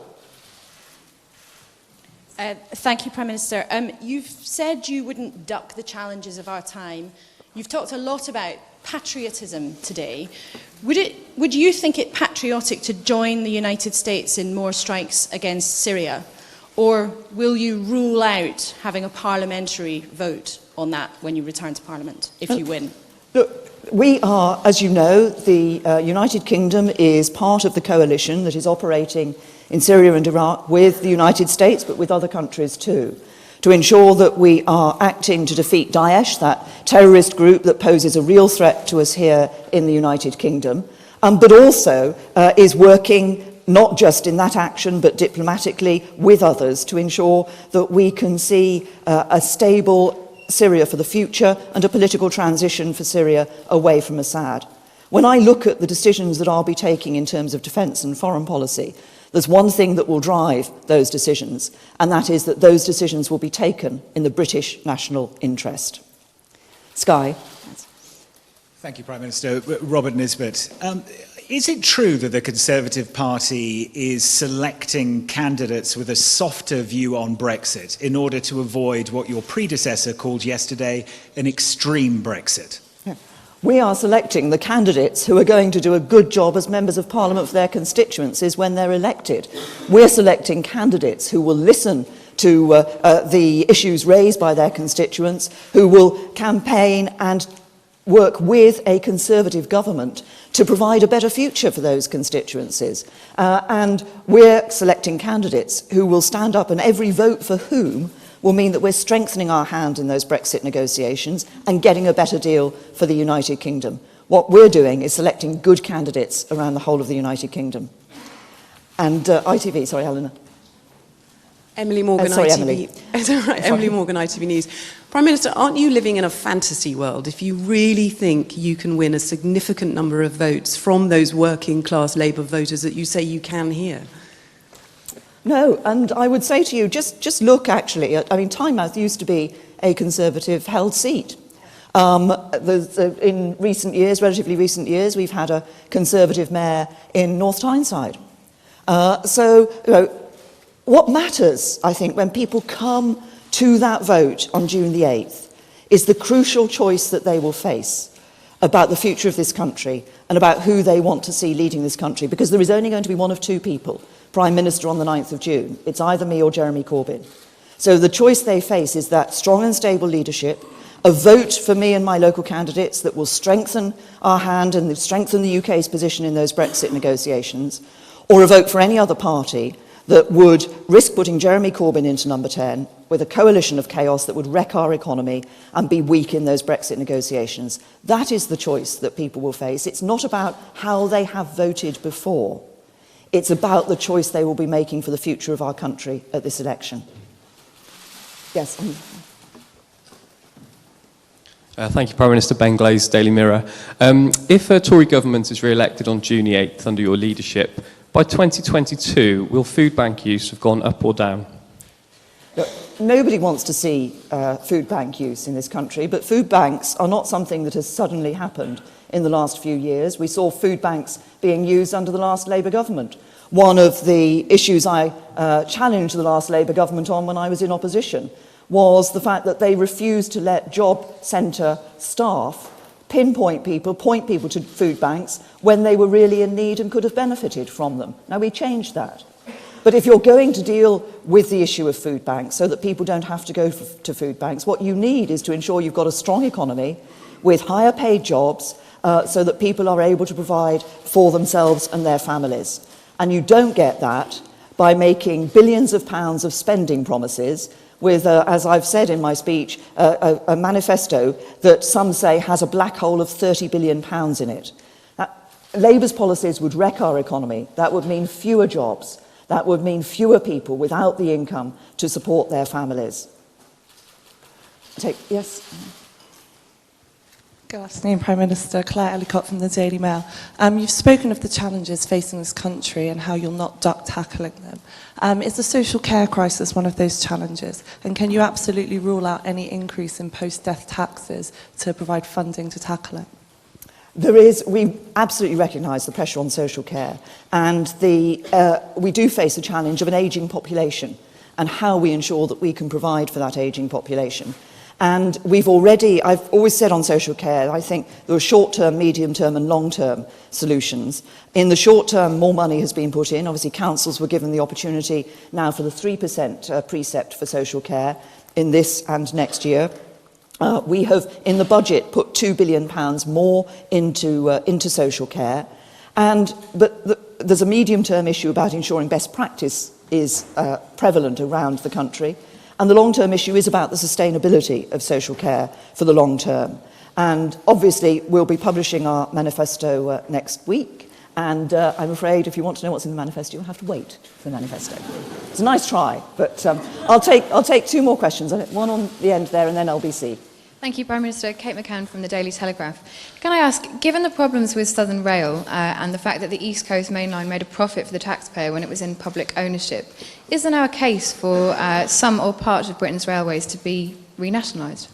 Thank you, Prime Minister. You've said you wouldn't duck the challenges of our time. You've talked a lot about patriotism today. Would you think it patriotic to join the United States in more strikes against Syria? Or will you rule out having a parliamentary vote on that when you return to Parliament, if you win? Look, we are, as you know, the United Kingdom is part of the coalition that is operating in Syria and Iraq with the United States, but with other countries too, to ensure that we are acting to defeat Daesh, that terrorist group that poses a real threat to us here in the United Kingdom, but also is working not just in that action, but diplomatically with others to ensure that we can see a stable Syria for the future and a political transition for Syria away from Assad. When I look at the decisions that I'll be taking in terms of defence and foreign policy, there's one thing that will drive those decisions, and that is that those decisions will be taken in the British national interest. Sky. Thank you, Prime Minister. Robert Nisbet. Is it true that the Conservative Party is selecting candidates with a softer view on Brexit in order to avoid what your predecessor called yesterday an extreme Brexit? We are selecting the candidates who are going to do a good job as members of Parliament for their constituencies when they're elected. We're selecting candidates who will listen to the issues raised by their constituents, who will campaign and work with a Conservative government to provide a better future for those constituencies. And we're selecting candidates who will stand up, and every vote for whom will mean that we're strengthening our hand in those Brexit negotiations and getting a better deal for the United Kingdom. What we're doing is selecting good candidates around the whole of the United Kingdom. And ITV, sorry, Helena. Emily Morgan, sorry, ITV. Emily. It's all right, Emily Morgan, ITV News. Prime Minister, aren't you living in a fantasy world if you really think you can win a significant number of votes from those working class Labour voters that you say you can here? No, and I would say to you, just look actually at, I mean, Tynemouth used to be a Conservative held seat. In recent years, relatively recent years, we've had a Conservative mayor in North Tyneside. So, you know, what matters, I think, when people come to that vote on June the 8th is the crucial choice that they will face about the future of this country and about who they want to see leading this country, because there is only going to be one of two people Prime Minister on the 9th of June. It's either me or Jeremy Corbyn. So the choice they face is that strong and stable leadership, a vote for me and my local candidates that will strengthen our hand and strengthen the UK's position in those Brexit negotiations, or a vote for any other party that would risk putting Jeremy Corbyn into number 10 with a coalition of chaos that would wreck our economy and be weak in those Brexit negotiations. That is the choice that people will face. It's not about how they have voted before. It's about the choice they will be making for the future of our country at this election. Yes. Thank you, Prime Minister. Ben Glaze, Daily Mirror. If a Tory government is re-elected on June the 8th under your leadership, by 2022, will food bank use have gone up or down? Look, nobody wants to see food bank use in this country, but food banks are not something that has suddenly happened in the last few years. We saw food banks being used under the last Labour government. One of the issues I challenged the last Labour government on when I was in opposition was the fact that they refused to let job centre staff pinpoint people, point people to food banks when they were really in need and could have benefited from them. Now, we changed that. But if you're going to deal with the issue of food banks so that people don't have to go to food banks, what you need is to ensure you've got a strong economy with higher paid jobs so that people are able to provide for themselves and their families. And you don't get that by making billions of pounds of spending promises with, as I've said in my speech, a manifesto that some say has a black hole of £30 billion in it. Labour's policies would wreck our economy. That would mean fewer jobs. That would mean fewer people without the income to support their families. Yes? Good afternoon, Prime Minister. Claire Ellicott from the Daily Mail. You've spoken of the challenges facing this country and how you'll not duck tackling them. Is the social care crisis one of those challenges? And can you absolutely rule out any increase in post-death taxes to provide funding to tackle it? We absolutely recognise the pressure on social care, and we do face a challenge of an ageing population and how we ensure that we can provide for that ageing population. And I've always said on social care, I think there are short-term, medium-term and long-term solutions. In the short term, more money has been put in. Obviously, councils were given the opportunity now for the 3% precept for social care in this and next year. We have, in the budget, put £2 billion more into social care. But there's a medium-term issue about ensuring best practice is prevalent around the country. And the long-term issue is about the sustainability of social care for the long term. And obviously, we'll be publishing our manifesto next week. And I'm afraid if you want to know what's in the manifesto, you'll have to wait for the manifesto. It's a nice try, but I'll take two more questions. One on the end there, and then LBC. Thank you, Prime Minister. Kate McCann from the Daily Telegraph. Can I ask, given the problems with Southern Rail and the fact that the East Coast Main Line made a profit for the taxpayer when it was in public ownership, is there now a case for some or part of Britain's railways to be renationalised?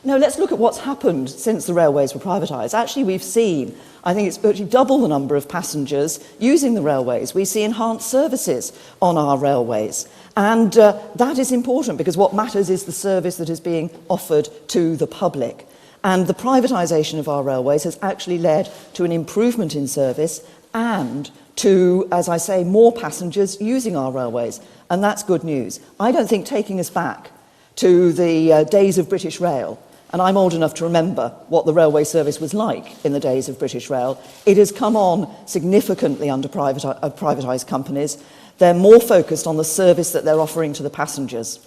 No, let's look at what's happened since the railways were privatised. Actually, we've seen, I think it's virtually double the number of passengers using the railways. We see enhanced services on our railways. And that is important because what matters is the service that is being offered to the public. And the privatisation of our railways has actually led to an improvement in service and to, as I say, more passengers using our railways. And that's good news. I don't think taking us back to the days of British Rail, and I'm old enough to remember what the railway service was like in the days of British Rail, it has come on significantly under privatised companies. They're more focused on the service that they're offering to the passengers.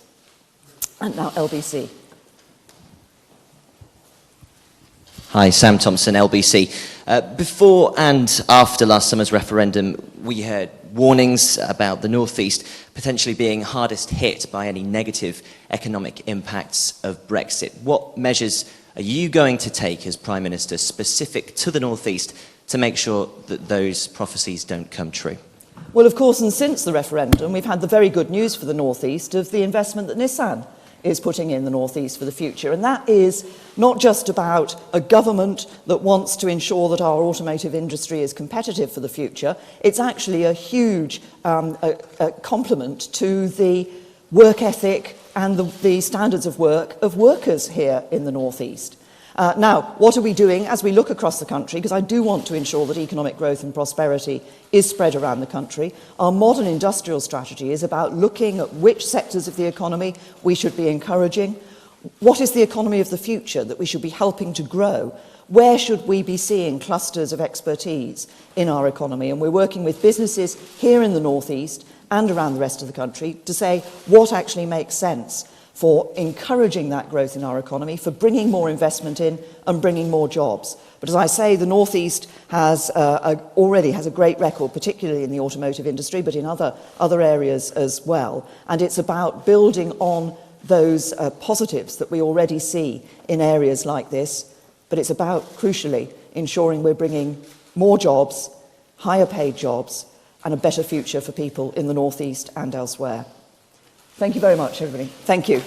And now LBC. Hi, Sam Thompson, LBC. Before and after last summer's referendum, we heard warnings about the North East potentially being hardest hit by any negative economic impacts of Brexit. What measures are you going to take as Prime Minister specific to the North East to make sure that those prophecies don't come true? Well, of course, and since the referendum, we've had the very good news for the North East of the investment that Nissan is putting in the North East for the future. And that is not just about a government that wants to ensure that our automotive industry is competitive for the future. It's actually a huge compliment to the work ethic and the standards of work of workers here in the North East. Now, what are we doing as we look across the country? Because I do want to ensure that economic growth and prosperity is spread around the country. Our modern industrial strategy is about looking at which sectors of the economy we should be encouraging. What is the economy of the future that we should be helping to grow? Where should we be seeing clusters of expertise in our economy? And we're working with businesses here in the North East and around the rest of the country to say what actually makes sense for encouraging that growth in our economy, for bringing more investment in and bringing more jobs. But as I say, the North East has already has a great record, particularly in the automotive industry, but in other areas as well. And it's about building on those positives that we already see in areas like this. But it's about, crucially, ensuring we're bringing more jobs, higher paid jobs, and a better future for people in the North East and elsewhere. Thank you very much, everybody. Thank you.